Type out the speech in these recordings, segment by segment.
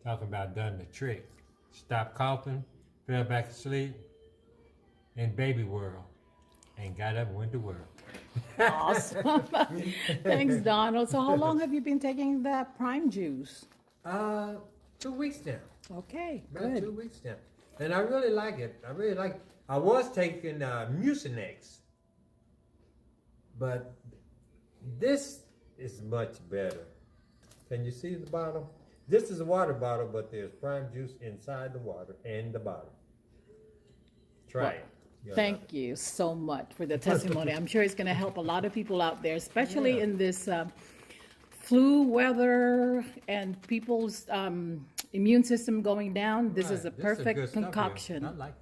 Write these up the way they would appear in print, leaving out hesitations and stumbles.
Talking about done the trick. Stopped coughing, fell back asleep in baby world, and got up and went to work. Awesome. Thanks, Donald. So how long have you been taking that Prime juice? uh, 2 weeks now. Okay, About good. 2 weeks now. And I really like it. I really like it. I was taking Mucinex, but this is much better. Can you see the bottle? This is a water bottle, but there's prime juice inside the water and the bottle. Try Well, it. You'll love thank you so much for the testimony. I'm sure it's going to help a lot of people out there, especially Yeah. in this flu weather and people's immune system going down. This is a Right. This is good perfect stuff here. I concoction. like it.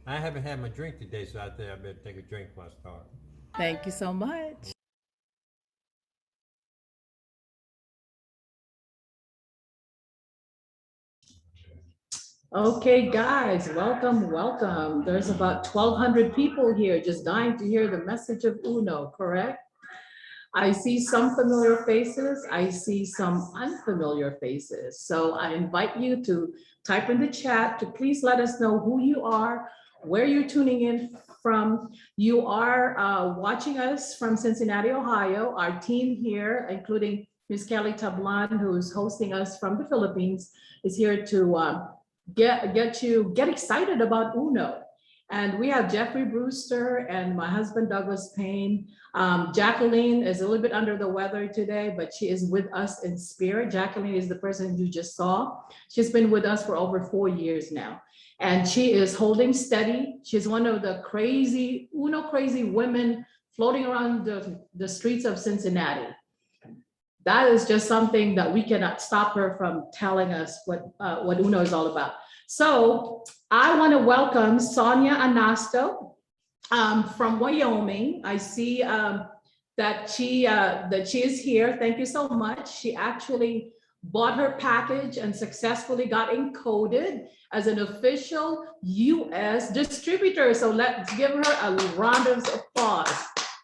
I haven't had my drink today, so I think I better take a drink before I start. Thank you so much. Okay, guys, welcome, welcome. There's about 1,200 people here just dying to hear the message of Uno, correct? I see some familiar faces. I see some unfamiliar faces. So I invite you to type in the chat to please let us know who you are, where you're tuning in from. You are watching us from Cincinnati, Ohio. Our team here, including Ms. Kelly Tablan, who's hosting us from the Philippines, is here to get excited about Uno. And we have Jeffrey Brewster and my husband Douglas Payne. Jacqueline is a little bit under the weather today, but she is with us in spirit. Jacqueline is the person you just saw. She's been with us for over 4 years now. And she is holding steady. She's one of the crazy, Uno crazy women floating around the streets of Cincinnati. That is just something that we cannot stop her from telling us what Uno is all about. So I want to welcome Sonia Anasto from Wyoming. I see that she is here. Thank you so much. She actually bought her package and successfully got encoded as an official US distributor. So let's give her a round of applause.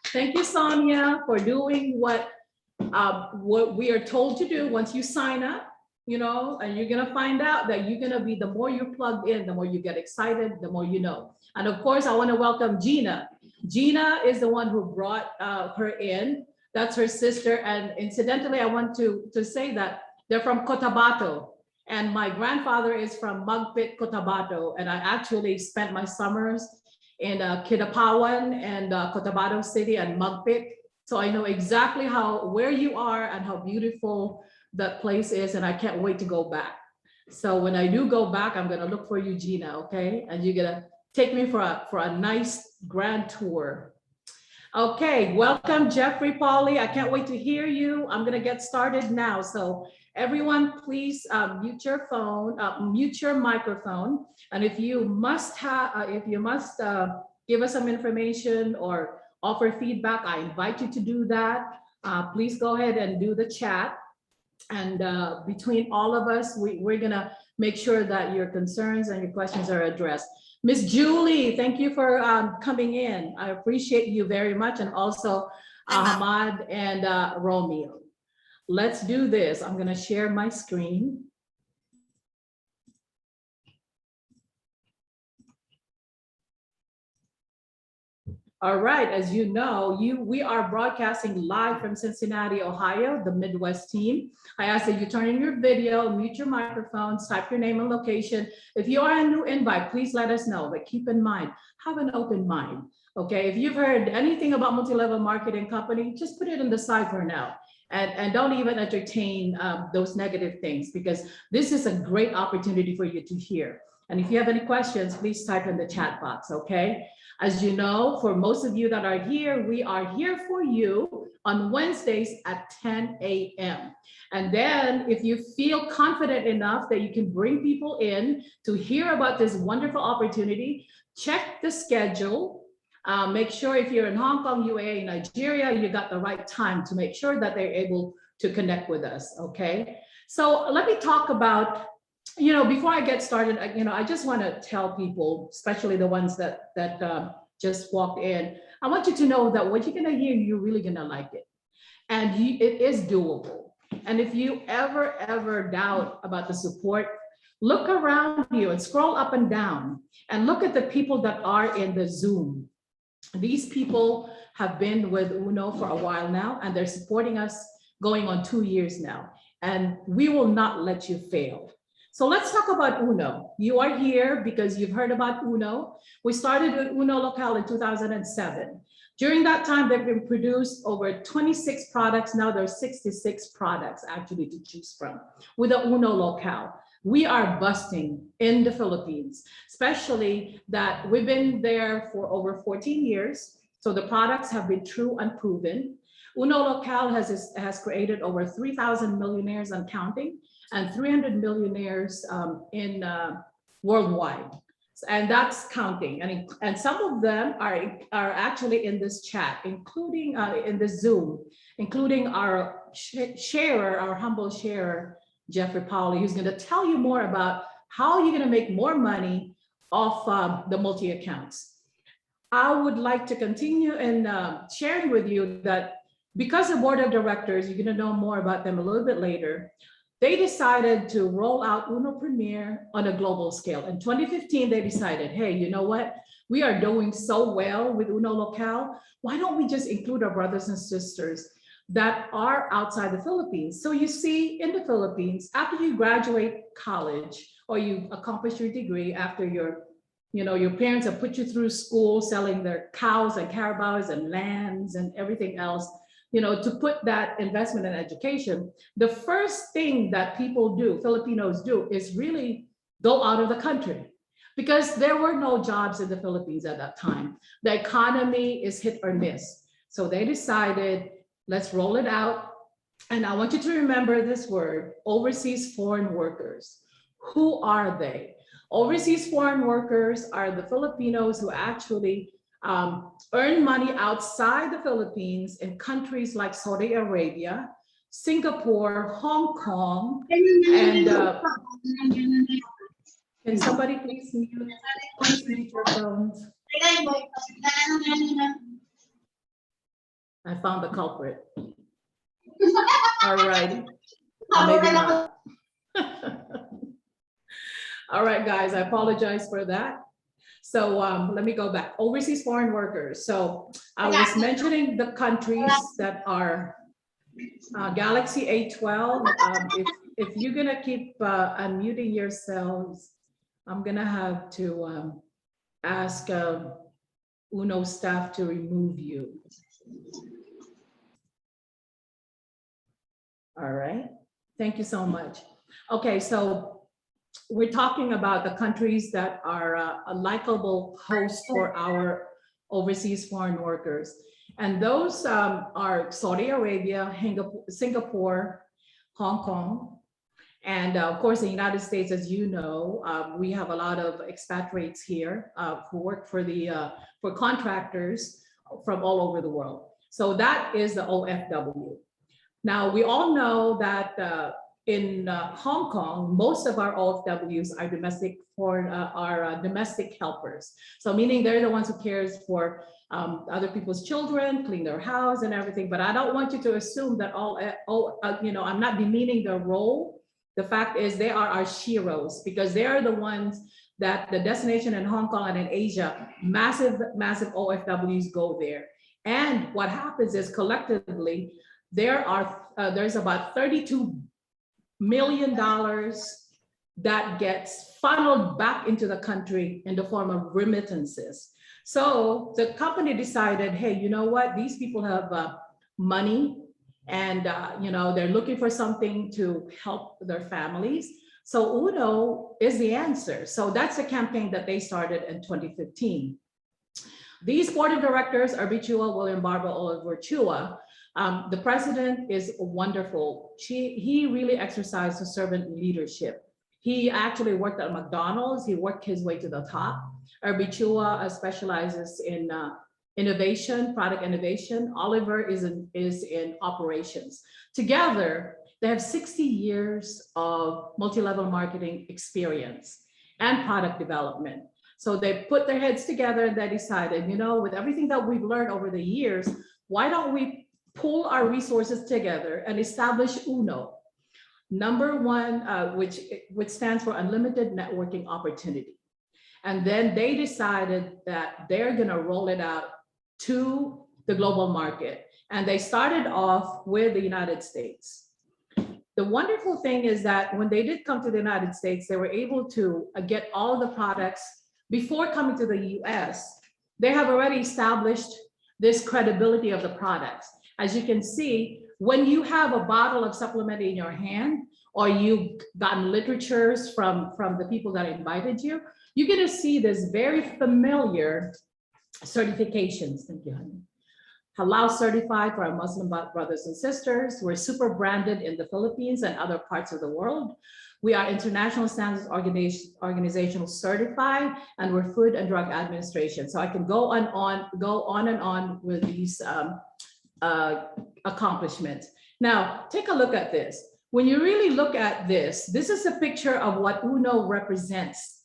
Thank you, Sonia, for doing what we are told to do once you sign up, and you're gonna find out that you're gonna be, the more you're plugged in, the more you get excited, the more you know. And of course, I wanna welcome Gina. Gina is the one who brought her in. That's her sister. And incidentally, I want to say that they're from Cotabato. And my grandfather is from Magpit, Cotabato. And I actually spent my summers in Kidapawan and Cotabato City and Magpit. So I know exactly where you are and how beautiful that place is, and I can't wait to go back. So when I do go back, I'm gonna look for you, Gina, okay? And you're gonna take me for a nice grand tour. Okay, welcome Jeffrey Polly. I can't wait to hear you. I'm gonna get started now. So everyone, please mute your phone, mute your microphone. And if you must give us some information or offer feedback, I invite you to do that. Please go ahead and do the chat. And between all of us, we're gonna make sure that your concerns and your questions are addressed. Miss Julie, thank you for coming in. I appreciate you very much. And also Ahmad and Romeo. Let's do this. I'm gonna share my screen. All right, as you know, we are broadcasting live from Cincinnati, Ohio, the Midwest team. I ask that you turn in your video, mute your microphones, type your name and location. If you are a new invite, please let us know, but keep in mind, have an open mind, okay? If you've heard anything about Multi-Level Marketing Company, just put it in the side for now. And don't even entertain those negative things, because this is a great opportunity for you to hear. And if you have any questions, please type in the chat box, okay? As you know, for most of you that are here, we are here for you on Wednesdays at 10 a.m. And then if you feel confident enough that you can bring people in to hear about this wonderful opportunity, check the schedule. Make sure if you're in Hong Kong, UAE, Nigeria, you got the right time to make sure that they're able to connect with us, okay? So let me talk about, before I get started, I just want to tell people, especially the ones that just walked in, I want you to know that what you're going to hear, you're really going to like it. And it is doable. And if you ever doubt about the support Look around you and scroll up and down and look at the people that are in the Zoom. These people have been with UNO for a while now, and they're supporting us going on 2 years now. And we will not let you fail. So let's talk about UNO. You are here because you've heard about UNO. We started with UNO Local in 2007. During that time, they've been produced over 26 products. Now there's 66 products actually to choose from with the UNO Local. We are busting in the Philippines, especially that we've been there for over 14 years. So the products have been true and proven. UNO Local has created over 3,000 millionaires and counting, and 300 millionaires in worldwide. And that's counting. And some of them are actually in this chat, including in the Zoom, including our sharer, our humble sharer, Jeffrey Powley, who's going to tell you more about how you're going to make more money off the multi-accounts. I would like to continue in sharing with you that because the board of directors, you're going to know more about them a little bit later, they decided to roll out UNO Premier on a global scale. In 2015, they decided, hey, you know what? We are doing so well with UNO Local. Why don't we just include our brothers and sisters that are outside the Philippines? So you see, in the Philippines, after you graduate college or you accomplish your degree, after your parents have put you through school selling their cows and carabaos and lands and everything else, to put that investment in education, the first thing that people do, Filipinos do, is really go out of the country, because there were no jobs in the Philippines at that time. The economy is hit or miss. So they decided, let's roll it out. And I want you to remember this word, overseas foreign workers. Who are they? Overseas foreign workers are the Filipinos who actually earn money outside the Philippines in countries like Saudi Arabia, Singapore, Hong Kong, and can somebody please mute your phones? I found the culprit. All right. Maybe not. All right, guys, I apologize for that. So let me go back. Overseas foreign workers. So I was mentioning the countries that are Galaxy A12. If you're gonna keep unmuting yourselves, I'm gonna have to ask UNO staff to remove you. All right, thank you so much. Okay, so we're talking about the countries that are a likable host for our overseas foreign workers. And those are Saudi Arabia, Singapore, Hong Kong, and of course, the United States, as you know, we have a lot of expatriates here who work for for contractors from all over the world. So that is the OFW. Now, we all know that in Hong Kong, most of our OFWs are domestic helpers. So meaning they're the ones who cares for other people's children, clean their house and everything. But I don't want you to assume that I'm not demeaning their role. The fact is they are our sheroes, because they are the ones that the destination in Hong Kong and in Asia, massive OFWs go there. And what happens is collectively, there's about $32 million that gets funneled back into the country in the form of remittances. So the company decided, hey, you know what? These people have money, and they're looking for something to help their families. So UNO is the answer. So that's a campaign that they started in 2015. These board of directors are Bichua, William Barbara, Oliver Chua. The president is wonderful. He really exercised a servant leadership. He actually worked at McDonald's. He worked his way to the top. Bichua specializes in innovation, product innovation. Oliver is in operations. Together, they have 60 years of multi-level marketing experience and product development. So they put their heads together and they decided, with everything that we've learned over the years, why don't we pull our resources together and establish UNO? Number one, which stands for unlimited networking opportunity. And then they decided that they're going to roll it out to the global market. And they started off with the United States. The wonderful thing is that when they did come to the United States, they were able to get all the products before coming to the US. They have already established this credibility of the products. As you can see, when you have a bottle of supplement in your hand, or you've gotten literatures from the people that invited you, you're gonna see this very familiar certifications. Thank you, honey. Halal certified for our Muslim brothers and sisters. We're super branded in the Philippines and other parts of the world. We are International Standards Organizational certified, and we're Food and Drug Administration. So I can go on and on with these accomplishments. Now, take a look at this. When you really look at this, this is a picture of what UNO represents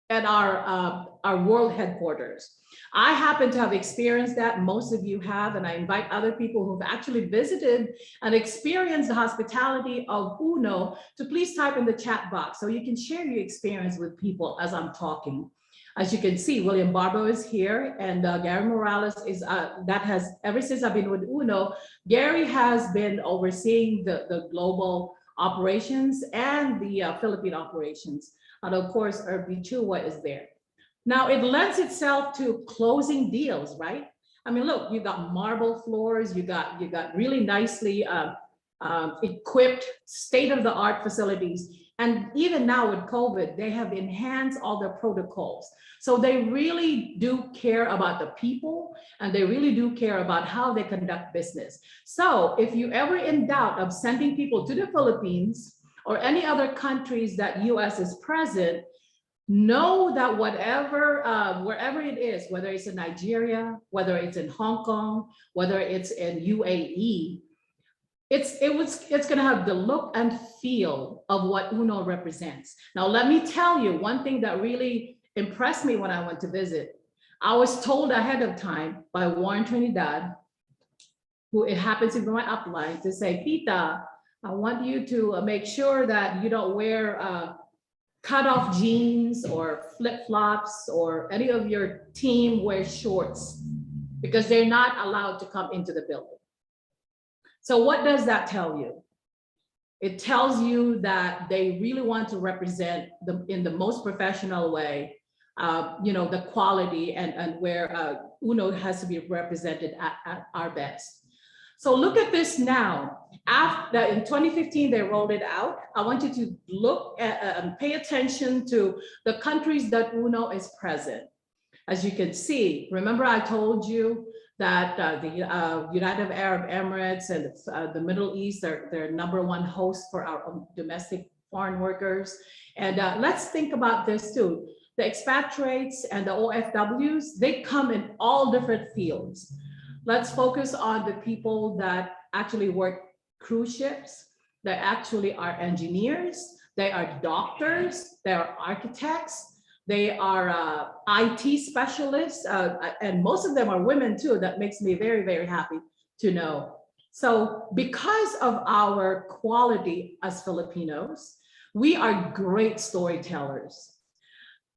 at our world headquarters. I happen to have experienced that, most of you have, and I invite other people who've actually visited and experienced the hospitality of UNO to please type in the chat box so you can share your experience with people as I'm talking. As you can see, William Barbo is here, and Gary Morales is, ever since I've been with UNO, Gary has been overseeing the global operations and the Philippine operations. And of course, Irby Chua is there. Now it lends itself to closing deals, right? I mean, look, you got marble floors, you got really nicely equipped state-of-the-art facilities. And even now with COVID, they have enhanced all their protocols. So they really do care about the people, and they really do care about how they conduct business. So if you ever in doubt of sending people to the Philippines or any other countries that US is present, know that whatever, wherever it is, whether it's in Nigeria, whether it's in Hong Kong, whether it's in UAE, it's going to have the look and feel of what UNO represents. Now, let me tell you one thing that really impressed me when I went to visit. I was told ahead of time by Warren Trinidad, who it happens to be my upline, to say, Pita, I want you to make sure that you don't wear cut-off jeans or flip-flops, or any of your team wears shorts, because they're not allowed to come into the building. So what does that tell you? It tells you that they really want to represent in the most professional way, the quality and where UNO has to be represented at our best. So look at this now. After in 2015, they rolled it out. I want you to look at and pay attention to the countries that UNO is present. As you can see, remember I told you that the United Arab Emirates and the Middle East are their #1 host for our domestic foreign workers. And let's think about this too. The expatriates and the OFWs, they come in all different fields. Let's focus on the people that actually work cruise ships. They actually are engineers, they are doctors, they are architects, they are IT specialists, and most of them are women too. That makes me very, very happy to know. So because of our quality as Filipinos, we are great storytellers.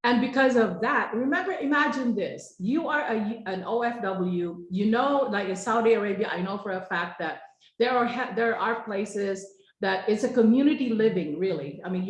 And because of that, remember, imagine this, you are an OFW, like in Saudi Arabia, I know for a fact that there are places that it's a community living, really. I mean,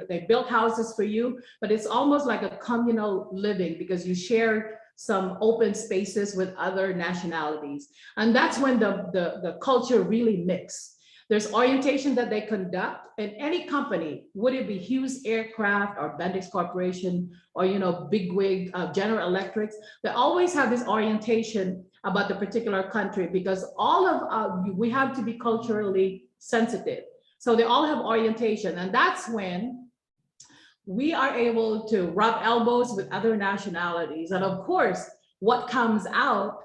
they built houses for you, but it's almost like a communal living because you share some open spaces with other nationalities. And that's when the culture really mixes. There's orientation that they conduct in any company, would it be Hughes Aircraft or Bendix Corporation or bigwig General Electrics. They always have this orientation about the particular country because all of we have to be culturally sensitive. So they all have orientation, and that's when we are able to rub elbows with other nationalities. And of course, what comes out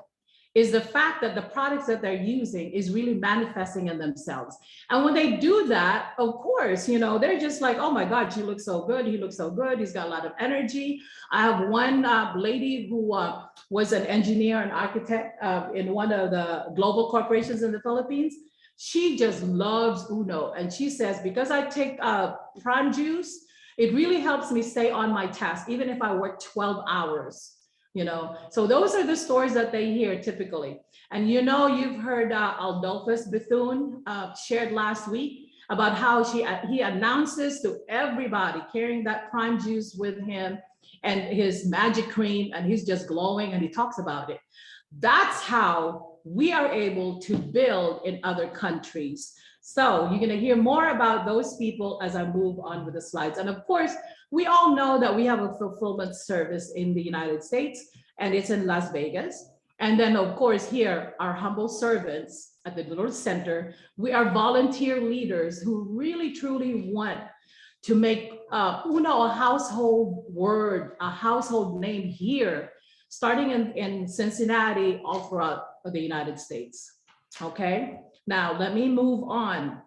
is the fact that the products that they're using is really manifesting in themselves. And when they do that, of course, they're just like, oh my God, she looks so good, he looks so good, he's got a lot of energy. I have one lady who was an engineer and architect in one of the global corporations in the Philippines. She just loves Uno. And she says, because I take prime juice, it really helps me stay on my task, even if I work 12 hours. So those are the stories that they hear typically. And you've heard Adolphus Bethune shared last week about how he announces to everybody carrying that prime juice with him and his magic cream, and he's just glowing and he talks about it. That's how we are able to build in other countries. So you're going to hear more about those people as I move on with the slides. And of course, we all know that we have a fulfillment service in the United States, and it's in Las Vegas. And then, of course, here, our humble servants at the North Center, we are volunteer leaders who really, truly want to make Uno a household word, a household name here, starting in Cincinnati, all throughout the United States. Okay, now let me move on.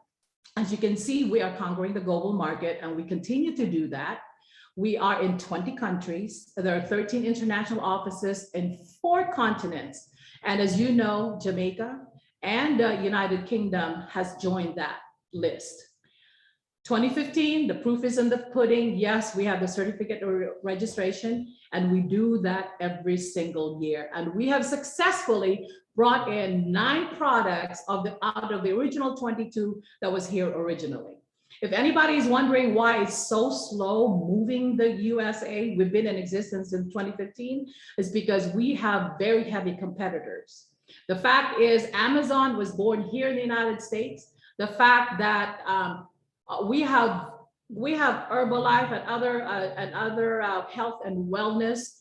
As you can see, we are conquering the global market, and we continue to do that. We are in 20 countries. There are 13 international offices in 4 continents. And as you know, Jamaica and the United Kingdom has joined that list. 2015, the proof is in the pudding. Yes, we have the certificate of registration, and we do that every single year. And we have successfully brought in 9 products out of the original 22 that was here originally. If anybody is wondering why it's so slow moving the USA, we've been in existence since 2015, is because we have very heavy competitors. The fact is, Amazon was born here in the United States. The fact that we have Herbalife and other health and wellness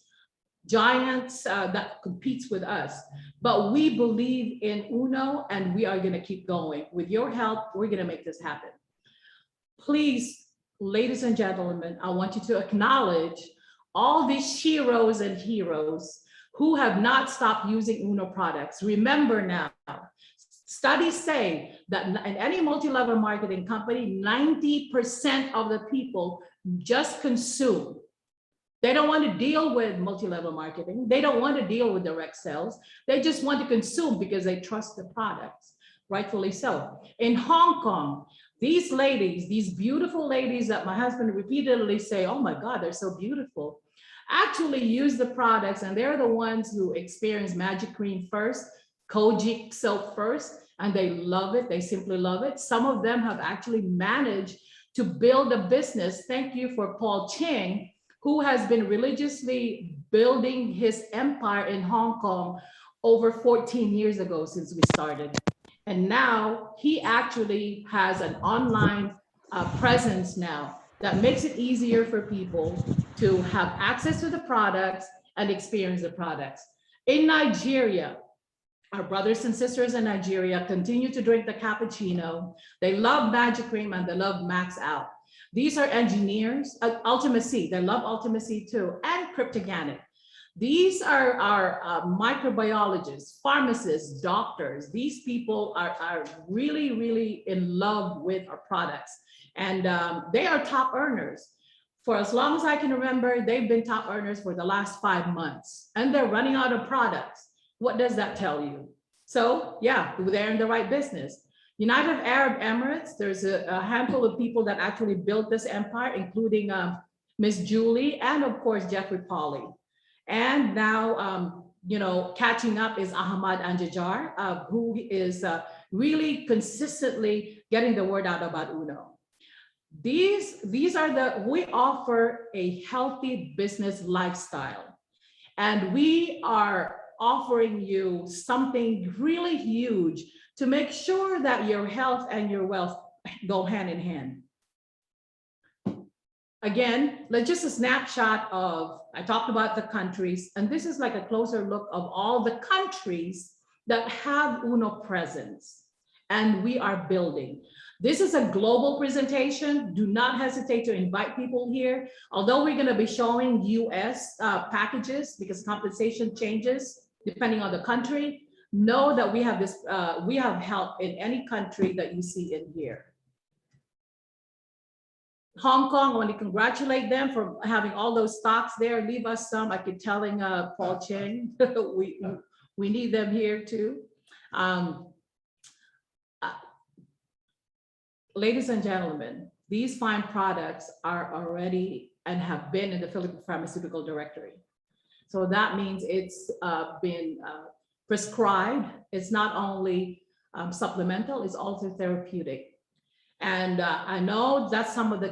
giants that competes with us. But we believe in Uno, and we are going to keep going. With your help, we're going to make this happen. Please, ladies and gentlemen, I want you to acknowledge all these sheroes and heroes who have not stopped using Uno products. Remember now, studies say that in any multi-level marketing company, 90% of the people just consume. They don't want to deal with multi-level marketing. They don't want to deal with direct sales. They just want to consume because they trust the products, rightfully so. In Hong Kong, these ladies, these beautiful ladies that my husband repeatedly say, oh my God, they're so beautiful, actually use the products, and they're the ones who experience Magic Cream first, Kojic soap first, and they love it. They simply love it. Some of them have actually managed to build a business. Thank you for Paul Ching, who has been religiously building his empire in Hong Kong over 14 years ago since we started. And now he actually has an online presence now that makes it easier for people to have access to the products and experience the products. In Nigeria, our brothers and sisters in Nigeria continue to drink the cappuccino. They love Magic Cream and they love Max Out. These are engineers, Ultimacy, they love Ultimacy too, and Cryptoganic. These are microbiologists, pharmacists, doctors. These people are really, really in love with our products. And they are top earners. For as long as I can remember, they've been top earners for the last 5 months, and they're running out of products. What does that tell you? So yeah, they're in the right business. United Arab Emirates, there's a handful of people that actually built this empire, including Miss Julie and of course, Jeffrey Pauly. And now, catching up is Ahmad Anjajar, who is really consistently getting the word out about Uno. We offer a healthy business lifestyle, and we are offering you something really huge to make sure that your health and your wealth go hand in hand. Again, just a snapshot of, I talked about the countries, and this is like a closer look of all the countries that have Uno presence, and we are building. This is a global presentation. Do not hesitate to invite people here. Although we're gonna be showing US packages because compensation changes depending on the country, know that we have we have help in any country that you see in here. Hong Kong, I want to congratulate them for having all those stocks there. Leave us some. I keep telling Paul Cheng, we need them here too. ladies and gentlemen, these fine products are already and have been in the Philippine Pharmaceutical Directory. So that means it's been prescribed. It's not only supplemental, it's also therapeutic. And I know that's some of the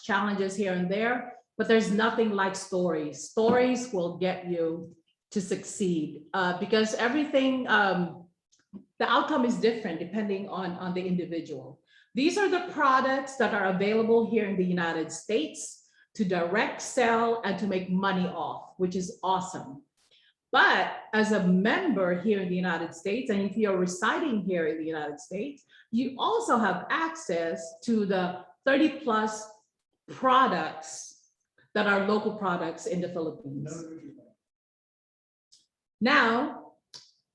challenges here and there, but there's nothing like stories. Stories will get you to succeed because everything, the outcome is different depending on the individual. These are the products that are available here in the United States to direct sell and to make money off, which is awesome. But as a member here in the United States, and if you're residing here in the United States, you also have access to the 30 plus products that are local products in the Philippines. Now,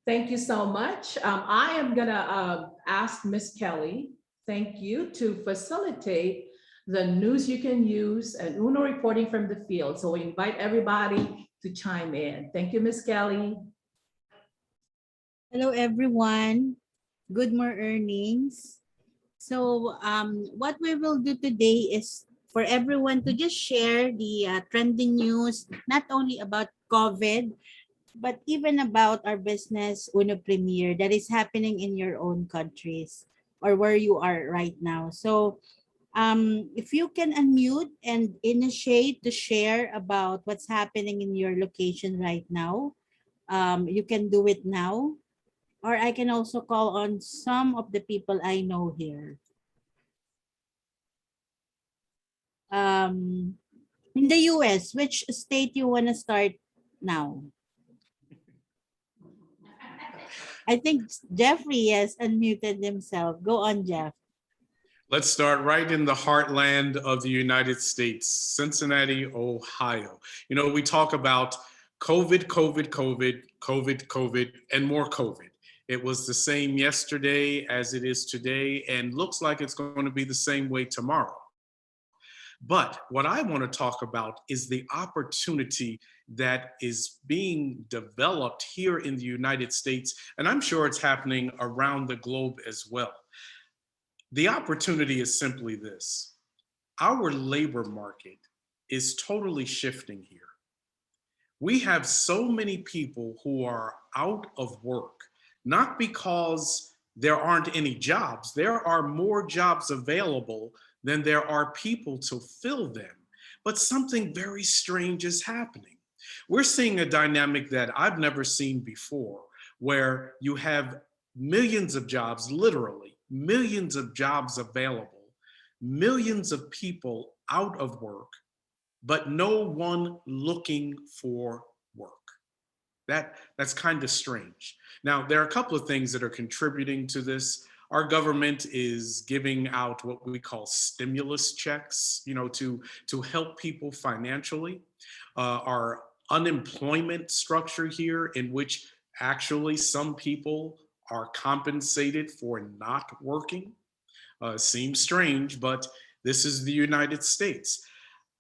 thank you so much. I am gonna ask Ms. Kelly, thank you, to facilitate the news you can use and UNO reporting from the field. So we invite everybody to chime in. Thank you, Ms. Kelly. Hello, everyone. Good more earnings. So what we will do today is for everyone to just share the trending news, not only about COVID, but even about our business Uno Premier that is happening in your own countries or where you are right now. So if you can unmute and initiate to share about what's happening in your location right now, you can do it now. Or I can also call on some of the people I know here. In the US, which state you want to start now? I think Jeffrey has unmuted himself. Go on, Jeff. Let's start right in the heartland of the United States, Cincinnati, Ohio. You know, we talk about COVID, COVID, COVID, COVID, COVID, and more COVID. It was the same yesterday as it is today, and looks like it's going to be the same way tomorrow. But what I want to talk about is the opportunity that is being developed here in the United States, and I'm sure it's happening around the globe as well. The opportunity is simply this. Our labor market is totally shifting here. We have so many people who are out of work, not because there aren't any jobs. There are more jobs available than there are people to fill them. But something very strange is happening. We're seeing a dynamic that I've never seen before, where you have millions of jobs, literally, millions of jobs available, millions of people out of work, but no one looking for work. That's kind of strange. Now, there are a couple of things that are contributing to this. Our government is giving out what we call stimulus checks, you know, to help people financially. Our unemployment structure here, in which actually some people are compensated for not working, seems strange, but this is the United States.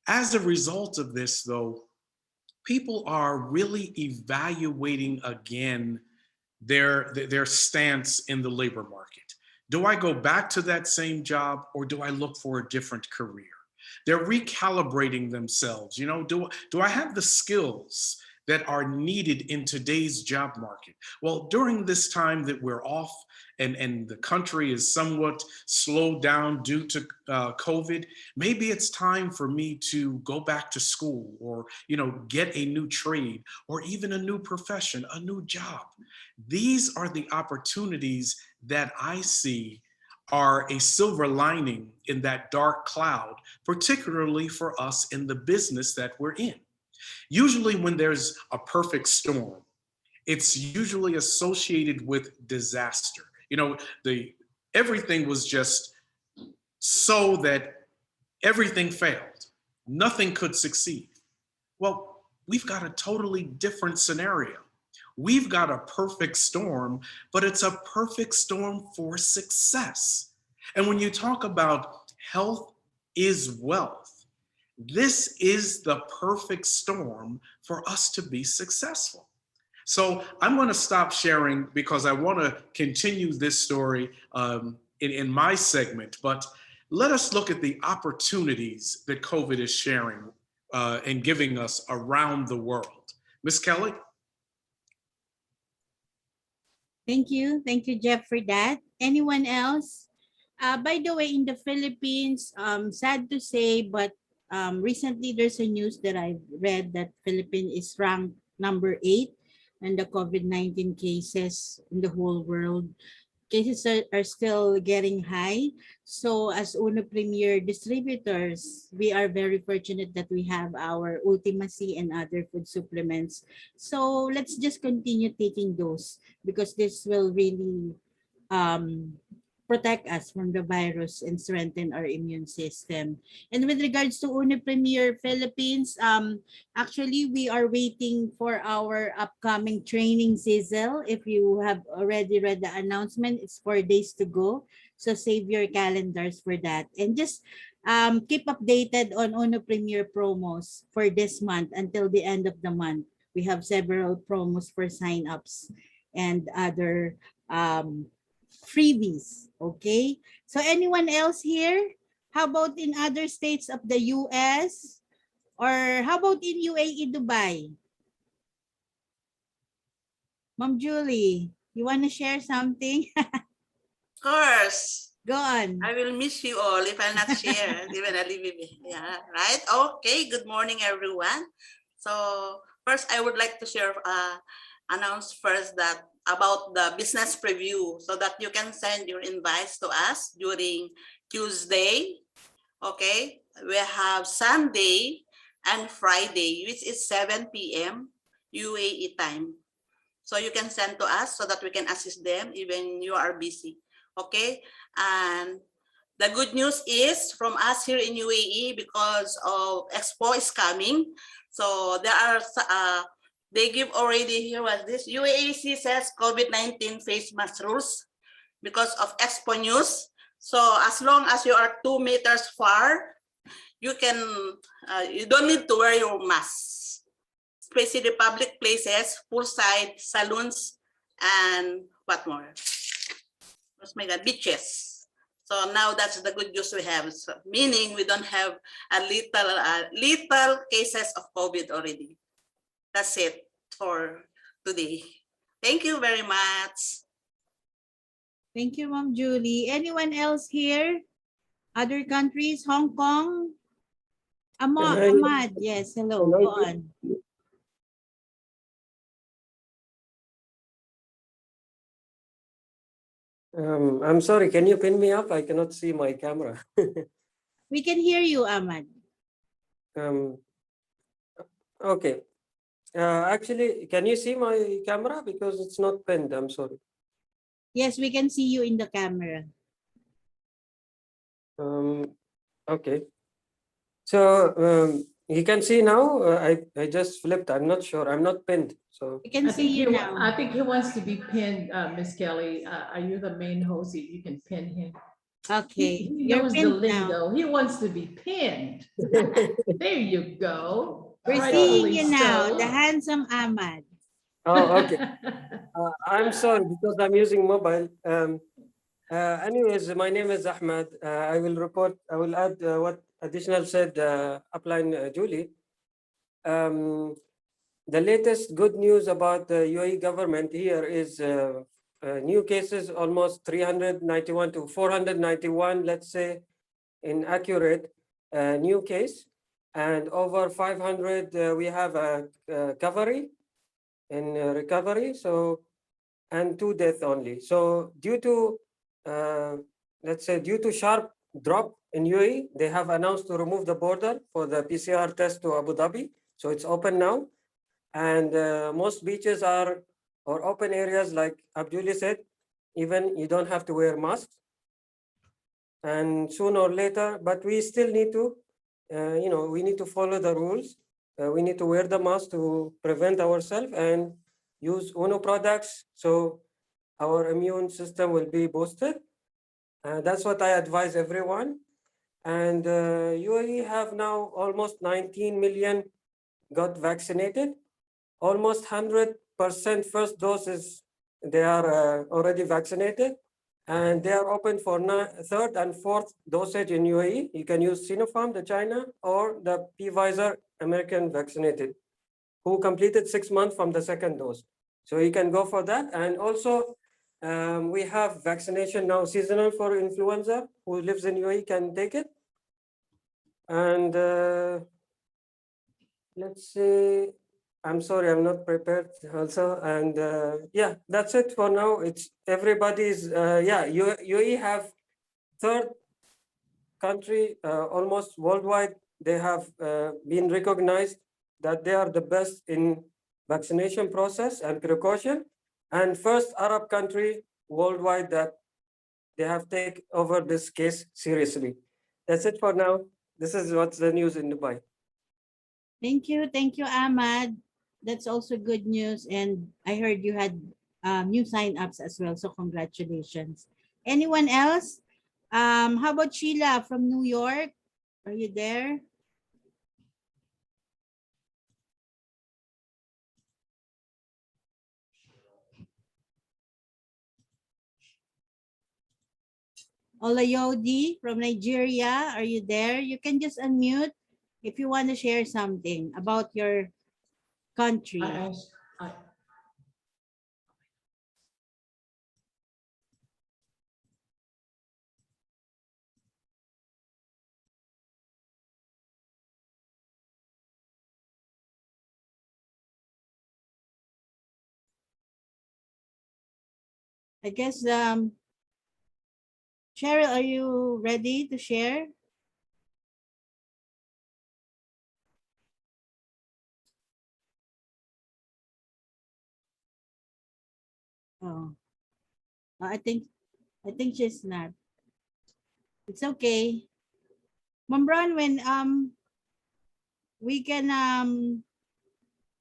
As a result of this, though, people are really evaluating again their stance in the labor market. Do I go back to that same job, or do I look for a different career? They're recalibrating themselves. You know, do I have the skills that are needed in today's job market? Well, during this time that we're off and the country is somewhat slowed down due to COVID, maybe it's time for me to go back to school, or, you know, get a new trade, or even a new profession, a new job. These are the opportunities that I see are a silver lining in that dark cloud, particularly for us in the business that we're in. Usually when there's a perfect storm, it's usually associated with disaster. You know, everything was just so that everything failed. Nothing could succeed. Well, we've got a totally different scenario. We've got a perfect storm, but it's a perfect storm for success. And when you talk about health is wealth, this is the perfect storm for us to be successful. So I'm going to stop sharing because I want to continue this story in my segment. But let us look at the opportunities that COVID is sharing and giving us around the world. Ms. Kelly? Thank you. Thank you, Jeff, for that. Anyone else? By the way, in the Philippines, sad to say, but recently there's a news that I read that Philippines is ranked number 8 in the COVID-19 cases in the whole world. Cases are still getting high. So as Uno Premier distributors, we are very fortunate that we have our Ultimacy and other food supplements. So let's just continue taking those because this will really protect us from the virus and strengthen our immune system. And with regards to Uno Premier Philippines, actually we are waiting for our upcoming training sizzle. If you have already read the announcement, it's 4 days to go. So save your calendars for that. And just keep updated on Uno Premier promos for this month until the end of the month. We have several promos for sign-ups and other freebies. Okay, so anyone else here? How about in other states of the US? Or how about in UAE, Dubai? Mom Julie, you want to share something? Of course. Go on. I will miss you all if I'll not share. Even I live with me. Yeah, right? Okay, good morning, everyone. So first, I would like to share, announce first that about the business preview so that you can send your invites to us during Tuesday. Okay, we have Sunday and Friday, which is 7 p.m. UAE time. So you can send to us so that we can assist them even you are busy. Okay, and the good news is from us here in UAE, because of Expo is coming. So there are they give already, here was this, UAEC says COVID-19 face mask rules because of Expo News. So as long as you are 2 meters far, you can, you don't need to wear your mask, especially the public places, poolside, salons, and what more? What's my God, beaches. So now that's the good news we have. So, meaning we don't have a little cases of COVID already. That's it for today. Thank you very much. Thank you, Mom Julie. Anyone else here? Other countries, Hong Kong? Ahmad, yes, hello, go on. I'm sorry, can you pin me up? I cannot see my camera. We can hear you, Ahmad. Okay. Actually, can you see my camera? Because it's not pinned, I'm sorry. Yes, we can see you in the camera. Okay. So you can see now, I just flipped, I'm not sure, I'm not pinned. So We can see you now. I think he wants to be pinned, Miss Kelly. Are you the main host? You can pin him. Okay, He you're knows the pinned now. lingo. He wants to be pinned. There you go. We're Rightfully seeing you now, so. the handsome Ahmad. Oh, okay. I'm sorry because I'm using mobile. Anyways, my name is Ahmed. I will add what additional said upline Julie. The latest good news about the UAE government here is new cases almost 391 to 491, let's say, inaccurate new case. And over 500, we have a recovery. So, and 2 deaths only. So due to, let's say, due to sharp drop in UAE, they have announced to remove the border for the PCR test to Abu Dhabi. So it's open now. And most beaches are, or open areas like Abdullah said, even you don't have to wear masks. And sooner or later, but we still need to, we need to follow the rules. We need to wear the mask to prevent ourselves and use UNO products so our immune system will be boosted. That's what I advise everyone. And UAE have now almost 19 million got vaccinated. Almost 100% first doses, they are already vaccinated. and they are open for third and fourth dosage in UAE. You can use Sinopharm, the China, or the Pfizer American vaccinated, who completed 6 months from the second dose. So you can go for that. And also, we have vaccination now seasonal for influenza. Who lives in UAE can take it. And let's see. I'm sorry, I'm not prepared also. And yeah, that's it for now. It's everybody's, yeah, UAE have third country almost worldwide. They have been recognized that they are the best in vaccination process and precaution. And first Arab country worldwide that they have taken over this case seriously. That's it for now. This is what's the news in Dubai. Thank you, Ahmad. That's also good news. And I heard you had new sign-ups as well. So congratulations. Anyone else? How about Sheila from New York? Are you there? Olayodi from Nigeria, are you there? You can just unmute if you want to share something about your country. I- I guess, Cheryl, are you ready to share? Oh, I think she's not. It's okay. Ma'am Bronwyn, we can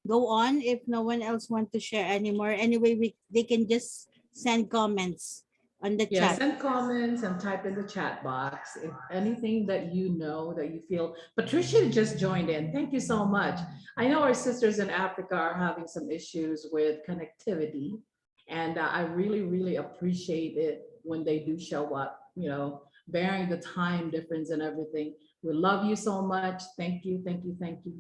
go on if no one else wants to share anymore. Anyway, they can just send comments on the Yeah, chat. send comments and type in the chat box if anything that you know that you feel. Patricia just joined in. Thank you so much. I know our sisters in Africa are having some issues with connectivity, and I really, really appreciate it when they do show up, bearing the time difference and everything. We love you so much. Thank you, thank you, thank you.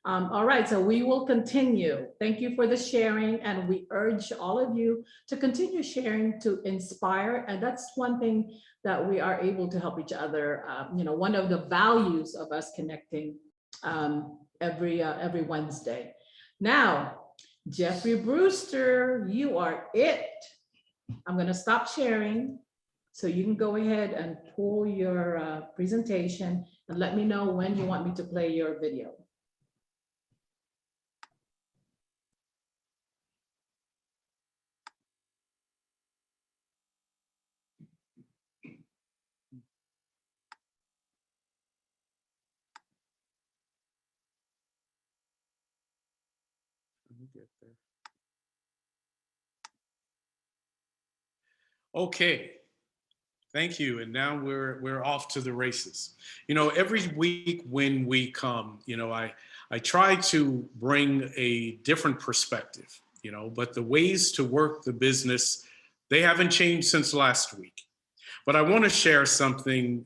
All right, so we will continue. Thank you for the sharing, and we urge all of you to continue sharing to inspire. And that's one thing that we are able to help each other. One of the values of us connecting every Wednesday. Now, Jeffrey Brewster, you are it. I'm going to stop sharing so you can go ahead and pull your presentation and let me know when you want me to play your video. Okay, thank you. And now we're off to the races. Every week when we come, I try to bring a different perspective, but the ways to work the business, they haven't changed since last week. But I want to share something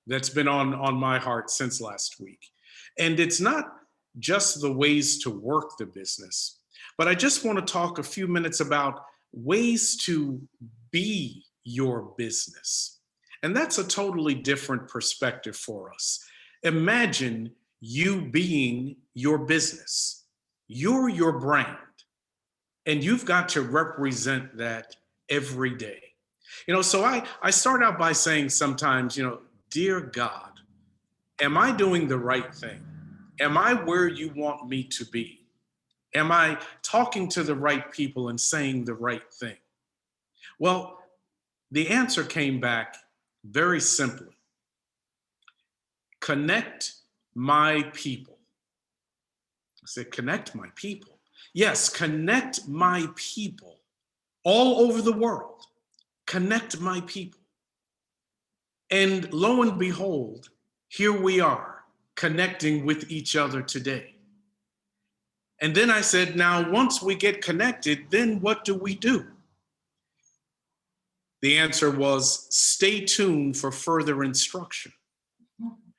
that's been on my heart since last week. And it's not just the ways to work the business, but I just want to talk a few minutes about ways to be your business. And that's a totally different perspective for us. Imagine you being your business. You're your brand, and you've got to represent that every day. So I start out by saying sometimes, dear God, am I doing the right thing? Am I where you want me to be? Am I talking to the right people and saying the right thing? Well, the answer came back very simply. Connect my people. I said, connect my people. Yes, connect my people all over the world. Connect my people. And lo and behold, here we are connecting with each other today. And then I said, now, once we get connected, then what do? The answer was, stay tuned for further instruction.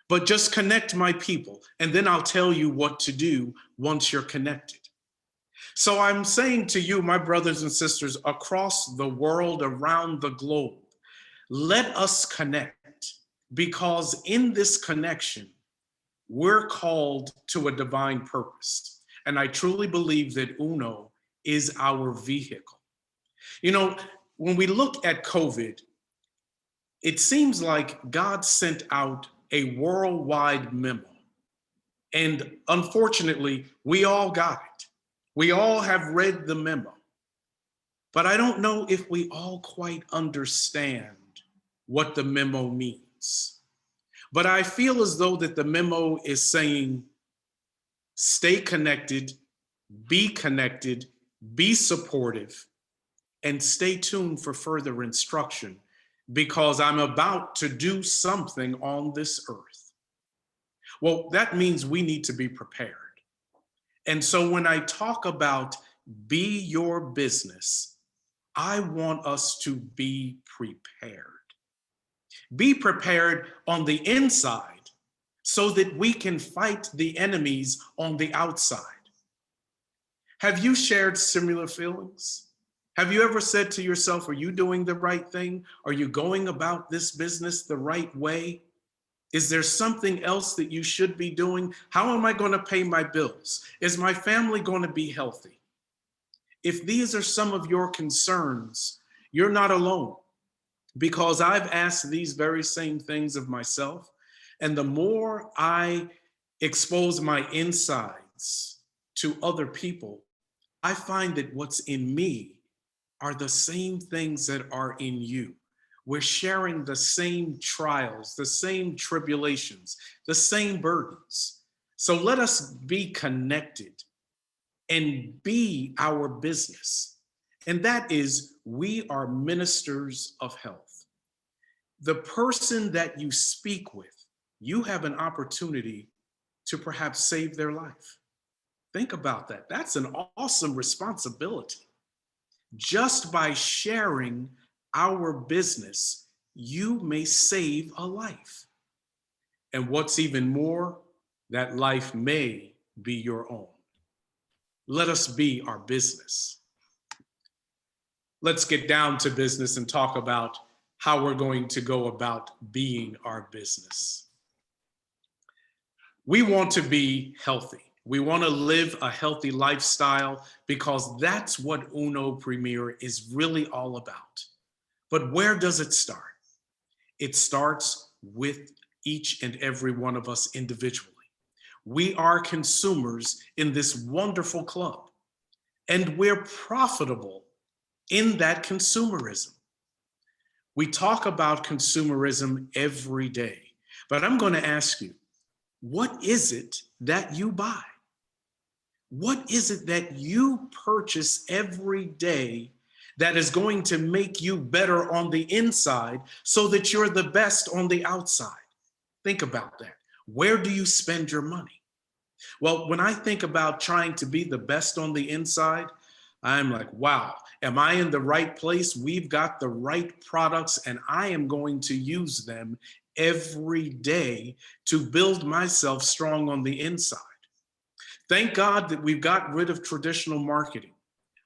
But just connect my people, and then I'll tell you what to do once you're connected. So I'm saying to you, my brothers and sisters across the world, around the globe, let us connect, because in this connection, we're called to a divine purpose. And I truly believe that UNO is our vehicle. You know, when we look at COVID, it seems like God sent out a worldwide memo. And unfortunately, we all got it. We all have read the memo. But I don't know if we all quite understand what the memo means. But I feel as though that the memo is saying, stay connected, be supportive, and stay tuned for further instruction, because I'm about to do something on this earth. Well, that means we need to be prepared. And so when I talk about be your business, I want us to be prepared. Be prepared on the inside so that we can fight the enemies on the outside. Have you shared similar feelings? Have you ever said to yourself, are you doing the right thing? Are you going about this business the right way? Is there something else that you should be doing? How am I going to pay my bills? Is my family going to be healthy? If these are some of your concerns, you're not alone, because I've asked these very same things of myself. And the more I expose my insides to other people, I find that what's in me are the same things that are in you. We're sharing the same trials, the same tribulations, the same burdens. So let us be connected and be our business. And that is, we are ministers of health. The person that you speak with, you have an opportunity to perhaps save their life. Think about that. That's an awesome responsibility. Just by sharing our business, you may save a life. And what's even more, that life may be your own. Let us be our business. Let's get down to business and talk about how we're going to go about being our business. We want to be healthy. We want to live a healthy lifestyle, because that's what UNO Premier is really all about. But where does it start? It starts with each and every one of us individually. We are consumers in this wonderful club, and we're profitable in that consumerism. We talk about consumerism every day, but I'm going to ask you, what is it that you buy? What is it that you purchase every day that is going to make you better on the inside so that you're the best on the outside? Think about that. Where do you spend your money? Well, when I think about trying to be the best on the inside, I'm like, wow, am I in the right place? We've got the right products, and I am going to use them every day to build myself strong on the inside. Thank God that we've got rid of traditional marketing.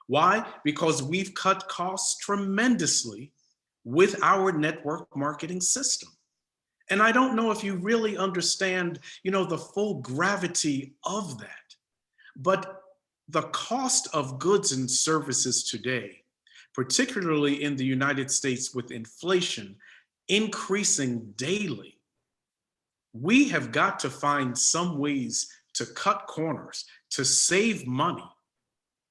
Why? Because we've cut costs tremendously with our network marketing system. And I don't know if you really understand, the full gravity of that. But the cost of goods and services today, particularly in the United States with inflation increasing daily, we have got to find some ways to cut corners, to save money,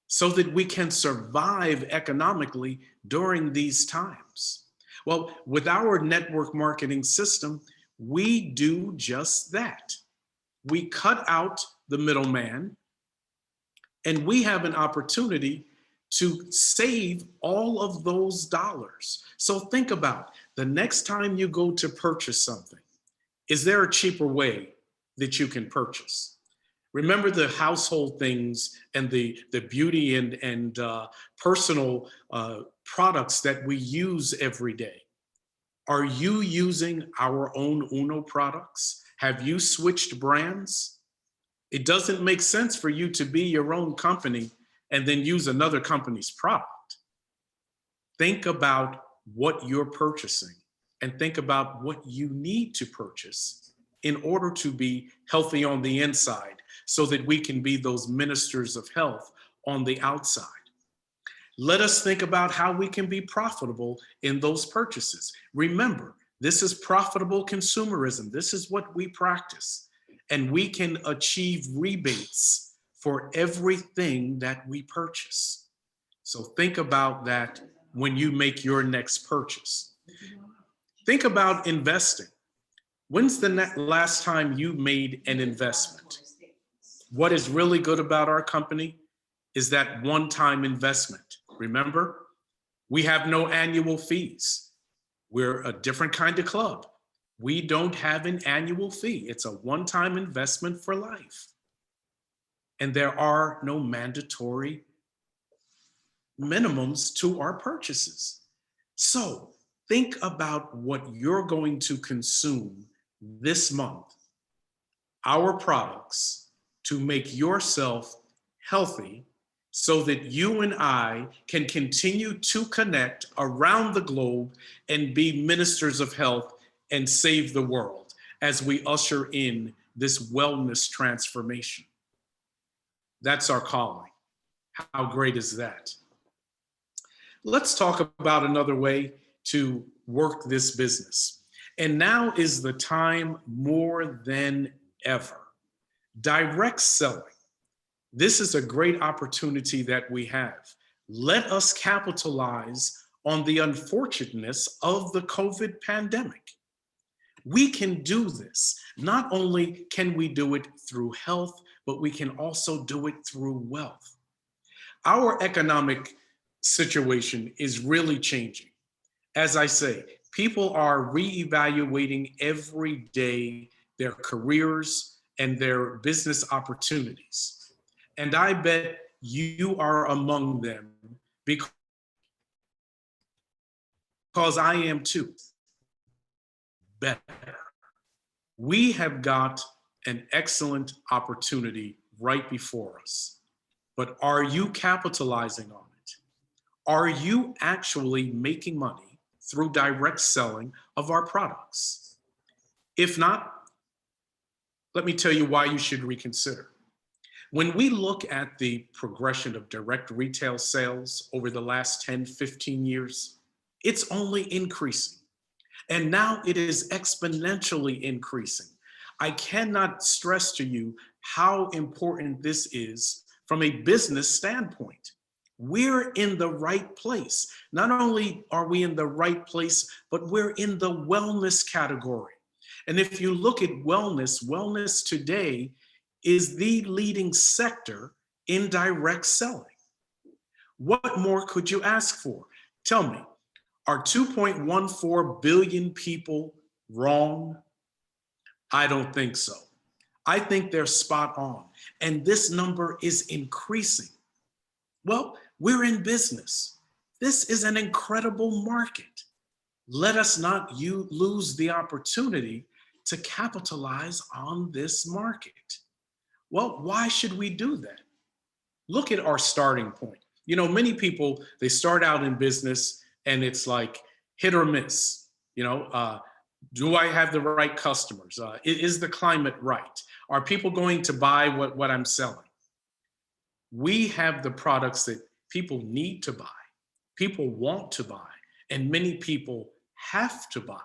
so that we can survive economically during these times. Well, with our network marketing system, we do just that. We cut out the middleman, and we have an opportunity to save all of those dollars. So think about the next time you go to purchase something, is there a cheaper way that you can purchase? Remember the household things and the beauty and personal products that we use every day. Are you using our own Uno products? Have you switched brands? It doesn't make sense for you to be your own company and then use another company's product. Think about what you're purchasing and think about what you need to purchase in order to be healthy on the inside so that we can be those ministers of health on the outside. Let us think about how we can be profitable in those purchases. Remember, this is profitable consumerism. This is what we practice. And we can achieve rebates for everything that we purchase. So think about that when you make your next purchase. Think about investing. When's the last time you made an investment? What is really good about our company is that one-time investment. Remember, we have no annual fees. We're a different kind of club. We don't have an annual fee. It's a one-time investment for life. And there are no mandatory minimums to our purchases. So think about what you're going to consume this month, our products, to make yourself healthy so that you and I can continue to connect around the globe and be ministers of health and save the world as we usher in this wellness transformation. That's our calling. How great is that? Let's talk about another way to work this business. And now is the time more than ever. Direct selling. This is a great opportunity that we have. Let us capitalize on the unfortunateness of the COVID pandemic. We can do this. Not only can we do it through health, but we can also do it through wealth. Our economic situation is really changing. As I say, people are reevaluating every day their careers and their business opportunities. And I bet you are among them because I am too. Better. We have got an excellent opportunity right before us, but are you capitalizing on it? Are you actually making money through direct selling of our products? If not, let me tell you why you should reconsider. When we look at the progression of direct retail sales over the last 10, 15 years, it's only increasing. And now it is exponentially increasing. I cannot stress to you how important this is from a business standpoint. We're in the right place. Not only are we in the right place, but we're in the wellness category. And if you look at wellness, wellness today is the leading sector in direct selling. What more could you ask for? Tell me, are 2.14 billion people wrong? I don't think so. I think they're spot on. And this number is increasing. Well, we're in business. This is an incredible market. Let us not lose the opportunity to capitalize on this market. Well, why should we do that? Look at our starting point. You know, many people, they start out in business and it's like hit or miss. You know, do I have the right customers? Is the climate right? Are people going to buy what I'm selling? We have the products that people need to buy, people want to buy, and many people have to buy.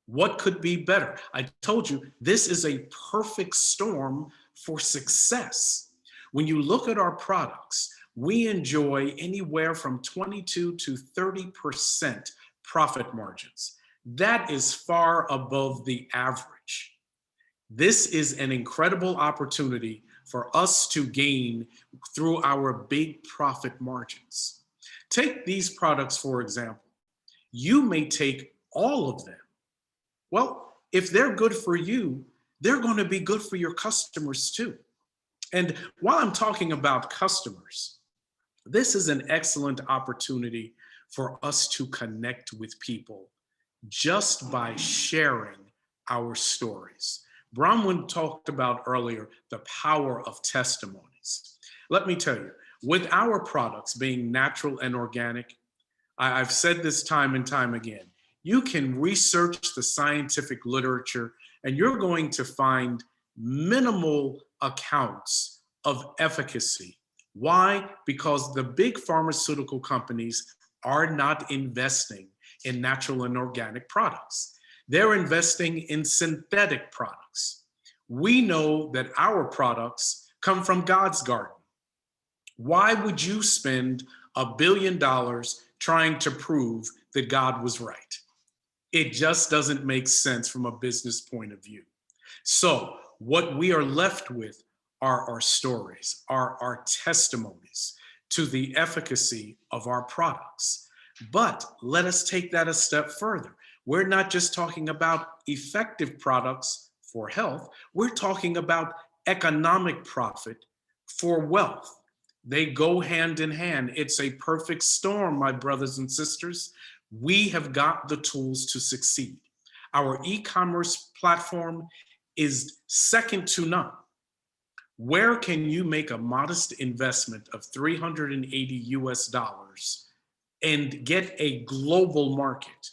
What could be better? I told you, this is a perfect storm for success. When you look at our products, we enjoy anywhere from 22 to 30% profit margins. That is far above the average. This is an incredible opportunity for us to gain through our big profit margins. Take these products, for example. You may take all of them. Well, if they're good for you, they're going to be good for your customers too. And while I'm talking about customers, this is an excellent opportunity for us to connect with people just by sharing our stories. Bronwyn talked about earlier the power of testimonies. Let me tell you, with our products being natural and organic, I've said this time and time again, you can research the scientific literature and you're going to find minimal accounts of efficacy. Why? Because the big pharmaceutical companies are not investing in natural and organic products. They're investing in synthetic products. We know that our products come from God's garden. Why would you spend $1 billion trying to prove that God was right? It just doesn't make sense from a business point of view. So what we are left with are our stories, are our testimonies to the efficacy of our products. But let us take that a step further. We're not just talking about effective products for health, we're talking about economic profit for wealth. They go hand in hand. It's a perfect storm, my brothers and sisters. We have got the tools to succeed. Our e-commerce platform is second to none. Where can you make a modest investment of $380 US and get a global market?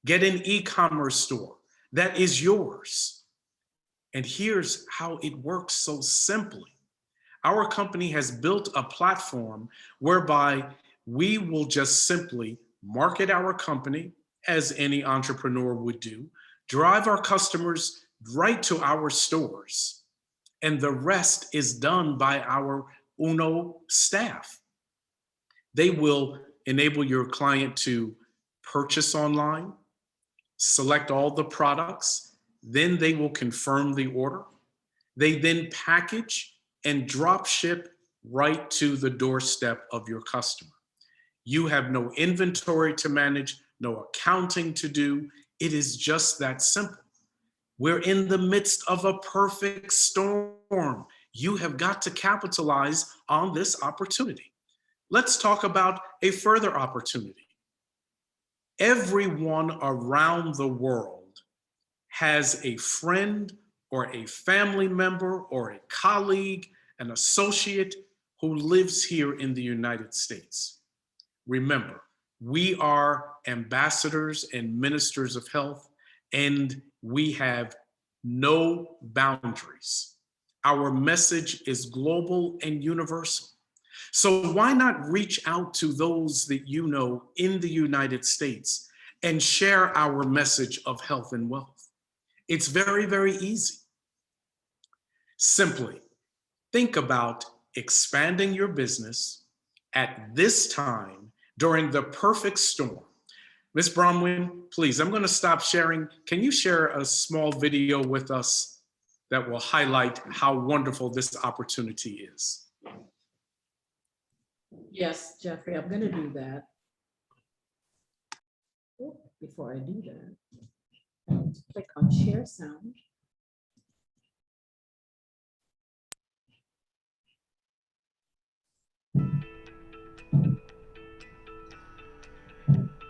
Get an e-commerce store that is yours. And here's how it works so simply. Our company has built a platform whereby we will just simply market our company as any entrepreneur would do, drive our customers right to our stores, and the rest is done by our UNO staff. They will enable your client to purchase online, select all the products, then they will confirm the order. They then package and drop ship right to the doorstep of your customer. You have no inventory to manage, no accounting to do. It is just that simple. We're in the midst of a perfect storm. You have got to capitalize on this opportunity. Let's talk about a further opportunity. Everyone around the world has a friend or a family member or a colleague, an associate who lives here in the United States. Remember, we are ambassadors and ministers of health, and we have no boundaries. Our message is global and universal. So why not reach out to those that you know in the United States and share our message of health and wealth? It's very, very easy. Simply think about expanding your business at this time during the perfect storm. Ms. Bronwyn, please, I'm going to stop sharing. Can you share a small video with us that will highlight how wonderful this opportunity is? Yes, Jeffrey, I'm gonna do that. Oh, before I do that, I need to click on share sound.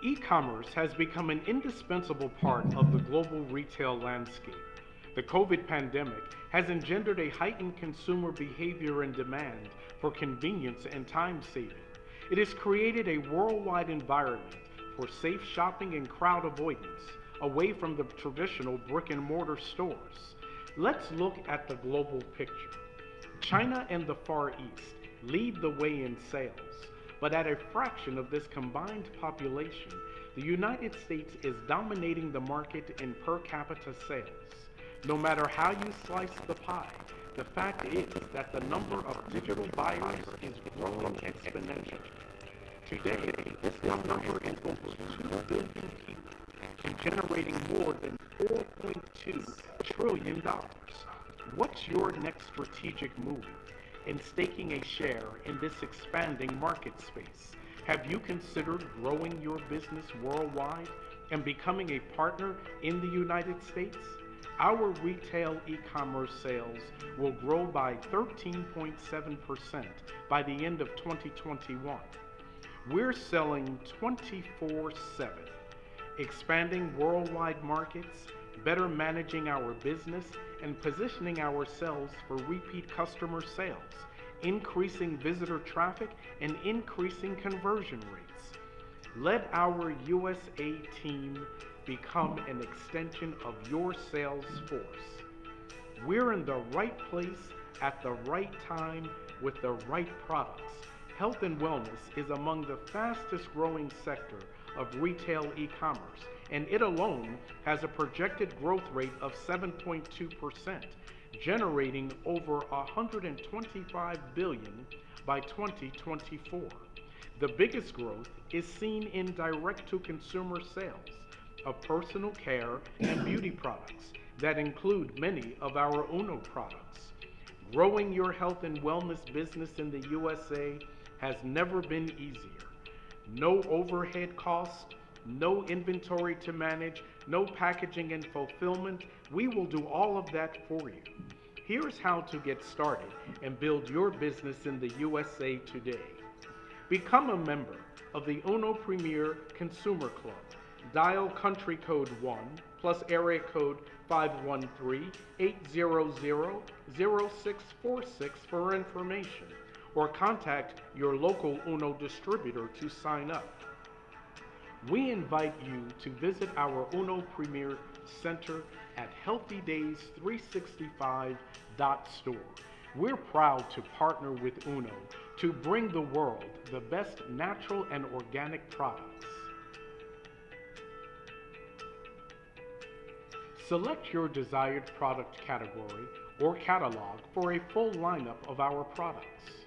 E-commerce has become an indispensable part of the global retail landscape. The COVID pandemic has engendered a heightened consumer behavior and demand for convenience and time saving. It has created a worldwide environment for safe shopping and crowd avoidance away from the traditional brick and mortar stores. Let's look at the global picture. China and the Far East lead the way in sales, but at a fraction of this combined population, the United States is dominating the market in per capita sales. No matter how you slice the pie, the fact is that the number of digital buyers is growing exponentially. Today, this number is over 2 billion people and generating more than $4.2 trillion. What's your next strategic move in staking a share in this expanding market space? Have you considered growing your business worldwide and becoming a partner in the United States? our retail e-commerce sales will grow by 13.7% by the end of 2021. We're selling 24/7, expanding worldwide markets, better managing our business, and positioning ourselves for repeat customer sales, increasing visitor traffic, and increasing conversion rates. Let our USA team become an extension of your sales force. We're in the right place at the right time with the right products. Health and wellness is among the fastest growing sector of retail e-commerce, and it alone has a projected growth rate of 7.2%, generating over $125 billion by 2024. The biggest growth is seen in direct-to-consumer sales of personal care and beauty products that include many of our UNO products. Growing your health and wellness business in the USA has never been easier. No overhead costs, no inventory to manage, no packaging and fulfillment. We will do all of that for you. Here's how to get started and build your business in the USA today. Become a member of the UNO Premier Consumer Club. Dial country code 1 plus area code 513-800-0646 for information, or contact your local UNO distributor to sign up. We invite you to visit our UNO Premier Center at healthydays365.store. We're proud to partner with UNO to bring the world the best natural and organic products. Select your desired product category or catalog for a full lineup of our products.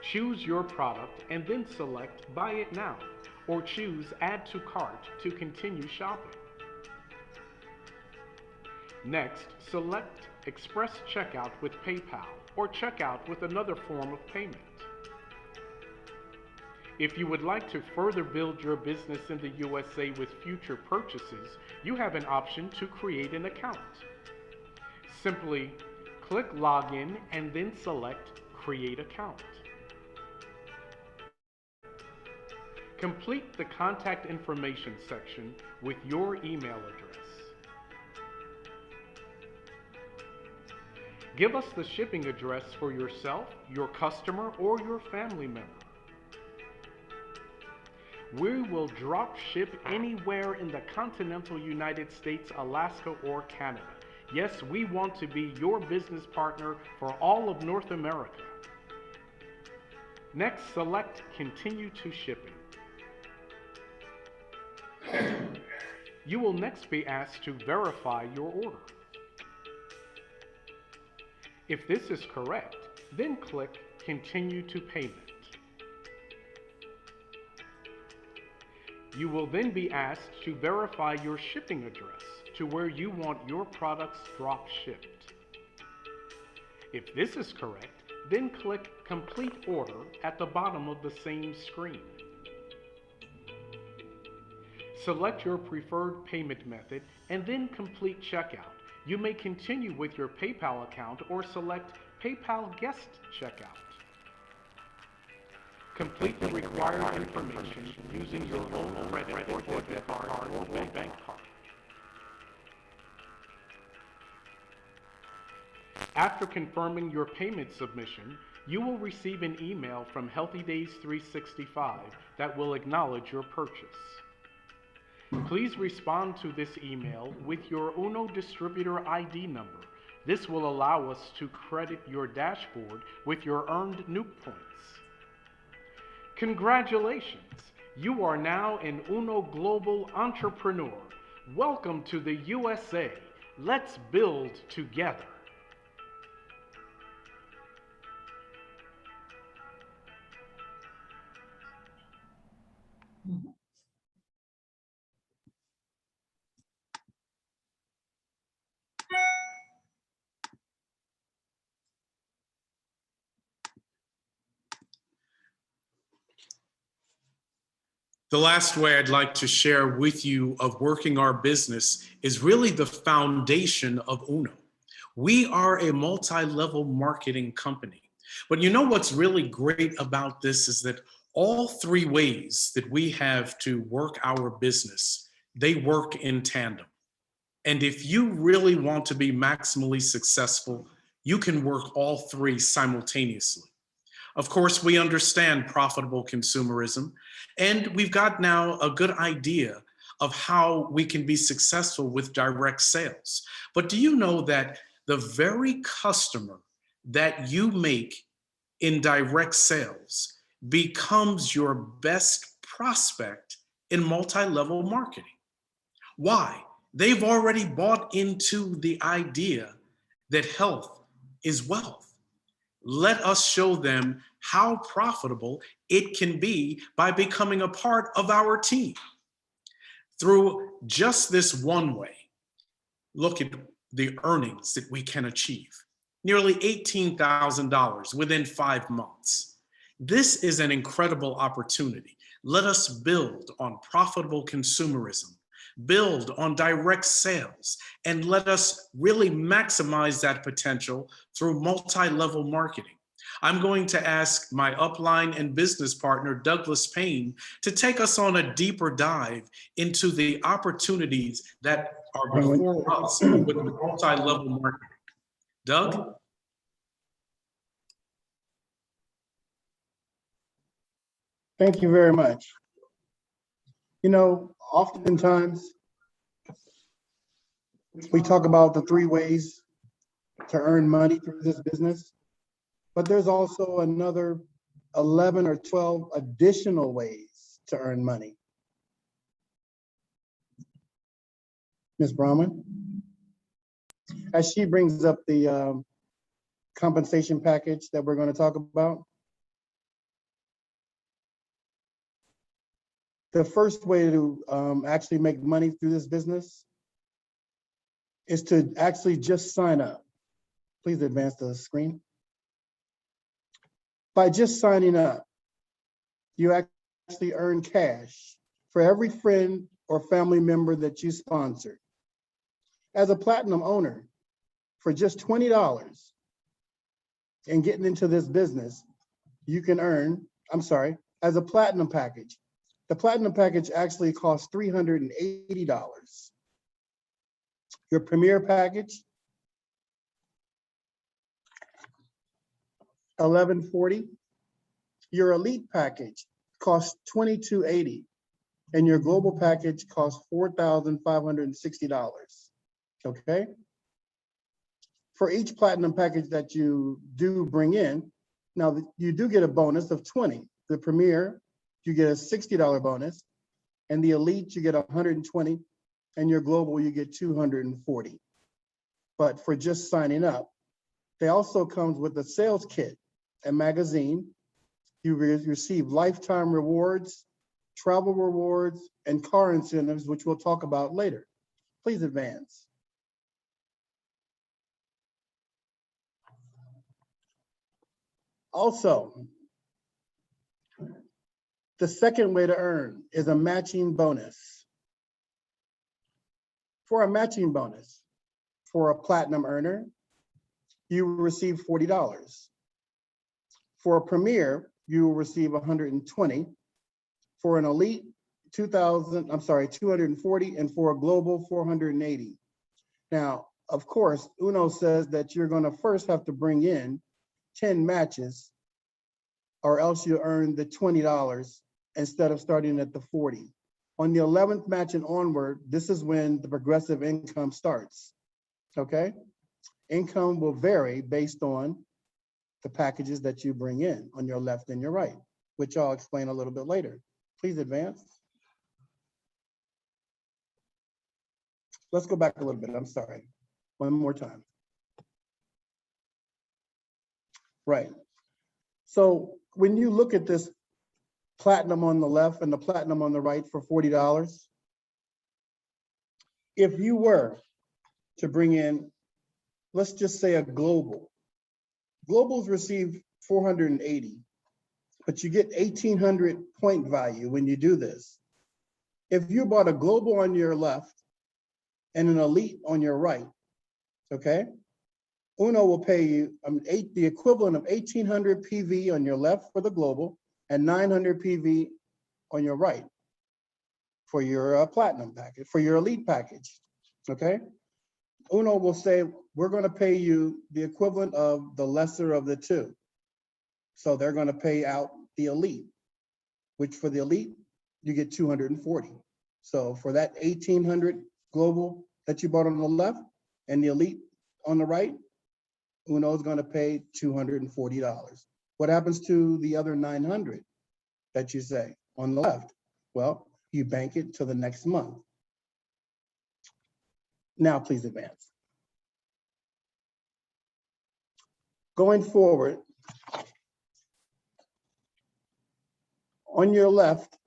Choose your product and then select Buy It Now or choose Add to Cart to continue shopping. Next, select Express Checkout with PayPal or Checkout with another form of payment. If you would like to further build your business in the USA with future purchases, you have an option to create an account. Simply click Login and then select Create Account. Complete the contact information section with your email address. Give us the shipping address for yourself, your customer, or your family member. We will drop ship anywhere in the continental United States, Alaska, or Canada. Yes, we want to be your business partner for all of North America. Next, select Continue to Shipping. You will next be asked to verify your order. If this is correct, then click Continue to Payment. You will then be asked to verify your shipping address to where you want your products drop shipped. If this is correct, then click Complete Order at the bottom of the same screen. Select your preferred payment method and then complete checkout. You may continue with your PayPal account or select PayPal Guest Checkout. Complete the required information using your own credit or debit card or bank card. After confirming your payment submission, you will receive an email from Healthy Days 365 that will acknowledge your purchase. Please respond to this email with your UNO distributor ID number. This will allow us to credit your dashboard with your earned Nuke points. Congratulations! You are now an UNO Global Entrepreneur. Welcome to the USA. Let's build together. The last way I'd like to share with you of working our business is really the foundation of Uno. We are a multi-level marketing company. But you know what's really great about this is that all three ways that we have to work our business, they work in tandem. And if you really want to be maximally successful, you can work all three simultaneously. Of course, we understand profitable consumerism, and we've got now a good idea of how we can be successful with direct sales. But do you know that the very customer that you make in direct sales becomes your best prospect in multi-level marketing? Why? They've already bought into the idea that health is wealth. Let us show them how profitable it can be by becoming a part of our team. Through just this one way, look at the earnings that we can achieve. Nearly $18,000 within 5 months. This is an incredible opportunity. Let us build on profitable consumerism, build on direct sales, and let us really maximize that potential through multi-level marketing. I'm going to ask my upline and business partner, Douglas Payne, to take us on a deeper dive into the opportunities that are before us with multi-level marketing. Doug? Thank you very much. You know, oftentimes we talk about the 3 ways to earn money through this business, but there's also another 11 or 12 additional ways to earn money. Ms. Brahman, as she brings up the compensation package that we're going to talk about, the first way to actually make money through this business is to actually just sign up. Please advance the screen. By just signing up, you actually earn cash for every friend or family member that you sponsor. As a platinum owner, for just $20 and getting into this business, you can earn, as a platinum package. The platinum package actually costs $380. Your premier package, $1140. Your elite package costs $2280, and your global package costs $4,560. Okay. For each platinum package that you do bring in, now you do get a bonus of 20. The premier, you get a $60 bonus, and the elite, you get 120, and your global, you get 240. But for just signing up, they also comes with a sales kit, a magazine. You receive lifetime rewards, travel rewards, and car incentives, which we'll talk about later. Please advance. Also, the second way to earn is a matching bonus. For a matching bonus, for a platinum earner, you will receive $40. For a premier, you will receive 120. For an elite, 240, and for a global, 480. Now, of course, Uno says that you're going to first have to bring in 10 matches, or else you earn the $20 instead of starting at the 40. On the 11th match and onward, this is when the progressive income starts, okay? Income will vary based on the packages that you bring in on your left and your right, which I'll explain a little bit later. Please advance. Let's go back a little bit, I'm sorry. One more time. Right. So when you look at this platinum on the left and the platinum on the right for $40, if you were to bring in, let's just say a global, globals receive 480, but you get 1,800 point value when you do this. If you bought a global on your left and an elite on your right, okay? Uno will pay you the equivalent of 1,800 PV on your left for the global and 900 PV on your right for your platinum package, for your elite package, okay? Uno will say, we're gonna pay you the equivalent of the lesser of the two. So they're gonna pay out the elite, which for the elite, you get 240. So for that 1,800 global that you bought on the left and the elite on the right, Uno is gonna pay $240. What happens to the other 900 that you say on the left? Well, you bank it till the next month. Now, please advance. Going forward, on your left,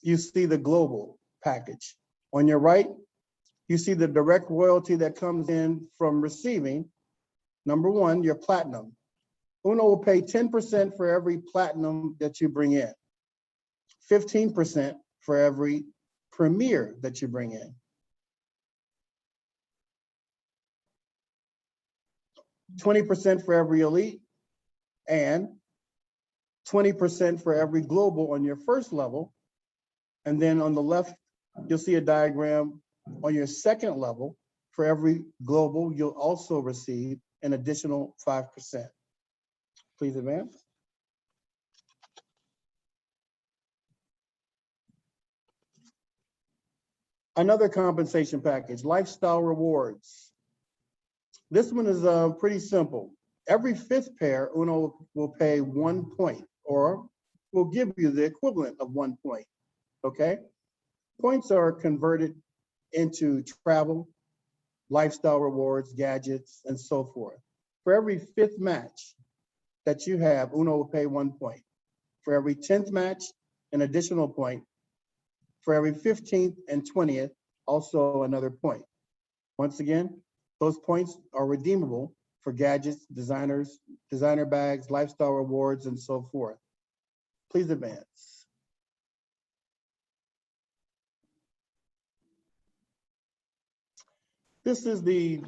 you see the global package. On your right, you see the direct royalty that comes in from receiving. Number one, your platinum. Uno will pay 10% for every platinum that you bring in, 15% for every premier that you bring in, 20% for every elite, and 20% for every global on your first level. And then on the left, you'll see a diagram on your second level. For every global, you'll also receive an additional 5%. Please advance. Another compensation package, lifestyle rewards. This one is pretty simple. Every fifth pair, Uno will pay 1 point, or will give you the equivalent of 1 point, okay? Points are converted into travel, lifestyle rewards, gadgets, and so forth. For every fifth match that you have, Uno will pay 1 point. For every 10th match, an additional point. For every 15th and 20th, also another point. Once again, those points are redeemable for gadgets, designer bags, lifestyle rewards, and so forth. Please advance. This is the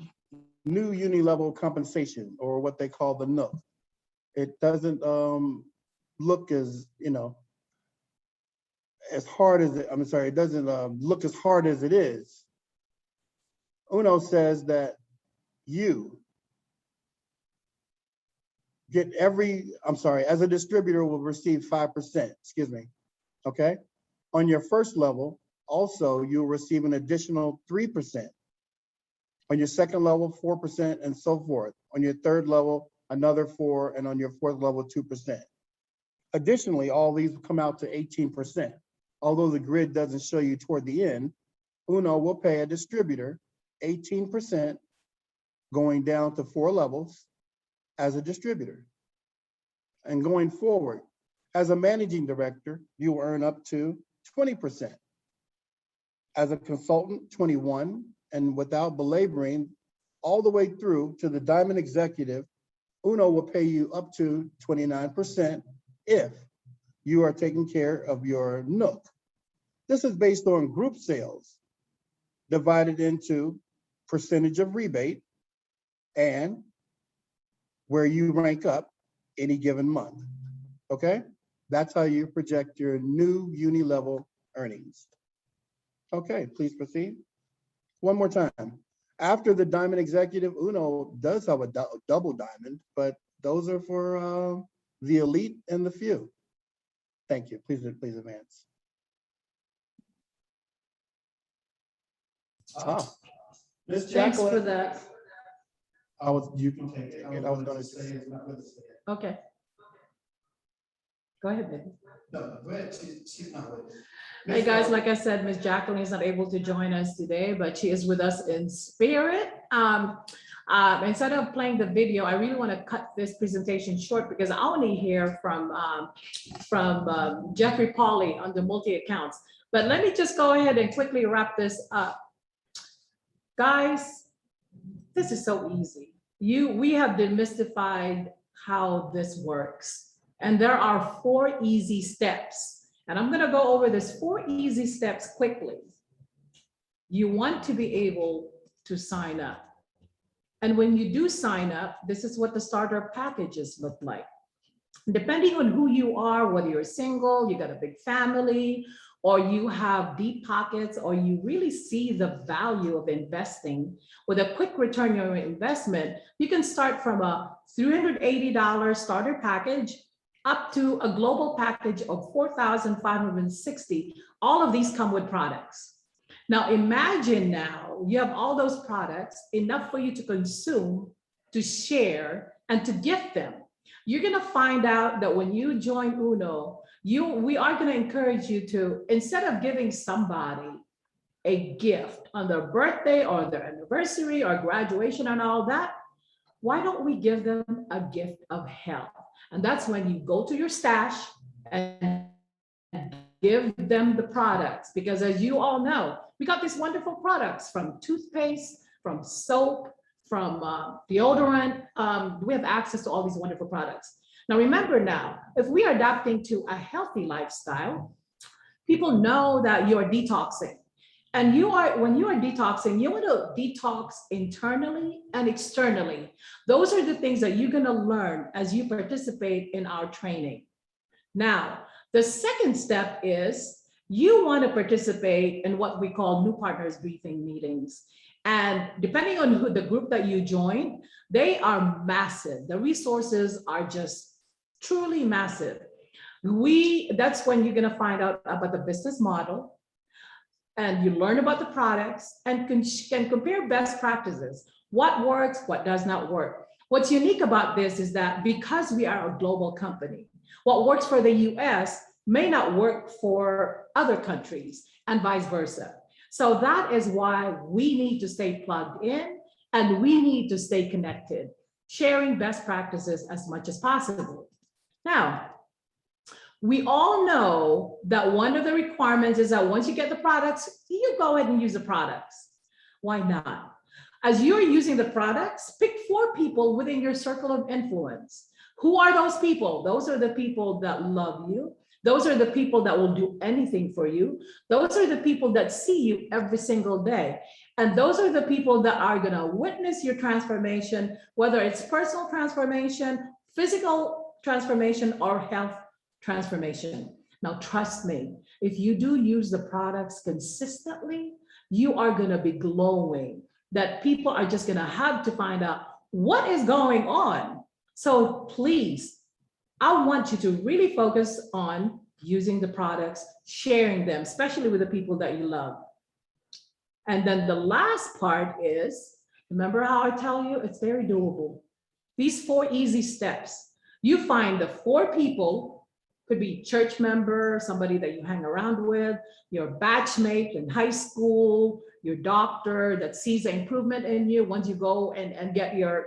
new uni-level compensation, or what they call the NOOK. It doesn't look as, as hard as it doesn't look as hard as it is. Uno says that you get as a distributor will receive 5%, okay? On your first level, also you'll receive an additional 3%. On your second level, 4%, and so forth. On your third level, another 4%, and on your fourth level, 2%. Additionally, all these come out to 18%. Although the grid doesn't show you toward the end, Uno will pay a distributor 18% going down to 4 levels as a distributor. And going forward, as a managing director, you will earn up to 20%. As a consultant, 21%, and without belaboring, all the way through to the diamond executive, Uno will pay you up to 29% if you are taking care of your NOOK. This is based on group sales divided into percentage of rebate and where you rank up any given month, okay? That's how you project your new uni-level earnings. Okay, please proceed. One more time. After the diamond executive, Uno does have a double diamond, but those are for the elite and the few. Thank you. Please advance. Ms. Thanks for Jacqueline. that. You can take it. I was gonna say it's not with us. Okay. Go ahead, baby. No, go ahead. She's not with us. Hey, guys, like I said, Ms. Jacqueline is not able to join us today, but she is with us in spirit. Instead of playing the video, I really want to cut this presentation short because I only hear from Jeffrey Pauly on the multi-accounts. But let me just go ahead and quickly wrap this up. Guys, this is so easy. We have demystified how this works. And there are 4 easy steps. And I'm going to go over this 4 easy steps quickly. You want to be able to sign up. And when you do sign up, this is what the starter packages look like. Depending on who you are, whether you're single, you got a big family, or you have deep pockets, or you really see the value of investing with a quick return on your investment, you can start from a $380 starter package up to a global package of $4,560. All of these come with products. Now imagine now you have all those products, enough for you to consume, to share, and to gift them. You're gonna find out that when you join UNO, we are gonna encourage you to, instead of giving somebody a gift on their birthday or their anniversary or graduation and all that, why don't we give them a gift of health? And that's when you go to your stash and give them the products, because as you all know, we got these wonderful products from toothpaste, from soap, from deodorant. We have access to all these wonderful products. Now remember now, if we are adapting to a healthy lifestyle, people know that you are detoxing. And when you are detoxing, you want to detox internally and externally. Those are the things that you're going to learn as you participate in our training. Now, the second step is you want to participate in what we call new partners briefing meetings. And depending on who the group that you join, they are massive. The resources are just truly massive. That's when you're going to find out about the business model, and you learn about the products and can compare best practices. What works, what does not work. What's unique about this is that because we are a global company, what works for the US may not work for other countries and vice versa. So that is why we need to stay plugged in and we need to stay connected, sharing best practices as much as possible. Now, we all know that one of the requirements is that once you get the products, you go ahead and use the products. Why not? As you're using the products, pick 4 people within your circle of influence. Who are those people? Those are the people that love you. Those are the people that will do anything for you. Those are the people that see you every single day. And those are the people that are going to witness your transformation, whether it's personal transformation, physical transformation, or health transformation. Now, trust me, if you do use the products consistently, you are going to be glowing, that people are just going to have to find out what is going on. So please, I want you to really focus on using the products, sharing them, especially with the people that you love. And then the last part is, remember how I tell you, it's very doable. These 4 easy steps, you find the 4 people, could be church member, somebody that you hang around with, your batchmate in high school, your doctor that sees the improvement in you once you go and get your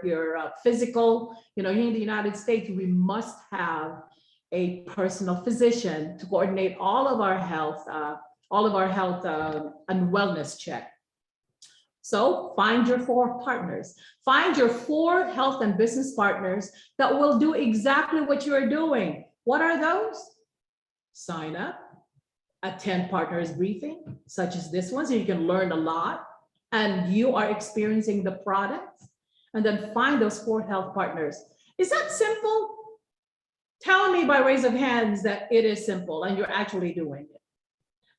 physical. You know, here in the United States, we must have a personal physician to coordinate all of our health and wellness check. So find your 4 partners. Find your 4 health and business partners that will do exactly what you are doing. What are those? Sign up, attend partners briefing, such as this one, so you can learn a lot and you are experiencing the products, and then find those 4 health partners. Is that simple? Tell me by raise of hands that it is simple and you're actually doing it,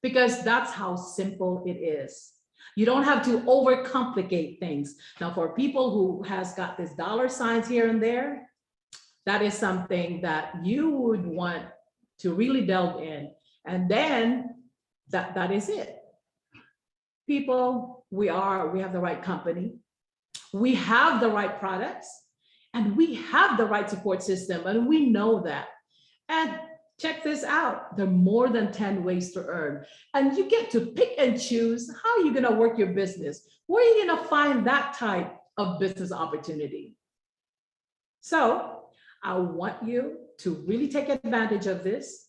because that's how simple it is. You don't have to overcomplicate things. Now, for people who has got this dollar signs here and there, that is something that you would want to really delve in. And then that is it. People, we have the right company, we have the right products, and we have the right support system, and we know that. And check this out, there are more than 10 ways to earn. And you get to pick and choose how you're gonna work your business. Where are you gonna find that type of business opportunity? So I want you to really take advantage of this.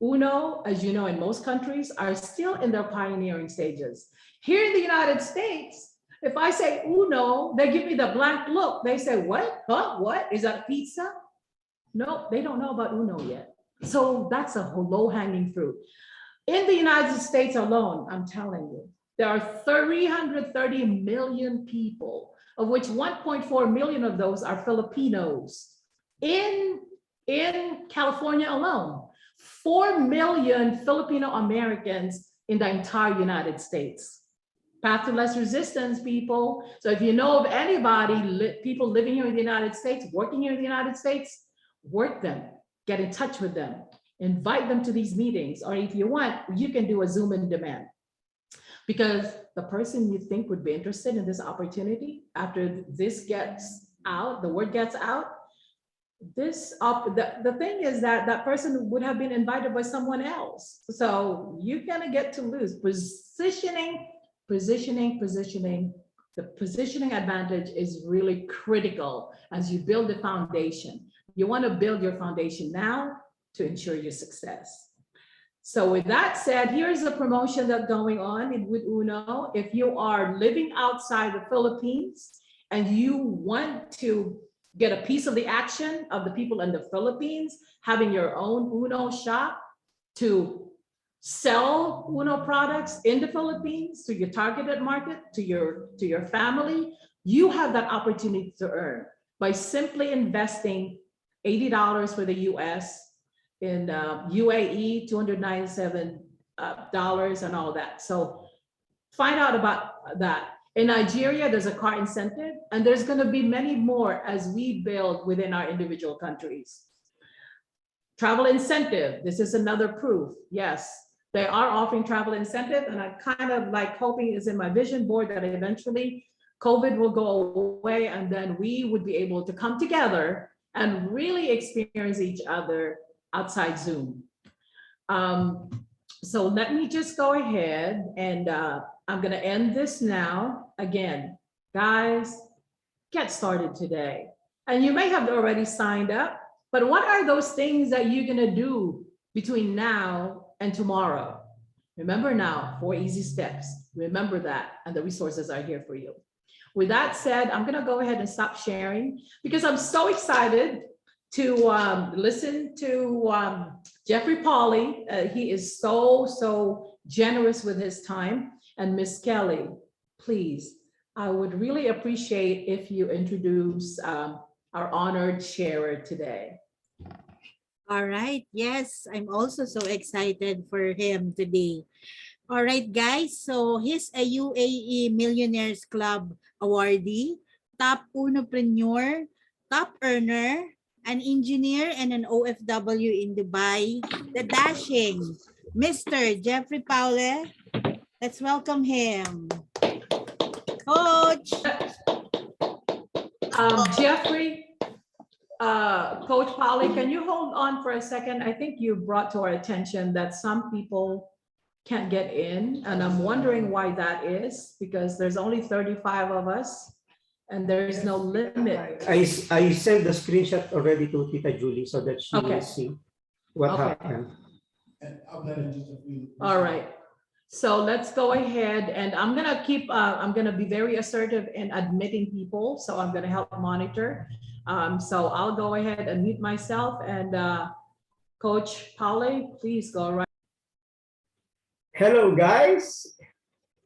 UNO, as you know, in most countries are still in their pioneering stages. Here in the United States, if I say UNO, they give me the blank look. They say, what? Huh? What? Is that pizza? Nope, they don't know about Uno yet. So that's a low hanging fruit. In the United States alone, I'm telling you, there are 330 million people, of which 1.4 million of those are Filipinos. In California alone, 4 million Filipino Americans in the entire United States. Path to less resistance, people. So if you know of anybody, people living here in the United States, working here in the United States, work them, get in touch with them, invite them to these meetings, or if you want, you can do a Zoom in demand. Because the person you think would be interested in this opportunity, after this gets out, the word gets out, the thing is that that person would have been invited by someone else. So you're gonna get to lose. Positioning. The positioning advantage is really critical as you build the foundation. You want to build your foundation now to ensure your success. So with that said, here's a promotion that's going on with Uno. If you are living outside the Philippines and you want to get a piece of the action of the people in the Philippines, having your own Uno shop to sell Uno products in the Philippines to your targeted market, to your family, you have that opportunity to earn by simply investing $80 for the US, in UAE, $297 and all that. So find out about that. In Nigeria, there's a car incentive, and there's going to be many more as we build within our individual countries. Travel incentive, this is another proof. Yes, they are offering travel incentive, and I kind of like hoping is in my vision board that eventually COVID will go away, and then we would be able to come together and really experience each other outside Zoom. So let me just go ahead and I'm gonna end this now. Again, guys, get started today. And you may have already signed up, but what are those things that you're gonna do between now and tomorrow? Remember now, 4 easy steps. Remember that, and the resources are here for you. With that said, I'm gonna go ahead and stop sharing because I'm so excited to listen to Jeffrey Pauly. He is so generous with his time. And Miss Kelly, please, I would really appreciate if you introduce our honored sharer today. All right. Yes, I'm also so excited for him today. All right, guys. So he's a UAE Millionaires Club awardee, top Unopreneur, top earner, an engineer, and an OFW in Dubai, the dashing Mr. Jeffrey Pauly. Let's welcome him. Coach. Jeffrey, Coach Pauly, can you hold on for a second? I think you brought to our attention that some people can't get in, and I'm wondering why that is, because there's only 35 of us and there's no limit. I sent the screenshot already to Tita Julie so that she will see what happened. All right. So let's go ahead, and I'm gonna keep, I'm gonna be very assertive in admitting people. So I'm gonna help monitor. So I'll go ahead and mute myself, and Coach Pauly, please go right. Hello guys.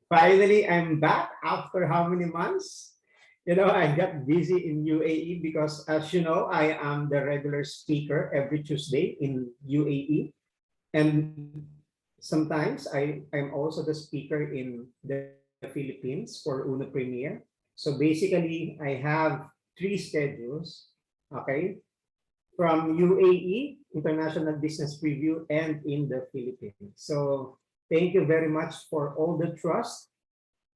Finally, I'm back after how many months? You know, I got busy in UAE because, as you know, I am the regular speaker every Tuesday in UAE. And sometimes I'm also the speaker in the Philippines for Uno Premier. So basically, I have 3 schedules, okay, from UAE, International Business Review, and in the Philippines. So thank you very much for all the trust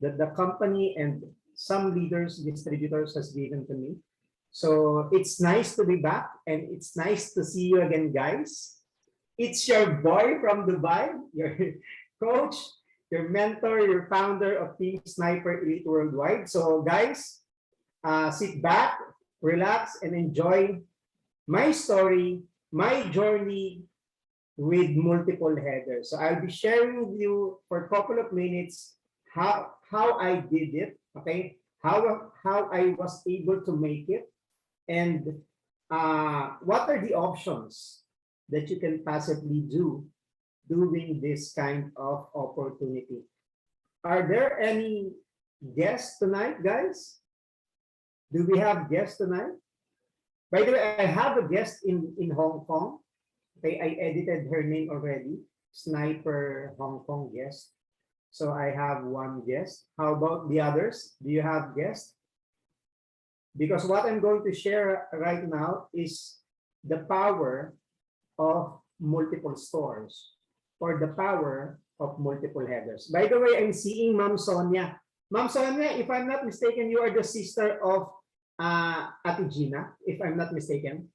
that the company and some leaders, distributors has given to me. So it's nice to be back, and it's nice to see you again, guys. It's your boy from Dubai, your coach, your mentor, your founder of Team Sniper Elite Worldwide. So guys, sit back, relax, and enjoy my story, my journey with multiple headers. So I'll be sharing with you for a couple of minutes how I did it, okay? How I was able to make it, and what are the options that you can possibly do during this kind of opportunity? Are there any guests tonight, guys? Do we have guests tonight? By the way, I have a guest in Hong Kong. Okay, I edited her name already. Sniper Hong Kong guest. So I have one guest. How about the others? Do you have guests? Because what I'm going to share right now is the power of multiple stores or the power of multiple headers. By the way, I'm seeing Ma'am Sonia. Ma'am Sonia, if I'm not mistaken, you are the sister of Ate Gina, if I'm not mistaken.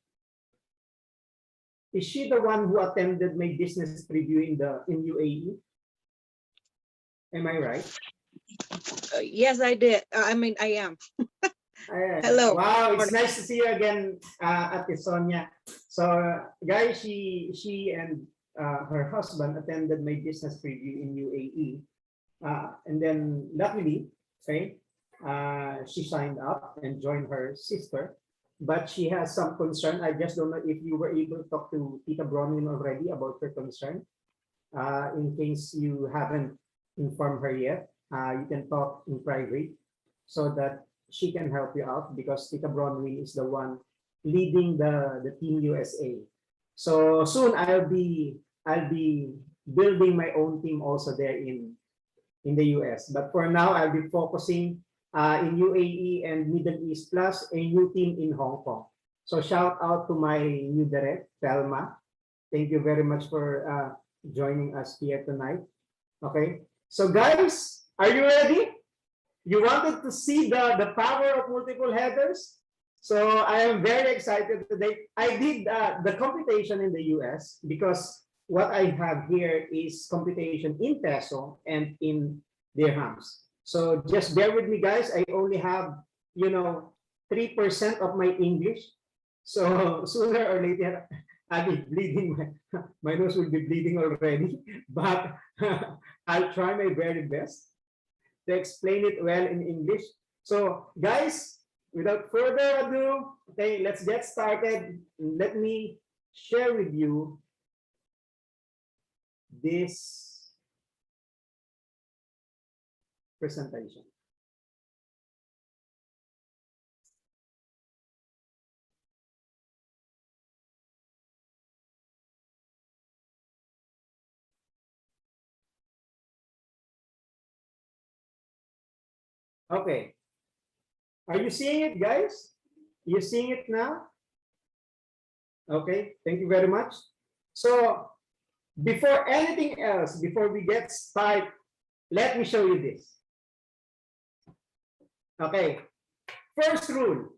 Is she the one who attended my business preview in UAE? Am I right? Yes, I did. I mean, I am. Hello. Wow, it's nice to see you again, Ate Sonia. So, guys, she and her husband attended my business preview in UAE. And then, luckily, okay, she signed up and joined her sister. But she has some concern. I just don't know if you were able to talk to Tita Bronwyn already about her concern. In case you haven't informed her yet, you can talk in private so that she can help you out, because Tita Bronwyn is the one leading the Team USA. So soon I'll be building my own team also there in the US. But for now, I'll be focusing in UAE and Middle East, plus a new team in Hong Kong. So shout out to my new direct, Thelma. Thank you very much for joining us here tonight. Okay, so guys, are you ready? You wanted to see the power of multiple headers? So I am very excited today. I did the computation in the US because what I have here is computation in peso and in dirhams. So just bear with me, guys. I only have, 3% of my English. So sooner or later, I'll be bleeding. My nose will be bleeding already. But I'll try my very best to explain it well in English. So guys, without further ado, okay, let's get started. Let me share with you this presentation. Okay. Are you seeing it, guys? You seeing it now? Okay, thank you very much. So before anything else, before we get started, let me show you this. Okay, first rule,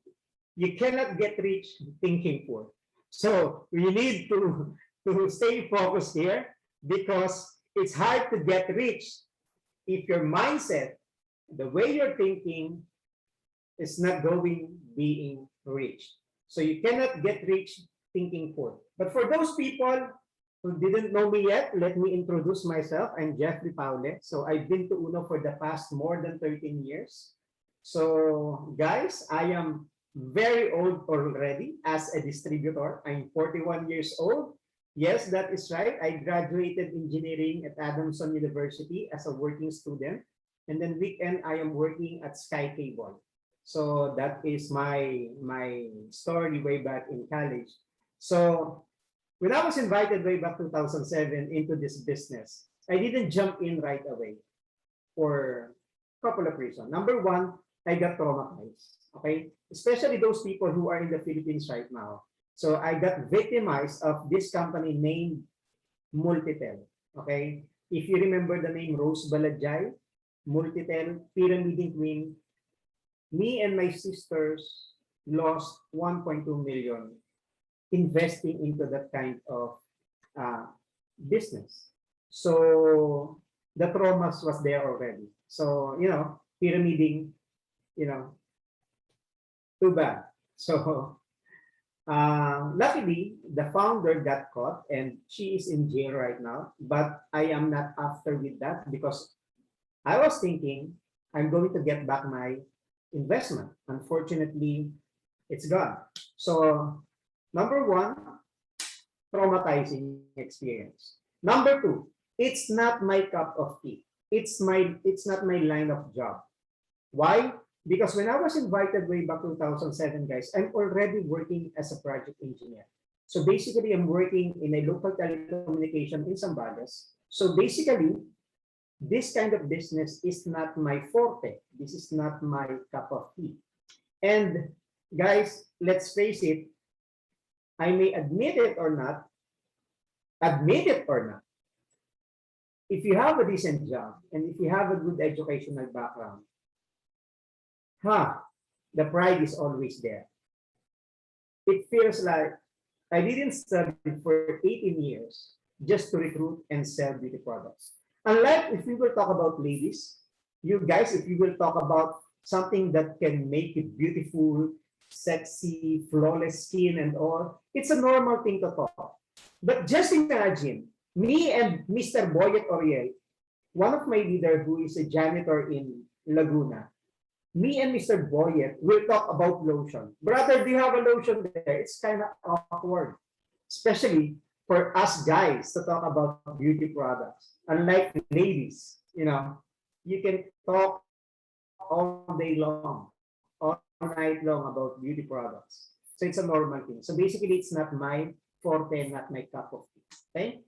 you cannot get rich thinking poor. So we need to stay focused here, because it's hard to get rich if your mindset, the way you're thinking, is not being rich. So you cannot get rich thinking poor. But for those people who didn't know me yet, let me introduce myself. I'm Jeffrey Paule. So I've been to UNO for the past more than 13 years. So guys, I am very old already as a distributor. I'm 41 years old. Yes, that is right. I graduated engineering at Adamson University as a working student. And then weekend, I am working at Sky Cable. So that is my story way back in college. So when I was invited way back 2007 into this business, I didn't jump in right away for a couple of reasons. Number one, I got traumatized, okay? Especially those people who are in the Philippines right now. So I got victimized of this company named Multitel, okay? If you remember the name Rose Balajay, Multitel, pyramiding queen, me and my sisters lost 1.2 million investing into that kind of business. So the traumas was there already. So, pyramiding, too bad. So luckily, the founder got caught and she is in jail right now. But I am not after with that, because I was thinking I'm going to get back my investment. Unfortunately, it's gone. So Number one, traumatizing experience. Number two, it's not my cup of tea. It's not my line of job. Why? Because when I was invited way back 2007, guys, I'm already working as a project engineer. So basically, I'm working in a local telecommunication in Zambales. So basically, this kind of business is not my forte. This is not my cup of tea. And guys, let's face it, I may admit it or not, if you have a decent job and if you have a good educational background, the pride is always there. It feels like I didn't study for 18 years just to recruit and sell beauty products. Unlike if we will talk about ladies, you guys, if you will talk about something that can make you beautiful, sexy, flawless skin and all, it's a normal thing to talk. But just imagine, me and Mr. Boyet Oriel, one of my leaders who is a janitor in Laguna, me and Mr. Boyet will talk about lotion. Brother, do you have a lotion there? It's kind of awkward, especially for us guys to talk about beauty products. Unlike ladies, you know, you can talk all day long, all night long about beauty products. So it's a normal thing. So basically, it's not my forte, not my cup of tea, okay?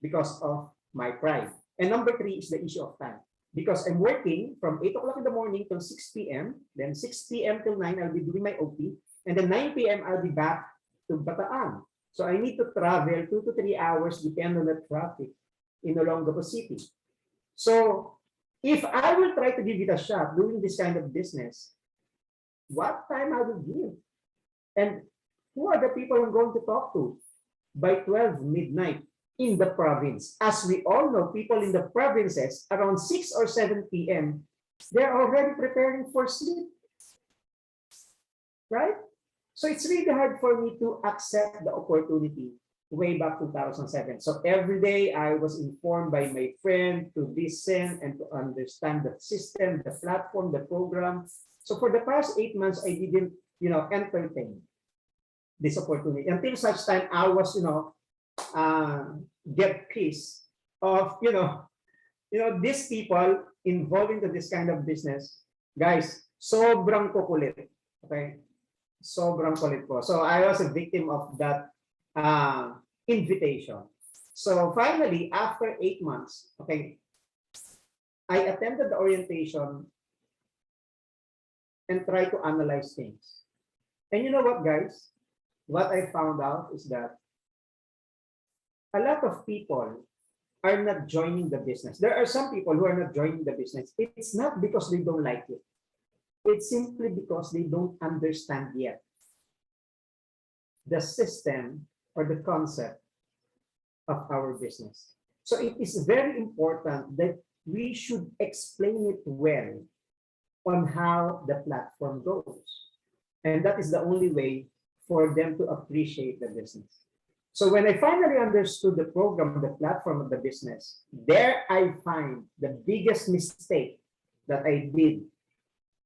Because of my pride. And number three is the issue of time. Because I'm working from 8 o'clock in the morning till 6 p.m. Then 6 p.m. till 9, I'll be doing my OT. And then 9 p.m., I'll be back to Bataan. So I need to travel 2 to 3 hours, depending on the traffic in Olongapo City. So if I will try to give it a shot doing this kind of business, what time I will give? And who are the people I'm going to talk to by 12 midnight? In the province. As we all know, people in the provinces around 6 or 7 p.m., they're already preparing for sleep. Right? So it's really hard for me to accept the opportunity way back 2007. So every day I was informed by my friend to listen and to understand the system, the platform, the program. So for the past 8 months, I didn't, entertain this opportunity until such time I was, get piece of these people involved into this kind of business, guys. Sobrang kukulit, okay? Sobrang kulit po. So I was a victim of that invitation. So finally, after 8 months, okay, I attended the orientation and tried to analyze things. And you know what, guys? What I found out is that a lot of people are not joining the business. There are some people who are not joining the business. It's not because they don't like it. It's simply because they don't understand yet the system or the concept of our business. So it is very important that we should explain it well on how the platform goes. And that is the only way for them to appreciate the business. So when I finally understood the program, the platform of the business, there I find the biggest mistake that I did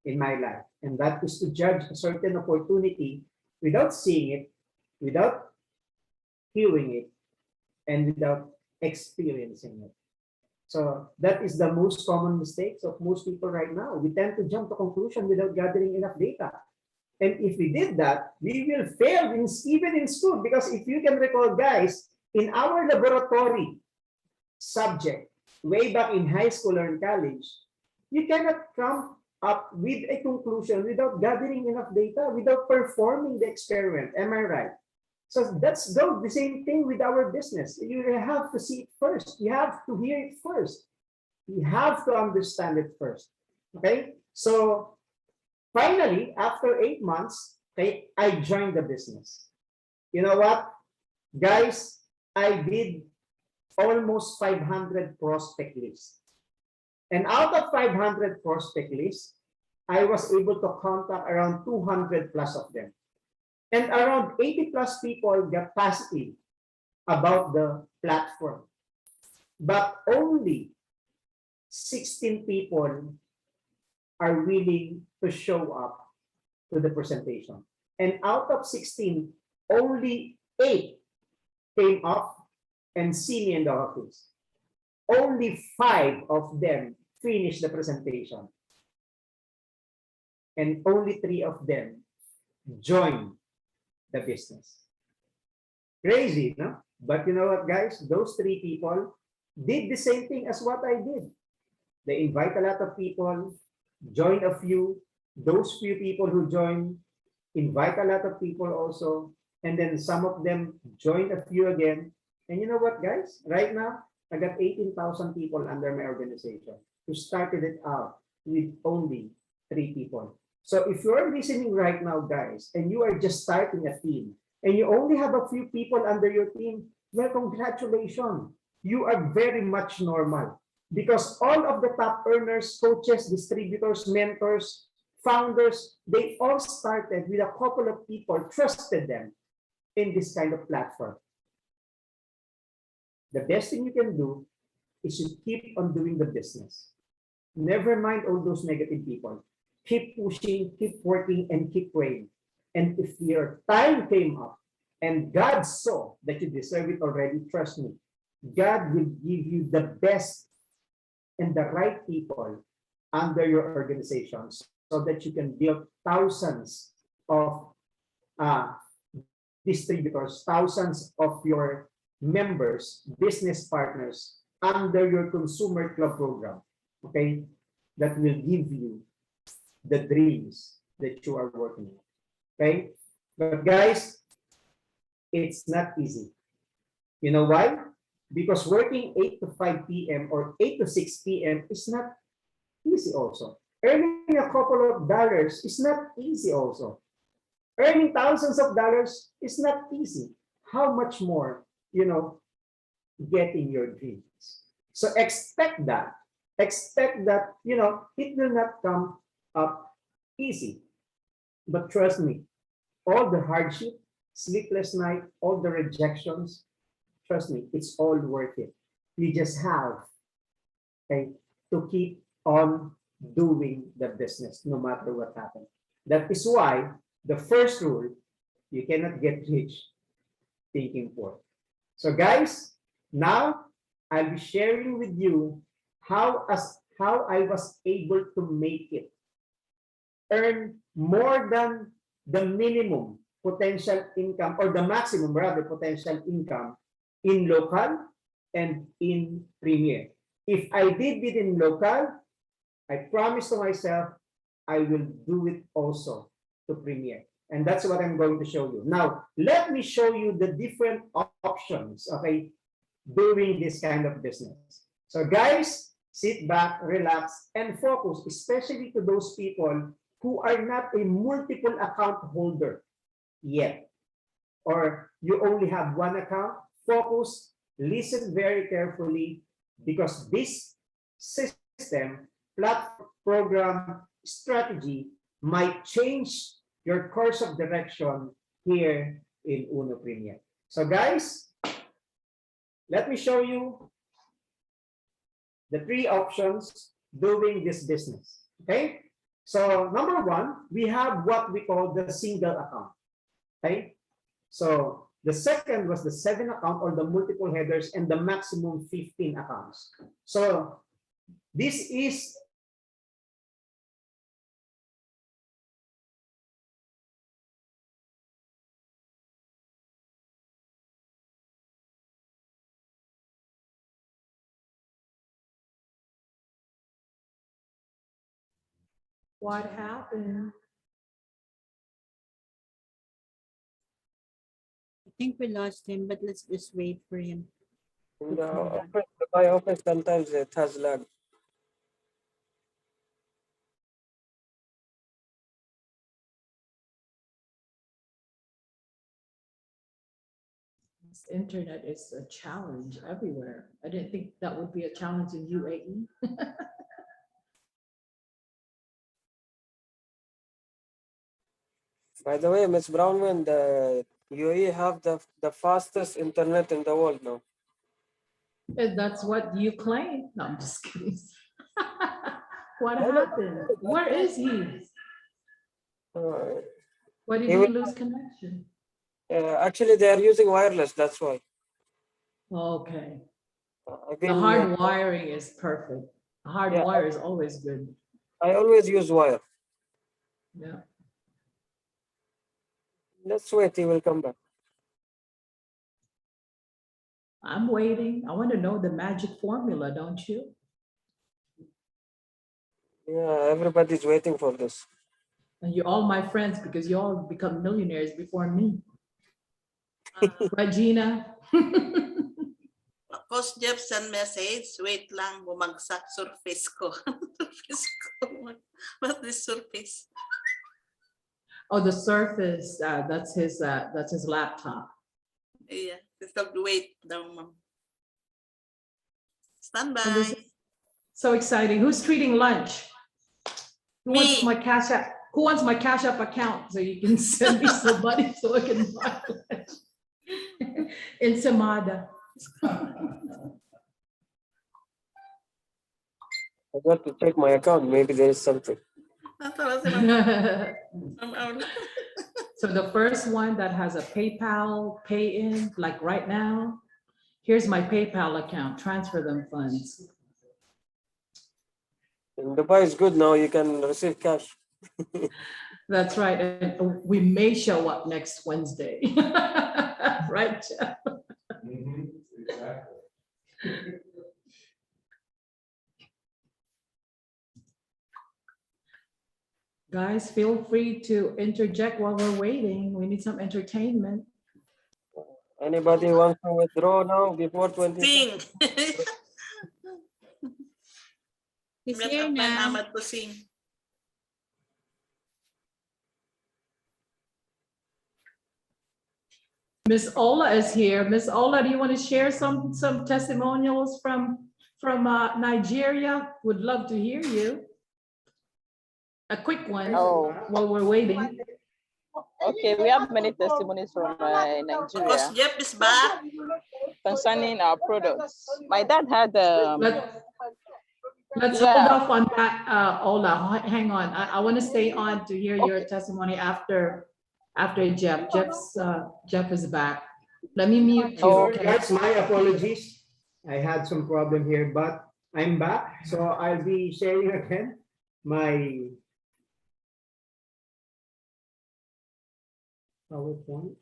in my life. And that is to judge a certain opportunity without seeing it, without hearing it, and without experiencing it. So that is the most common mistakes of most people right now. We tend to jump to conclusion without gathering enough data. And if we did that, we will fail even in school. Because if you can recall, guys, in our laboratory subject, way back in high school or in college, you cannot come up with a conclusion without gathering enough data, without performing the experiment. Am I right? So that's the same thing with our business. You have to see it first. You have to hear it first. You have to understand it first. Okay? So finally, after 8 months, okay, I joined the business. You know what? Guys, I did almost 500 prospect lists. And out of 500 prospect lists, I was able to contact around 200 plus of them. And around 80 plus people got positive about the platform. But only 16 people are willing to show up to the presentation. And out of 16, only 8 came up and see me in the office. Only 5 of them finished the presentation. And only 3 of them joined the business. Crazy, no? But you know what, guys? Those 3 people did the same thing as what I did. They invite a lot of people, join a few. Those few people who join, invite a lot of people also. And then some of them join a few again. And you know what, guys? Right now, I got 18,000 people under my organization who started it out with only 3 people. So if you're listening right now, guys, and you are just starting a team, and you only have a few people under your team, well, congratulations. You are very much normal. Because all of the top earners, coaches, distributors, mentors, founders, they all started with a couple of people, trusted them in this kind of platform. The best thing you can do is to keep on doing the business. Never mind all those negative people. Keep pushing, keep working, and keep praying. And if your time came up and God saw that you deserve it already, trust me, God will give you the best and the right people under your organizations so that you can build thousands of distributors, thousands of your members, business partners under your consumer club program, okay? That will give you the dreams that you are working on, okay? But guys, it's not easy. You know why? Because working 8 to 5 p.m. or 8 to 6 p.m. is not easy also. Earning a couple of dollars is not easy also. Earning thousands of dollars is not easy. How much more, you know, getting your dreams. So expect that. Expect that, you know, it will not come up easy. But trust me, all the hardship, sleepless night, all the rejections, trust me, it's all worth it. You just have, okay, to keep on doing the business no matter what happens. That is why the first rule, you cannot get rich thinking poor. So guys, now I'll be sharing with you how I was able to make it. Earn more than the minimum potential income, or the maximum rather potential income in local and in Premier. If I did it in local, I promise to myself, I will do it also to Premier. And that's what I'm going to show you. Now, let me show you the different options, okay, doing this kind of business. So guys, sit back, relax, and focus, especially to those people who are not a multiple account holder yet, or you only have one account. Focus, listen very carefully, because this system, platform, program, strategy might change your course of direction here in Uno Premier. So guys, let me show you the 3 options doing this business, okay? So number 1, we have what we call the single account, okay? So the second was the 7 account, or the multiple headers, and the maximum 15 accounts. So this is What happened? I think we lost him, but let's just wait for him. In the office, my office, sometimes it has lag. This internet is a challenge everywhere. I didn't think that would be a challenge in UAE. By the way, Ms. Brownman, the UAE have the fastest internet in the world now. And that's what you claim. No, I'm just kidding. What happened? Where is he? Why did He you will- lose connection? Actually, they are using wireless. That's why. Okay. I've The been, hard wiring is perfect. Hard Yeah. wire is always good. I always use wire. Yeah. Let's wait. He will come back. I'm waiting. I want to know the magic formula, don't you? Yeah, everybody's waiting for this. And you're all my friends because you all become millionaires before me. Right, Gina? Coach Jeff send message, wait lang, bumagsak surface ko. Surface ko. What is surface? Oh, the Surface, that's his laptop. Yeah, it's a wait daw, ma'am. Stand Oh, this by. is so exciting. Who's treating lunch? Who wants Me. my Cash App? Who wants my Cash App account so you can send me some money so I can buy lunch? Ensamada. I got to check my account. Maybe there is something. Natawa si ma'am. So the first one that has a PayPal pay-in, like right now, here's my PayPal account, transfer them funds. In Dubai is good now. You can receive cash. That's right, and we may show up next Wednesday. Right, Jeff? Guys, feel free to interject while we're waiting. We need some entertainment. Anybody wants to withdraw now before 20? Sing. He's Met here up man now. Ahmad to sing. Miss Ola is here. Miss Ola, do you want to share some testimonials from Nigeria? Would love to hear you. A quick one while we're waiting. Okay, we have many testimonies from Nigeria Coach Jeff is back. concerning our products. My dad had Let's hold off on that, Ola. Hang on. I want to stay on to hear your testimony after Jeff. Jeff is back. Let me mute you. Oh, Okay. that's my apologies. I had some problem here, but I'm back. So I'll be sharing again my PowerPoint.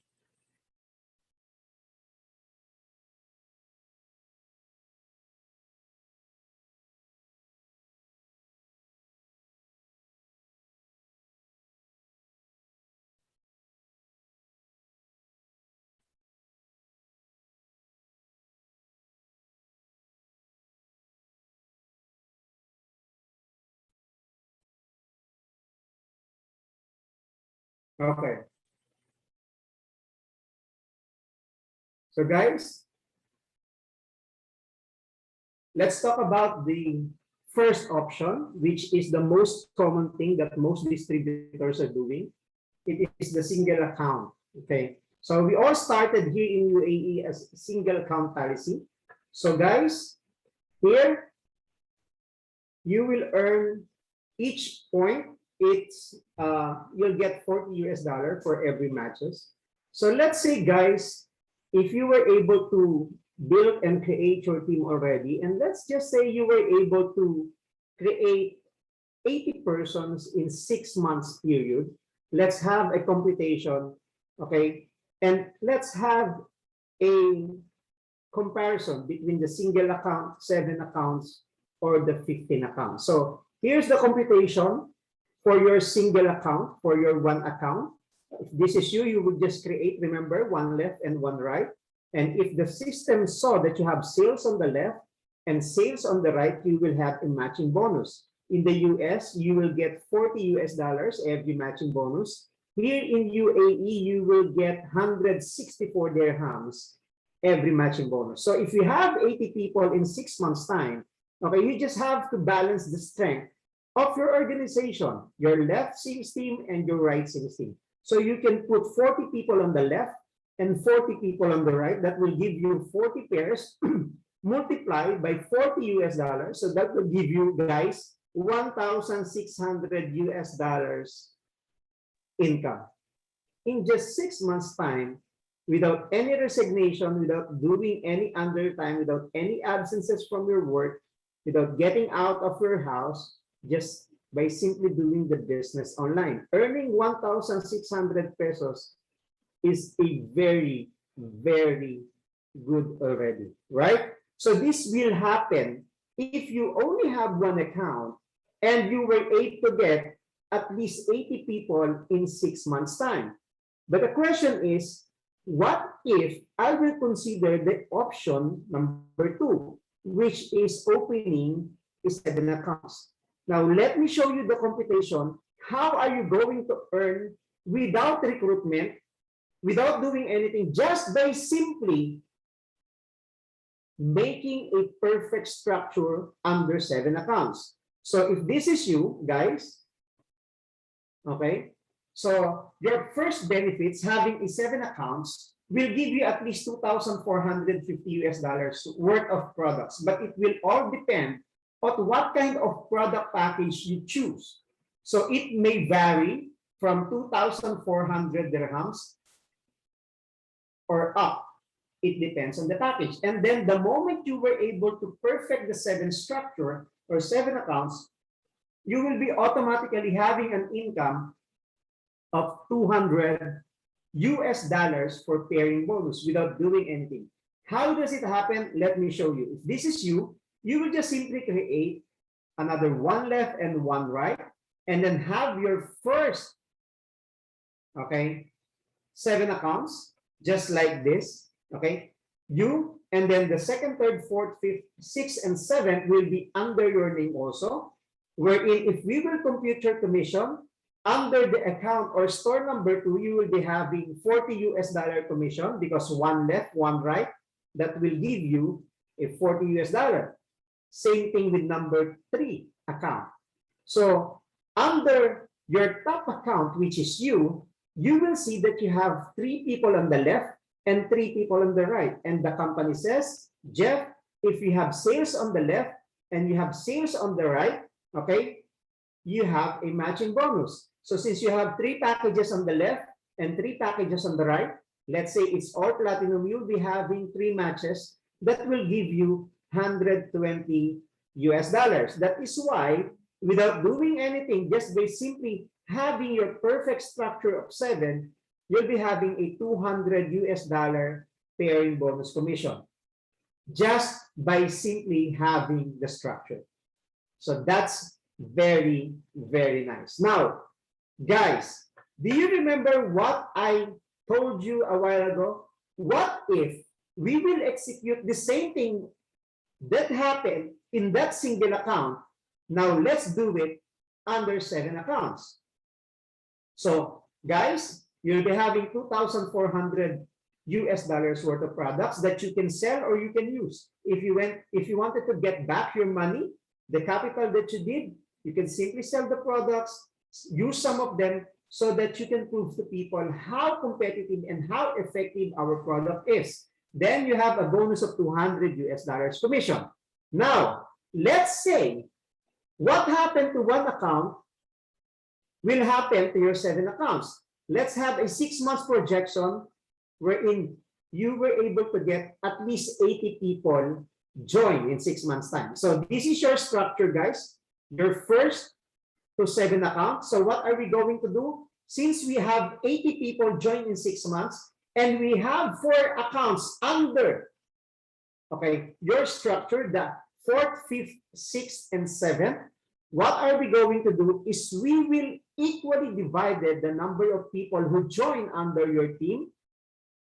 Okay. So guys, let's talk about the first option, which is the most common thing that most distributors are doing. It is the single account. Okay. So we all started here in UAE as single account policy. So guys, here you will earn each point. You'll get $40 for every matches. So let's say, guys, if you were able to build and create your team already, and let's just say you were able to create 80 persons in 6 months period. Let's have a computation, okay? And let's have a comparison between the single account, 7 accounts, or the 15 accounts. So here's the computation for your single account, for your one account. If this is you, you would just create, remember, one left and one right. And if the system saw that you have sales on the left and sales on the right, you will have a matching bonus. In the US, you will get $40 every matching bonus. Here in UAE, you will get 164 dirhams every matching bonus. So if you have 80 people in 6 months' time, okay, you just have to balance the strength of your organization, your left sales team and your right sales team. So you can put 40 people on the left and 40 people on the right. That will give you 40 pairs multiplied by $40. So that will give you, guys, $1,600 income. In just 6 months' time, without any resignation, without doing any undertime, without any absences from your work, without getting out of your house, just by simply doing the business online. Earning 1,600 pesos is a very, very good already, right? So this will happen if you only have one account and you were able to get at least 80 people in 6 months' time. But the question is, what if I will consider the option number 2, which is opening 7 accounts? Now, let me show you the computation. How are you going to earn without recruitment, without doing anything, just by simply making a perfect structure under 7 accounts? So if this is you, guys, okay, so your first benefits having a 7 accounts will give you at least $2,450 worth of products, but it will all depend on what kind of product package you choose. So it may vary from 2,400 dirhams or up. It depends on the package. And then the moment you were able to perfect the 7 structure or 7 accounts, you will be automatically having an income of $200 for pairing bonus without doing anything. How does it happen? Let me show you. If this is you, you will just simply create another 1 left and 1 right, and then have your first, okay, 7 accounts, just like this, okay? You, and then the second, third, fourth, fifth, sixth, and seventh will be under your name also, wherein if we will compute your commission, under the account or store number 2, you will be having $40 commission because 1 left, 1 right, that will give you a $40. Same thing with number 3 account. So under your top account, which is you will see that you have 3 people on the left and 3 people on the right. And the company says, Jeff, if you have sales on the left and you have sales on the right, okay, you have a matching bonus. So since you have 3 packages on the left and 3 packages on the right, let's say it's all platinum, you'll be having 3 matches that will give you $120. That is why, without doing anything, just by simply having your perfect structure of 7, you'll be having a $200 pairing bonus commission just by simply having the structure. So that's very, very nice. Now, guys, do you remember what I told you a while ago? What if we will execute the same thing that happened in that single account? Now let's do it under 7 accounts. So guys, you'll be having $2,400 worth of products that you can sell or you can use. If you wanted to get back your money, the capital that you did, you can simply sell the products, use some of them so that you can prove to people how competitive and how effective our product is. Then you have a bonus of $200 commission. Now, let's say what happened to 1 account will happen to your 7 accounts. Let's have a 6 months projection wherein you were able to get at least 80 people join in 6 months' time. So this is your structure, guys. Your first to 7 accounts. So what are we going to do? Since we have 80 people join in 6 months and we have 4 accounts under, okay, your structure, the 4th, 5th, 6th, and 7th, what are we going to do is we will equally divide the number of people who join under your team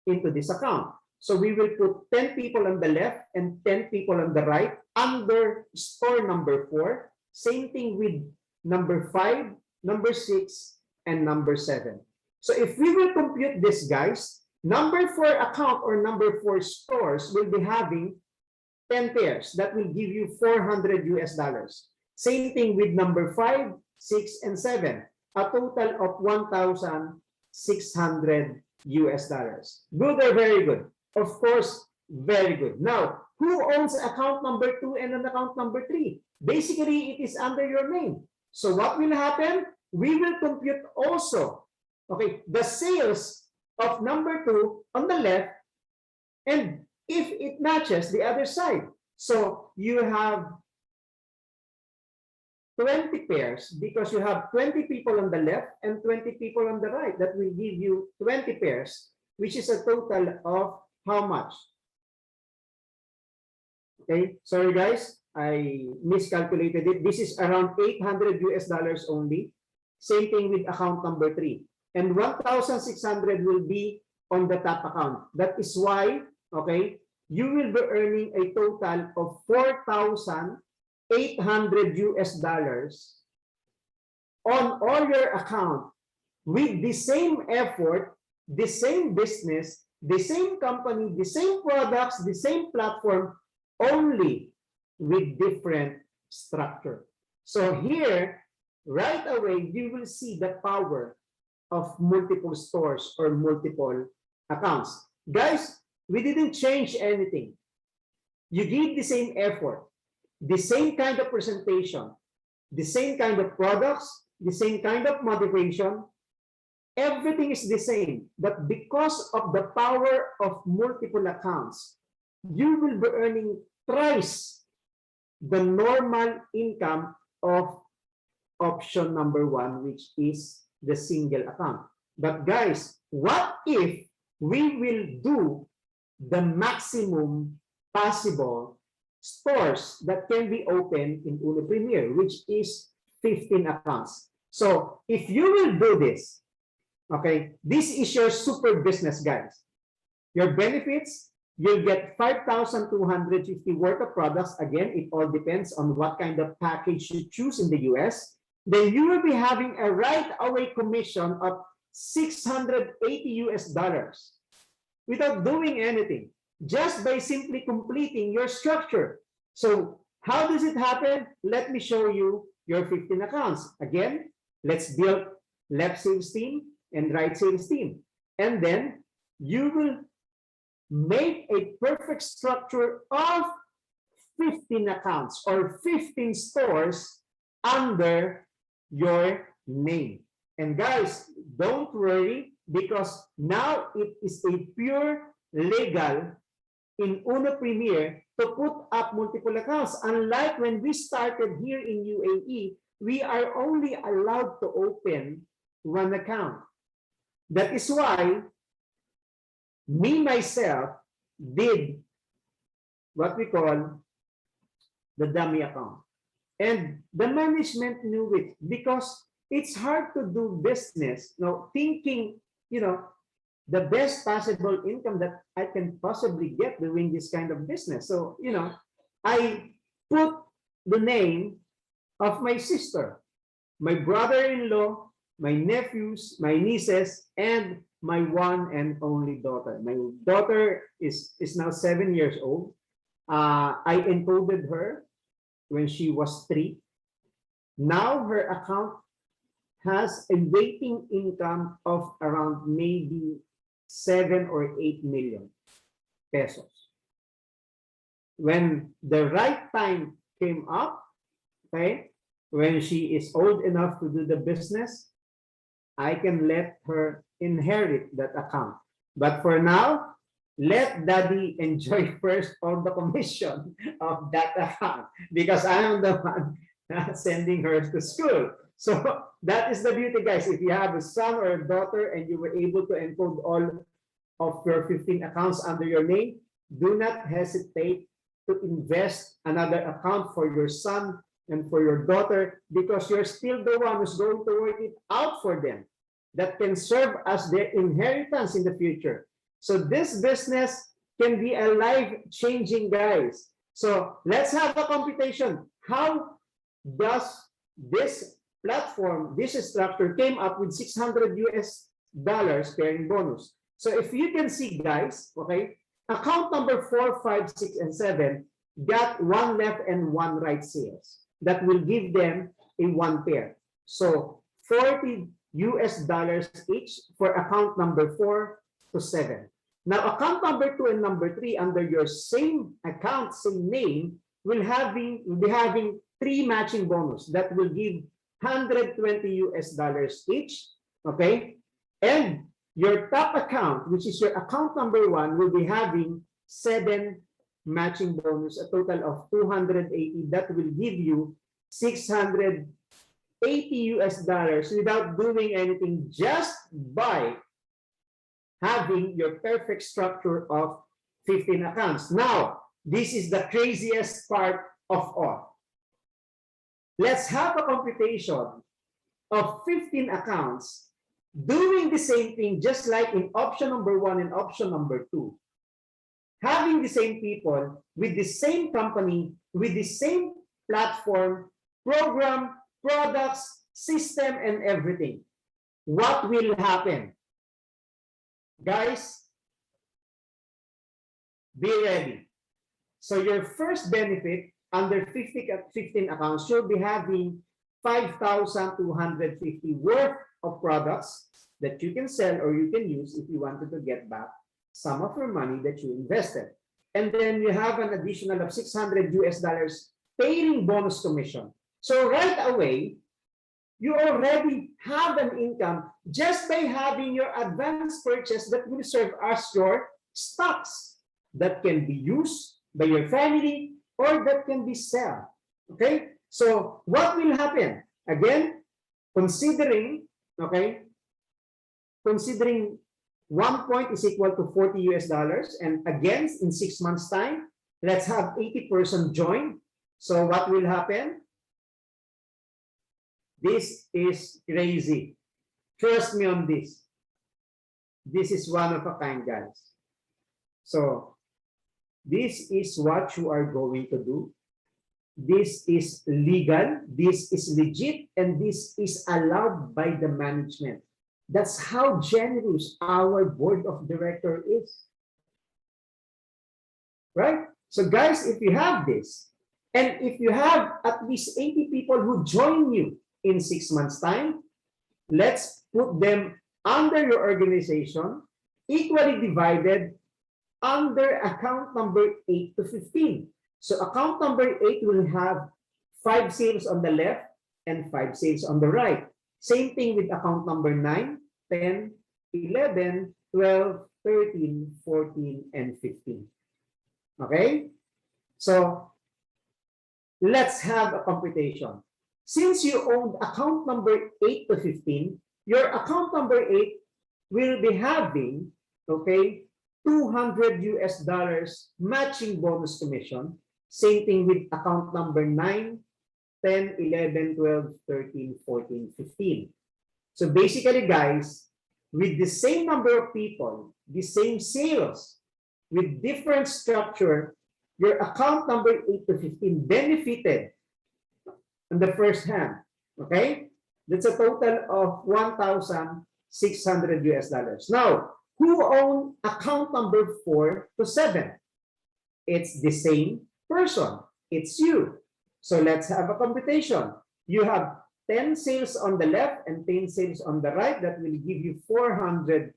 into this account. So we will put 10 people on the left and 10 people on the right under store number 4. Same thing with number 5, number 6, and number 7. So if we will compute this, guys, number 4 account or number 4 stores will be having 10 pairs. That will give you $400. Same thing with number 5, 6, and 7. A total of $1,600. Good or very good? Of course, very good. Now, who owns account number 2 and an account number 3? Basically, it is under your name. So what will happen? We will compute also, okay, the sales of number 2 on the left, and if it matches the other side. So you have 20 pairs because you have 20 people on the left and 20 people on the right. That will give you 20 pairs, which is a total of how much? Okay, sorry guys, I miscalculated it. This is around $800 only. Same thing with account number 3. And 1,600 will be on the top account. That is why, okay, you will be earning a total of $4,800 on all your account with the same effort, the same business, the same company, the same products, the same platform, only with different structure. So here, right away, you will see the power of multiple stores or multiple accounts. Guys, we didn't change anything. You give the same effort, the same kind of presentation, the same kind of products, the same kind of motivation. Everything is the same, but because of the power of multiple accounts, you will be earning thrice the normal income of option number 1, which is the single account. But guys, what if we will do the maximum possible stores that can be opened in Uno Premier, which is 15 accounts? So if you will do this, okay, this is your super business, guys. Your benefits, you'll get 5,250 worth of products. Again, it all depends on what kind of package you choose in the US. Then you will be having a right away commission of $680 without doing anything, just by simply completing your structure. So how does it happen? Let me show you your 15 accounts. Again, let's build left sales team and right sales team. And then you will make a perfect structure of 15 accounts or 15 stores under your name. And guys, don't worry, because now it is a pure legal in Uno Premier to put up multiple accounts. Unlike when we started here in UAE, we are only allowed to open 1 account. That is why me myself did what we call the dummy account. And the management knew it, because it's hard to do business, thinking, the best possible income that I can possibly get doing this kind of business. So, I put the name of my sister, my brother-in-law, my nephews, my nieces, and my one and only daughter. My daughter is now 7 years old. I encoded her when she was 3. Now her account has a waiting income of around maybe 7 or 8 million pesos. When the right time came up, okay, when she is old enough to do the business, I can let her inherit that account. But for now, let daddy enjoy first all the commission of that account, because I am the one sending her to school. So that is the beauty, guys. If you have a son or a daughter and you were able to encode all of your 15 accounts under your name, do not hesitate to invest another account for your son and for your daughter, because you're still the one who's going to work it out for them, that can serve as their inheritance in the future. So this business can be a life-changing, guys. So let's have a computation. How does this platform, this structure, came up with $600 pairing bonus? So if you can see, guys, okay, account number 4, 5, 6, and 7 got 1 left and 1 right sales. That will give them a 1 pair. So $40 each for account number 4 to 7. Now, account number 2 and number 3 under your same account, same name, will be having 3 matching bonus that will give $120 each. Okay, and your top account, which is your account number 1, will be having 7 matching bonus, a total of 280. That will give you $680 without doing anything, just by having your perfect structure of 15 accounts. Now, this is the craziest part of all. Let's have a computation of 15 accounts doing the same thing, just like in option number 1 and option number 2. Having the same people with the same company, with the same platform, program, products, system, and everything. What will happen? Guys, be ready. So your first benefit under 15 accounts, you'll be having 5,250 worth of products that you can sell or you can use if you wanted to get back some of your money that you invested. And then you have an additional of $600 paying bonus commission. So right away, you already have an income just by having your advance purchase that will serve as your stocks that can be used by your family or that can be sold. Okay? So what will happen? Again, considering, okay, considering 1 point is equal to $40 and again in 6 months time, let's have 80% join. So what will happen? This is crazy. Trust me on this. This is one of a kind, guys. So this is what you are going to do. This is legal, this is legit, and this is allowed by the management. That's how generous our board of directors is. Right? So guys, if you have this, and if you have at least 80 people who join you in 6 months' time, let's put them under your organization, equally divided under account number 8 to 15. So account number 8 will have 5 sales on the left and 5 sales on the right. Same thing with account number 9, 10, 11, 12, 13, 14, and 15. Okay? So let's have a computation. Since you owned account number 8 to 15, your account number 8 will be having, okay, $200 matching bonus commission. Same thing with account number 9, 10, 11, 12, 13, 14, 15. So basically, guys, with the same number of people, the same sales, with different structure, your account number 8 to 15 benefited on the first hand. Okay? That's a total of $1,600. Now, who own account number 4 to 7? It's the same person. It's you. So let's have a computation. You have 10 sales on the left and 10 sales on the right. That will give you $400,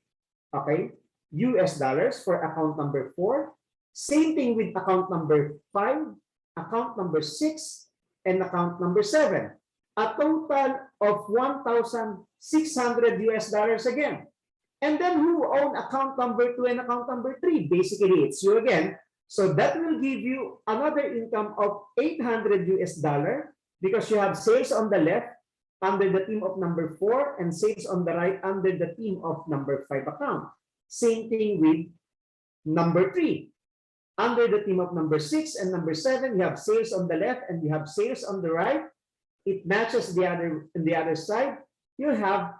okay, US for account number 4. Same thing with account number 5, account number 6, and account number 7. A total of $1,600 again. And then who own account number 2 and account number 3? Basically, it's you again. So that will give you another income of $800 because you have sales on the left under the team of number 4 and sales on the right under the team of number 5 account. Same thing with number 3. Under the team of number 6 and number 7, you have sales on the left and you have sales on the right. It matches the other on the other side. You have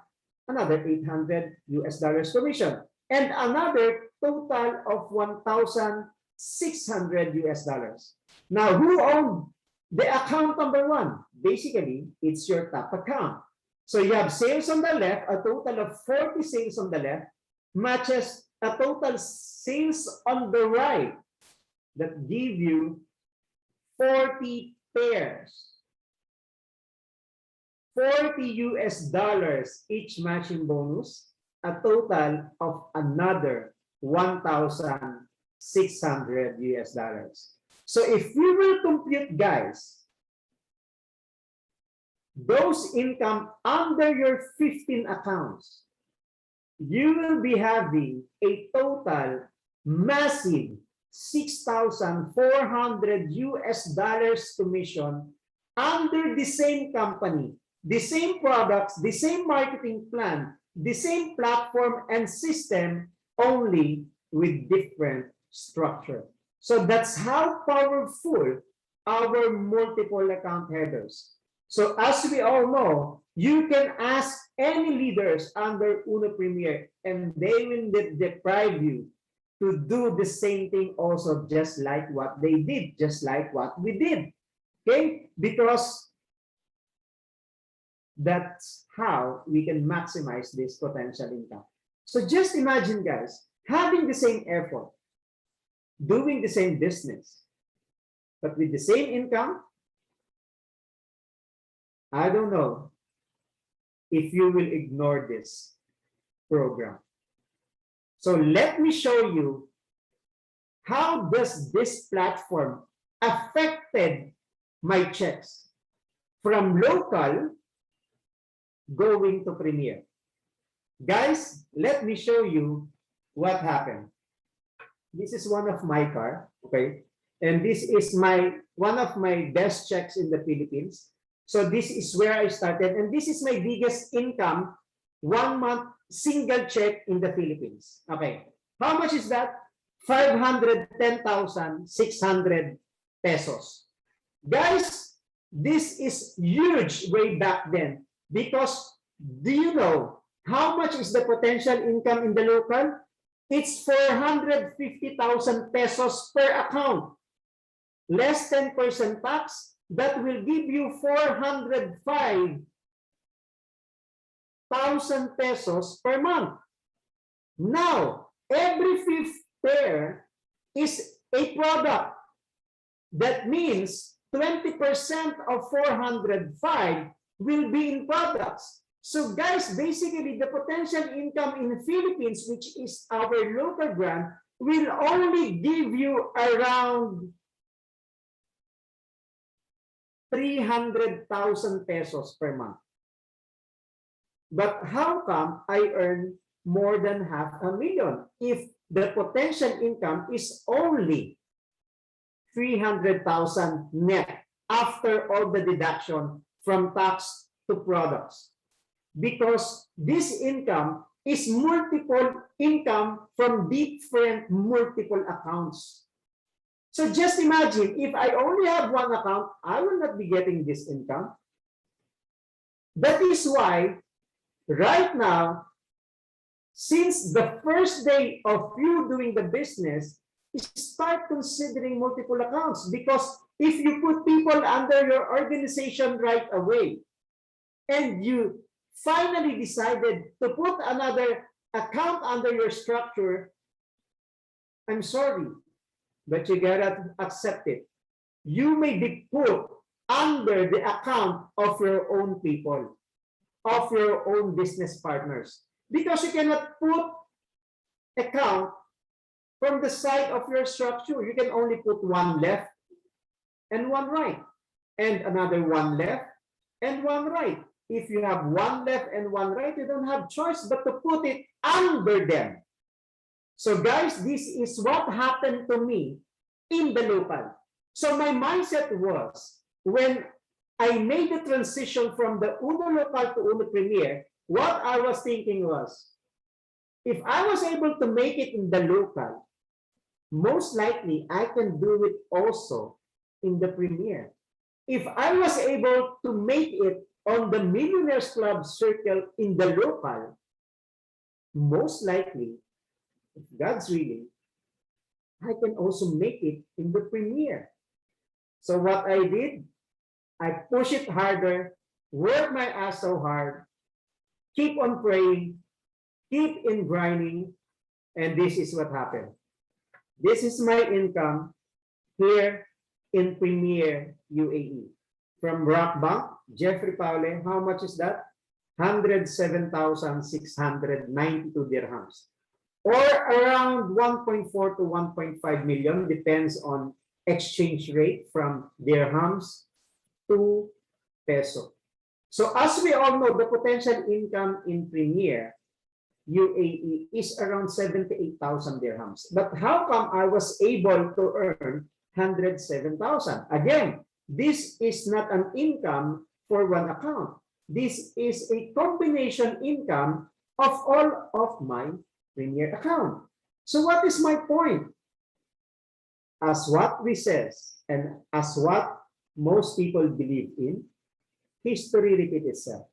another $800 commission and another total of $1,600. Now, who owned the account number 1? Basically, it's your top account. So you have sales on the left, a total of 40 sales on the left, matches a total sales on the right that give you 40 pairs. $40 each matching bonus, a total of another $1,600. So if we will compute, guys, those income under your 15 accounts, you will be having a total massive $6,400 commission under the same company, the same products, the same marketing plan, the same platform and system, only with different structure. So that's how powerful our multiple account headers. So as we all know, you can ask any leaders under Uno Premier and they will deprive you to do the same thing also, just like what they did, just like what we did. Okay, because that's how we can maximize this potential income. So just imagine, guys, having the same effort, doing the same business, but with the same income. I don't know if you will ignore this program. So let me show you how does this platform affected my checks from local going to Premier. Guys, let me show you what happened. This is one of my car, okay? And this is one of my best checks in the Philippines. So this is where I started, and this is my biggest income, 1 month single check in the Philippines. Okay, how much is that? 510,600 pesos. Guys, this is huge way back then, because do you know how much is the potential income in the local? It's 450,000 pesos per account. Less 10% tax, that will give you 405,000 pesos per month. Now, every fifth pair is a product. That means 20% of 405 will be in products. So guys, basically the potential income in the Philippines, which is our local brand, will only give you around 300,000 pesos per month. But how come I earn more than 500,000 if the potential income is only 300,000 net after all the deduction from tax to products? Because this income is multiple income from different multiple accounts. So just imagine, if I only have one account, I will not be getting this income. That is why right now, since the first day of you doing the business, start considering multiple accounts, because if you put people under your organization right away, and you finally decided to put another account under your structure, I'm sorry, but you gotta accept it. You may be put under the account of your own people, of your own business partners, because you cannot put account from the side of your structure. You can only put one left and one right, and another one left and one right. If you have one left and one right, you don't have choice but to put it under them. So guys, this is what happened to me in the local. So my mindset was, when I made the transition from the Uno Local to Uno Premier, what I was thinking was, if I was able to make it in the local, most likely I can do it also in the Premier. If I was able to make it on the Millionaires Club circle in the local, most likely, if God's willing, I can also make it in the Premier. So what I did, I push it harder, work my ass so hard, keep on praying, keep in grinding, and this is what happened. This is my income here in Premier UAE. From Rock Bank, Jeffrey Paule, how much is that? 107,692 dirhams, or around 1.4 to 1.5 million, depends on exchange rate from dirhams to peso. So as we all know, the potential income in Premier UAE is around 78,000 dirhams. But how come I was able to earn 107,000? Again, this is not an income for one account. This is a combination income of all of my Premier account. So what is my point? As what we says and as what most people believe in, history repeats itself.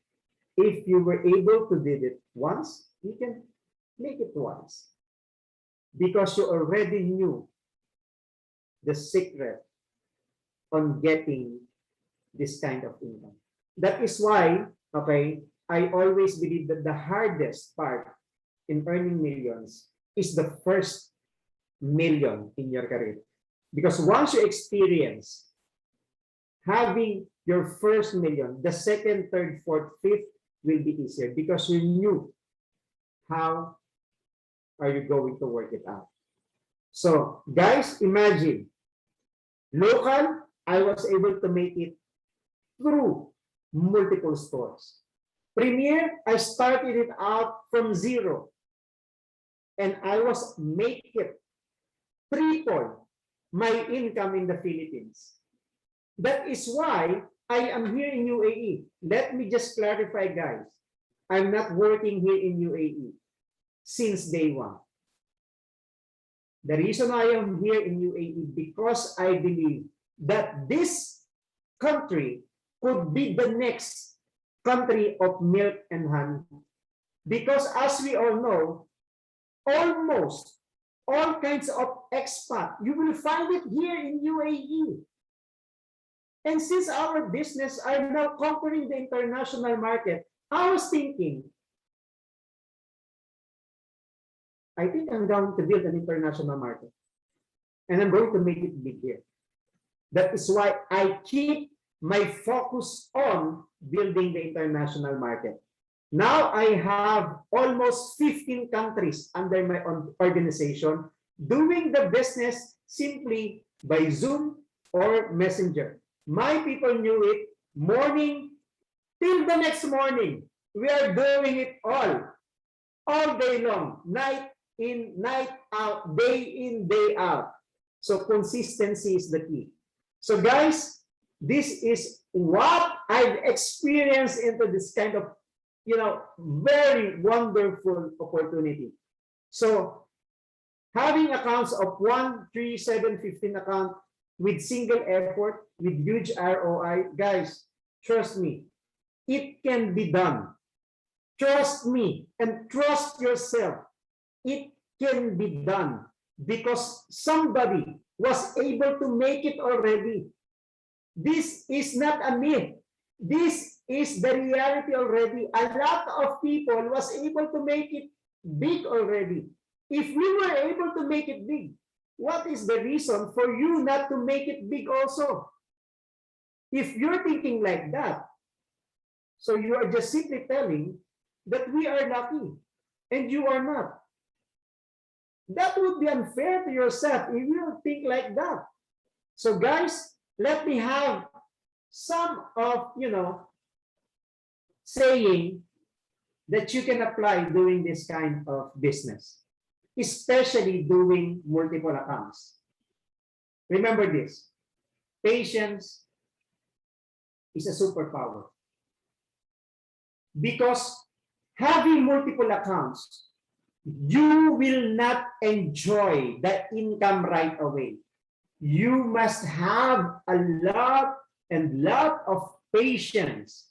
If you were able to do it once, you can make it twice because you already knew the secret on getting this kind of income. That is why, okay, I always believe that the hardest part in earning millions is the first million in your career. Because once you experience having your first million, the second, third, fourth, fifth will be easier because you knew how are you going to work it out. So guys, imagine local, I was able to make it through multiple stores. Premier, I started it out from zero and I was make it triple my income in the Philippines. That is why I am here in UAE. Let me just clarify, guys. I'm not working here in UAE since day one. The reason I am here in UAE because I believe that this country could be the next country of milk and honey. Because as we all know, almost all kinds of expat, you will find it here in UAE. And since our business are now conquering the international market, I was thinking, I think I'm going to build an international market. And I'm going to make it big here. That is why I keep my focus on building the international market. Now I have almost 15 countries under my organization doing the business simply by Zoom or Messenger. My people knew it morning till the next morning. We are doing it all day long, night in, night out, day in, day out. So consistency is the key. So guys, this is what I've experienced into this kind of, very wonderful opportunity. So having accounts of 1, 3, 7, 15 account with single effort, with huge ROI, guys, trust me, it can be done. Trust me and trust yourself. It can be done because somebody was able to make it already. This is not a myth. This is the reality already. A lot of people was able to make it big already. If we were able to make it big, what is the reason for you not to make it big also? If you're thinking like that, so you are just simply telling that we are lucky and you are not. That would be unfair to yourself if you think like that. So guys, let me have some of, saying that you can apply doing this kind of business, especially doing multiple accounts. Remember this, patience is a superpower. Because having multiple accounts, you will not enjoy the income right away. You must have a lot of patience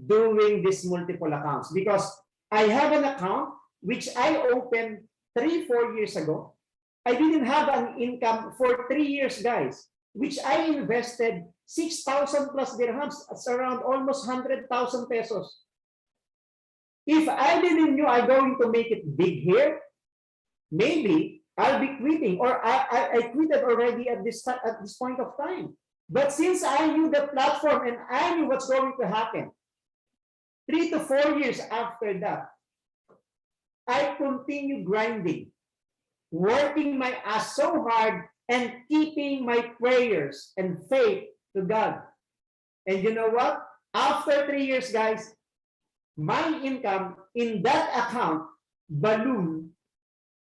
doing these multiple accounts. Because I have an account which I opened 3-4 years ago. I didn't have an income for 3 years, guys, which I invested 6,000 plus dirhams. It's around almost 100,000 pesos. If I didn't know I'm going to make it big here, maybe I'll be quitting, or I quitted already at this point of time. But since I knew the platform and I knew what's going to happen, 3 to 4 years after that, I continue grinding, working my ass so hard and keeping my prayers and faith to God. And you know what? After 3 years, guys, my income in that account balloon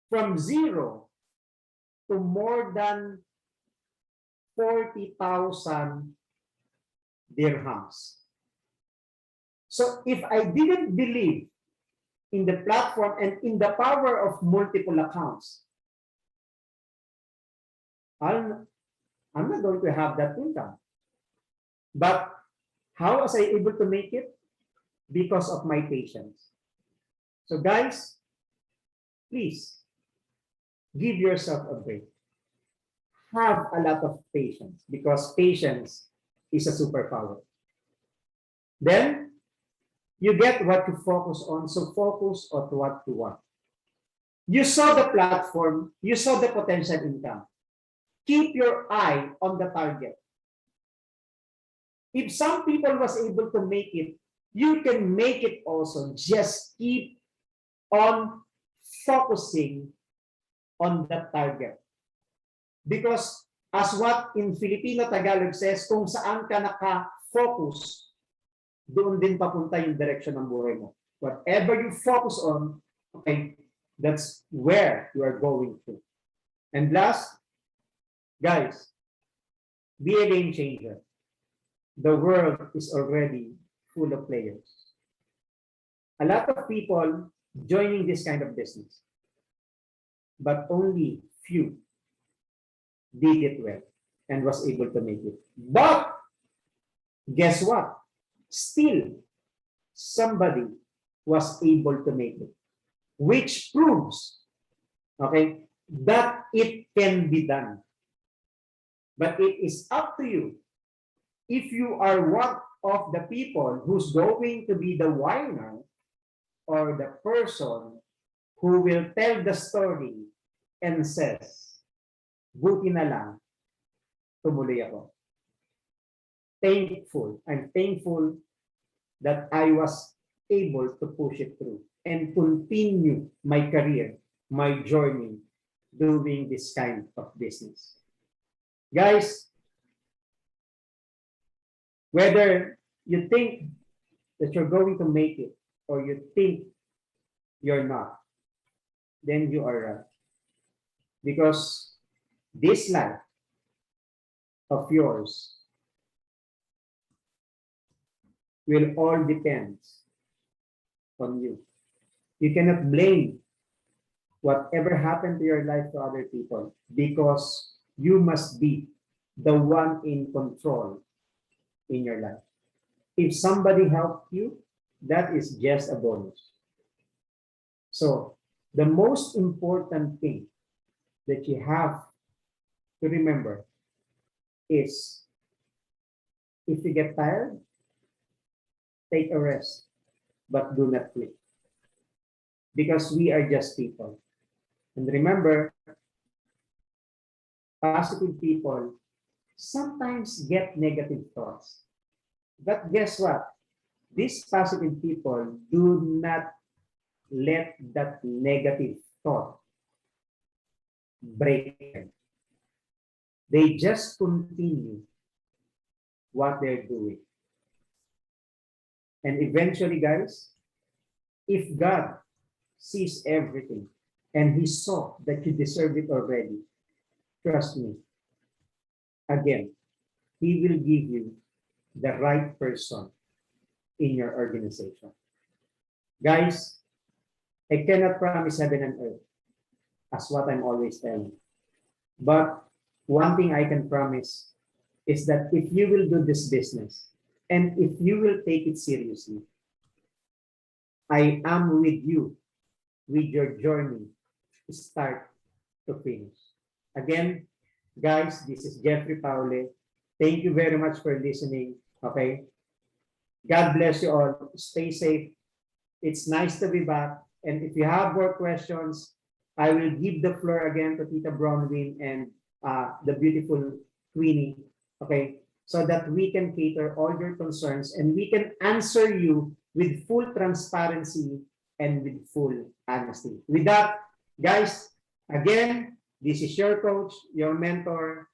from zero to more than 40,000 dirhams. So if I didn't believe in the platform and in the power of multiple accounts, I'm not going to have that income. But how was I able to make it? Because of my patience. So guys, please give yourself a break. Have a lot of patience, because patience is a superpower. Then you get what to focus on, so focus on what you want. You saw the platform, you saw the potential income. Keep your eye on the target. If some people was able to make it, you can make it also. Just keep on focusing on the target. Because as what in Filipino Tagalog says, kung saan ka naka-focus, doon din papunta yung direction ng buhay mo. Whatever you focus on, okay, that's where you are going to. And last, guys, be a game changer. The world is already full of players. A lot of people joining this kind of business, but only few did it well and was able to make it. But guess what? Still, somebody was able to make it, which proves, okay, that it can be done. But it is up to you. If you are one of the people who's going to be the whiner or the person who will tell the story and says, buti na lang, tumuloy ako. I'm thankful that I was able to push it through and continue my career, my journey, doing this kind of business. Guys, whether you think that you're going to make it or you think you're not, then you are right. Because this life of yours will all depend on you. You cannot blame whatever happened to your life to other people, because you must be the one in control in your life. If somebody helped you, that is just a bonus. So the most important thing that you have to remember is, if you get tired, take a rest, but do not quit. Because we are just people. And remember, positive people sometimes get negative thoughts. But guess what? These positive people do not let that negative thought break them. They just continue what they're doing. And eventually, guys, if God sees everything and He saw that you deserve it already, trust me, again, He will give you the right person in your organization. Guys, I cannot promise heaven and earth, as what I'm always telling. But one thing I can promise is that if you will do this business and if you will take it seriously, I am with you with your journey, start to finish. Again, guys, this is Jeffrey Paule. Thank you very much for listening. Okay. God bless you all. Stay safe. It's nice to be back. And if you have more questions, I will give the floor again to Tita Bronwyn and the beautiful Queenie. Okay. So that we can cater all your concerns and we can answer you with full transparency and with full honesty. With that, guys, again, this is your coach, your mentor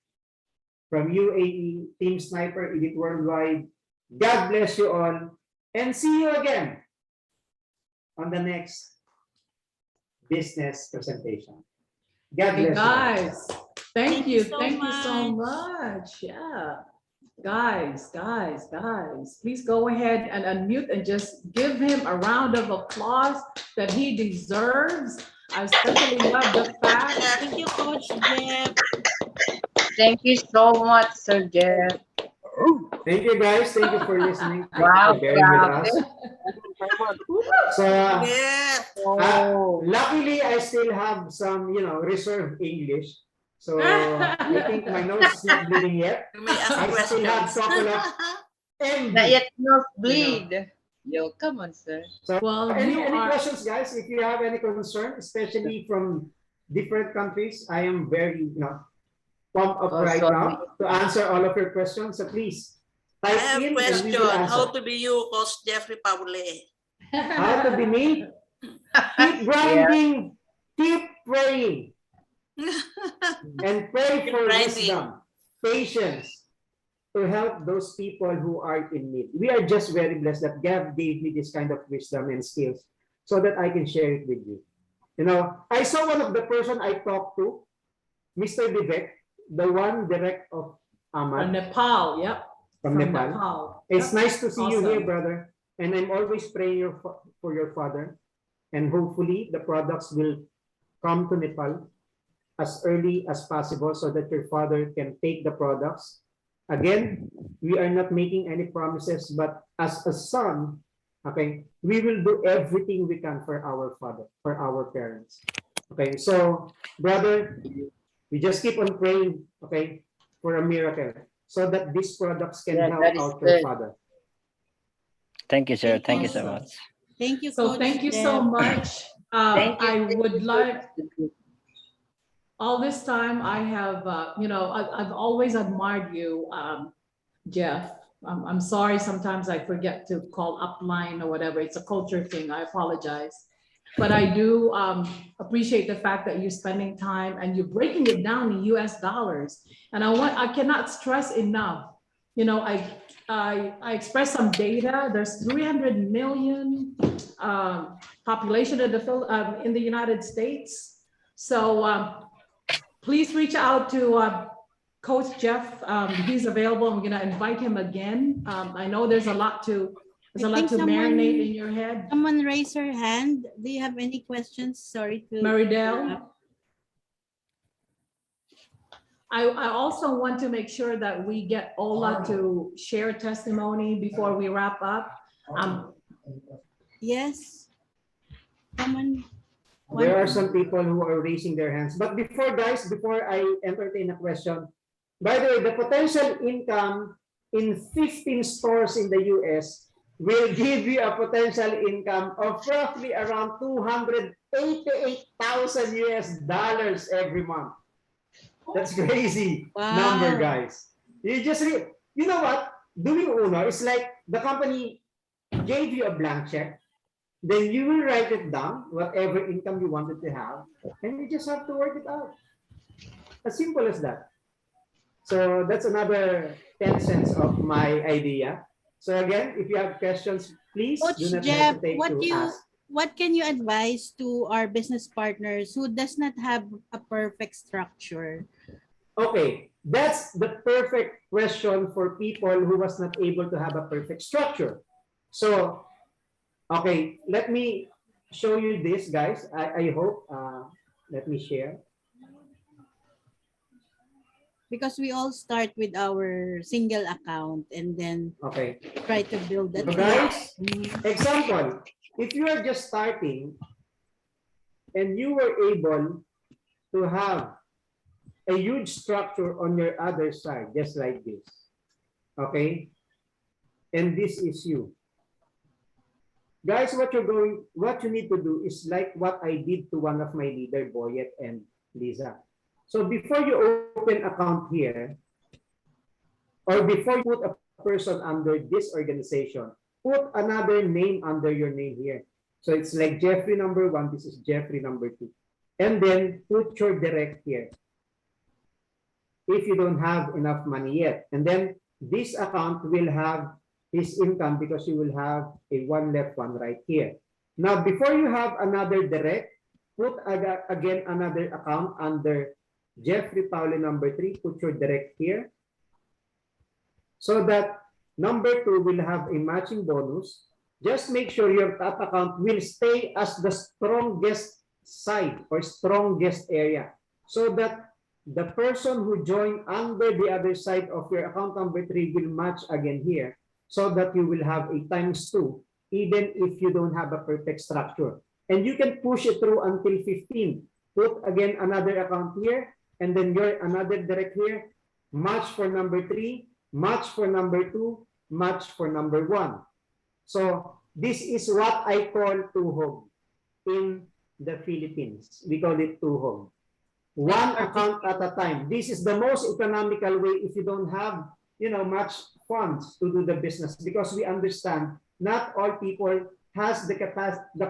from UAE, Team Sniper Elite Worldwide. God bless you all and see you again on the next business presentation. God Hey, bless you. guys, thank you. so Thank you so much. much. Yeah. Guys, please go ahead and unmute and just give him a round of applause that he deserves. I especially love the fact. Thank you, Coach Jeff. Thank you so much, Sir Jeff. Thank you guys. Thank you for listening. Thank you Wow, for bearing with grabe. us. So Yeah. Oh. luckily I still have some, reserved English. So I think my nose is not bleeding yet. You may ask I still have questions. couple of MB. Not yet nosebleed. Yo, come on, sir. So Well, any you are, questions, guys? If you have any concern, especially from different countries, I am very, pumped up Oh, right sorry. now to answer all of your questions. So please I type have in and we question. will answer. How to be you, Coach Jeffrey Paule? How to be me? Keep grinding, keep praying, and pray Keep for grinding. wisdom, patience to help those people who are in need. We are just very blessed that God gave me this kind of wisdom and skills so that I can share it with you. I saw one of the person I talked to, Mr. Vivek, the one direct of from Ahmad Nepal, yep. from Nepal. It's Yep. nice to see you here, Awesome. brother. And I'm always praying for your father. And hopefully the products will come to Nepal as early as possible so that your father can take the products. Again, we are not making any promises, but as a son, okay, we will do everything we can for our father, for our parents. Okay, so brother, we just keep on praying, okay, for a miracle so that these products can Yeah, help that is out your good. father. Thank you, sir. Thank you so Awesome. much. Thank you, So Coach thank you so Jeff. much. Thank you. I would like, Thank you. all this time I have, I've always admired you, Jeff. I'm sorry, sometimes I forget to call upline or whatever. It's a culture thing. I apologize. But I do appreciate the fact that you're spending time and you're breaking it down in US dollars. And I cannot stress enough, I expressed some data. There's 300 million population in the United States. So please reach out to Coach Jeff. He's available. I'm gonna invite him again. I know there's a lot to think marinate in your head. Someone raise her hand. Do you have any questions? Sorry to. Maridel? I also want to make sure that we get Ola to share testimony before we wrap up. Yes. Someone. There are some people who are raising their hands. But before I entertain a question, by the way, the potential income in 15 stores in the US will give you a potential income of roughly around $288,000 US dollars every month. That's crazy number, Wow. guys. You know what? Doing Uno is like the company gave you a blank check. Then you will write it down, whatever income you wanted to have, and you just have to work it out. As simple as that. So that's another 10 cents of my idea. So again, if you have questions, please Coach do not Jeff, hesitate to ask. what can you advise to our business partners who does not have a perfect structure? Okay, that's the perfect question for people who was not able to have a perfect structure. So, okay, let me show you this, guys. I hope, let me share. Because we all start with our single account and then Okay. try to build that. So guys, example, if you are just starting and you were able to have a huge structure on your other side, just like this, okay? And this is you. Guys, what you need to do is like what I did to one of my leader, Boyet and Lisa. So before you open account here, or before you put a person under this organization, put another name under your name here. So it's like Jeffrey number 1, this is Jeffrey number 2. And then put your direct here, if you don't have enough money yet. And then this account will have his income because you will have a one left, one right here. Now, before you have another direct, put again another account under Jeffrey Pauli number 3, put your direct here. So that number 2 will have a matching bonus. Just make sure your top account will stay as the strongest side or strongest area, so that the person who joined under the other side of your account number 3 will match again here, so that you will have a ×2, even if you don't have a perfect structure. And you can push it through until 15. Put again another account here, and then your another direct here, match for number 3, match for number 2, match for number 1. So this is what I call two-home in the Philippines. We call it two-home. One account at a time. This is the most economical way if you don't have, much funds to do the business, because we understand not all people has the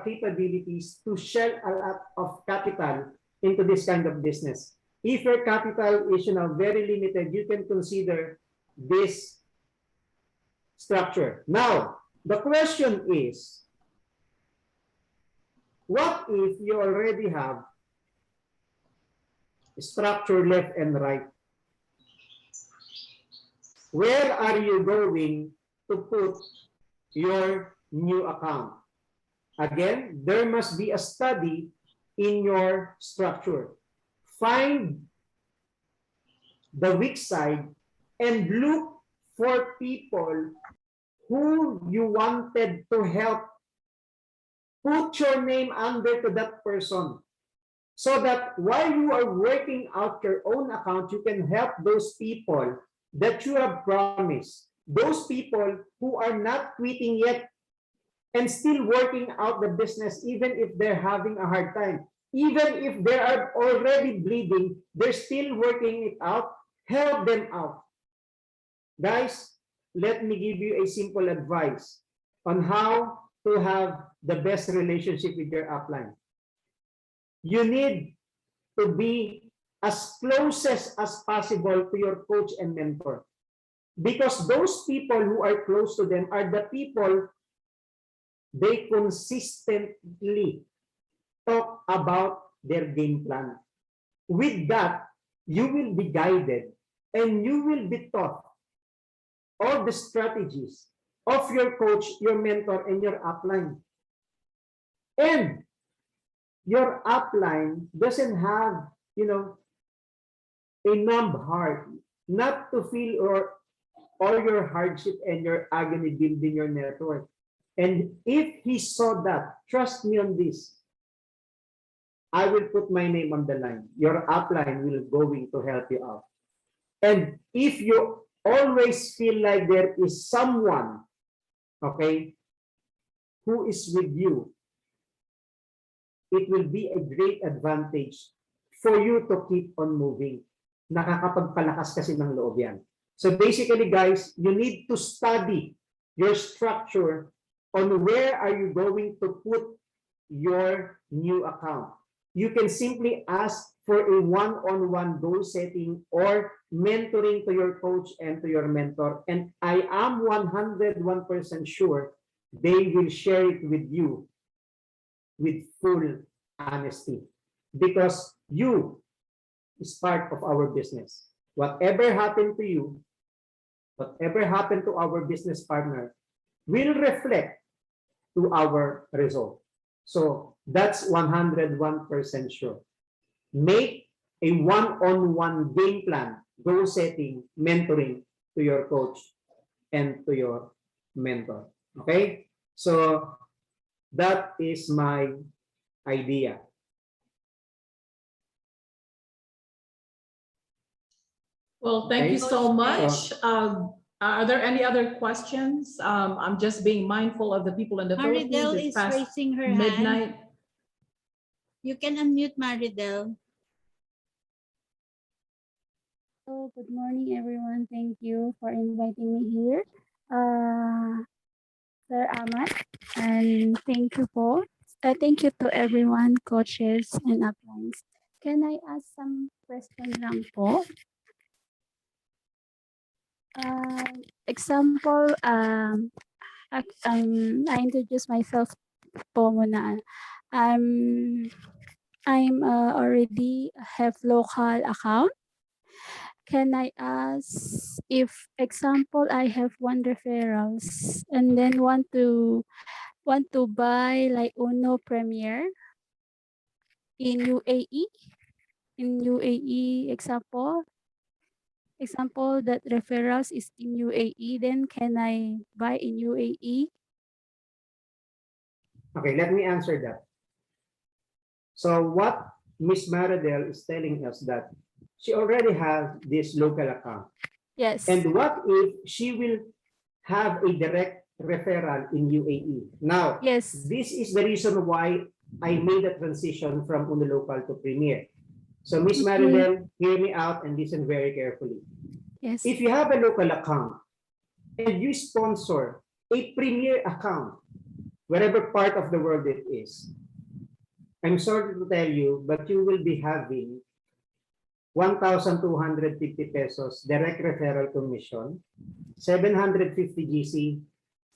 capabilities to shell a lot of capital into this kind of business. If your capital is very limited, you can consider this structure. Now, the question is, what if you already have structure left and right? Where are you going to put your new account? Again, there must be a study in your structure. Find the weak side and look for people who you wanted to help. Put your name under to that person, so that while you are working out your own account, you can help those people that you have promised, those people who are not quitting yet and still working out the business, even if they're having a hard time, even if they are already bleeding, they're still working it out. Help them out. Guys, let me give you a simple advice on how to have the best relationship with your upline. You need to be as closest as possible to your coach and mentor, because those people who are close to them are the people they consistently talk about their game plan. With that, you will be guided and you will be taught all the strategies of your coach, your mentor, and your upline. And your upline doesn't have, a numb heart, not to feel all your hardship and your agony building your network. And if he saw that, trust me on this, I will put my name on the line. Your upline will going to help you out. And if you always feel like there is someone, okay, who is with you, it will be a great advantage for you to keep on moving. Nakakapagpalakas kasi ng loob yan. So basically, guys, you need to study your structure on where are you going to put your new account. You can simply ask for a one-on-one goal setting or mentoring to your coach and to your mentor. And I am 101% sure they will share it with you with full honesty, because you is part of our business. Whatever happened to you, whatever happened to our business partner will reflect to our result. So that's 101% sure. Make a one-on-one game plan, goal setting, mentoring to your coach and to your mentor. Okay? So that is my idea. Well, thank you so much. Are there any other questions? I'm just being mindful of the people in the Philippines. Maridel It's is past raising her midnight. hand. You can unmute Maridel. So good morning, everyone. Thank you for inviting me here, Sir Amat, and thank you thank you to everyone, coaches and uplines. Can I ask some question lang po? Example, I introduce myself po muna. I'm I'm already have local account. Can I ask if, example, I have one referrals and then want to buy like Uno Premier in UAE? In UAE, example that referrals is in UAE, then can I buy in UAE? Okay, let me answer that. So what Miss Maradel is telling us that she already has this local account. Yes. And what if she will have a direct referral in UAE? Now, yes, this is the reason why I made a transition from Unilocal to Premier. So Miss Okay. Maradel, hear me out and listen very carefully. yes, If you have a local account and you sponsor a Premier account, wherever part of the world it is, I'm sorry to tell you, but you will be having 1,250 pesos direct referral commission, 750 GC,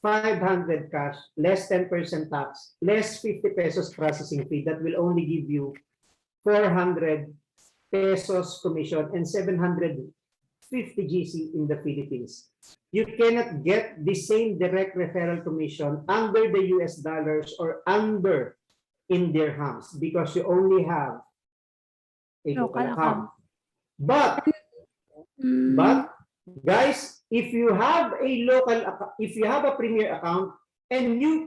500 cash, less 10% tax, less 50 pesos processing fee. That will only give you 400 pesos commission and 750 GC in the Philippines. You cannot get the same direct referral commission under the US dollars or under in dirhams because you only have a local account. But guys, if you have a local account, if you have a Premier account and you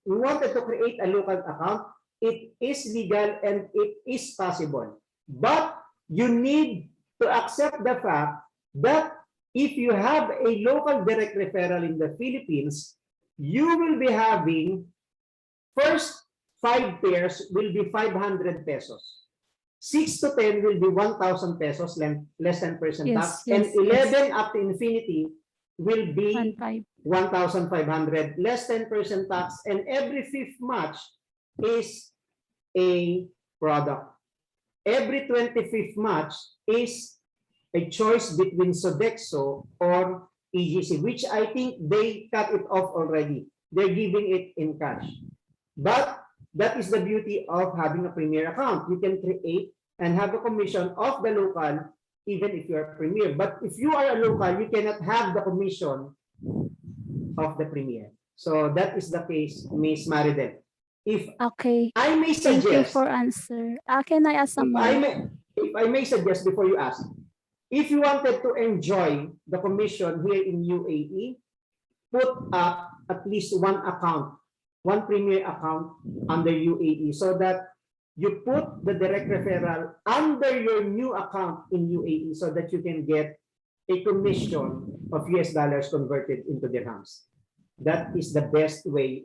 wanted to create a local account, it is legal and it is possible. But you need to accept the fact that if you have a local direct referral in the Philippines, you will be having first 5 pairs will be 500 pesos. 6 to 10 will be 1,000 pesos, less than percent tax, and 11 up to infinity will be 1,500, less than percent tax, and every 5th match is a product. Every 25th match is a choice between Sodexo or EGC, which I think they cut it off already. They're giving it in cash. But that is the beauty of having a Premier account. You can create and have a commission of the local, even if you are Premier. But if you are a local, you cannot have the commission of the Premier. So that is the case, Miss Maridel. If okay, I may thank you suggest, for answer. Can I ask some more? if I may suggest before you ask, if you wanted to enjoy the commission here in UAE, put up at least one account, one Premier account under UAE, so that you put the direct referral under your new account in UAE so that you can get a commission of US dollars converted into dirhams. That is the best way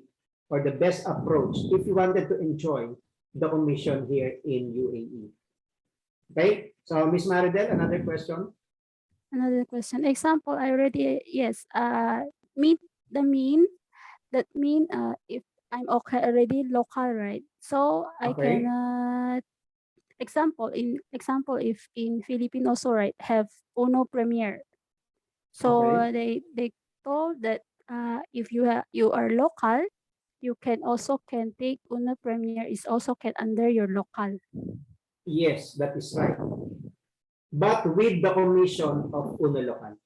or the best approach if you wanted to enjoy the commission here in UAE. Okay, so Ms. Maridel, another question? Another question. Example, I already, yes, meet the mean, that mean if I'm okay already local, right? So I Okay. cannot, example if in Philippines also, right, have Uno Premier. So Okay. they told that if you are local, you can take Uno Premier is also can under your local. Yes, that is right. But with the commission of Uno Local.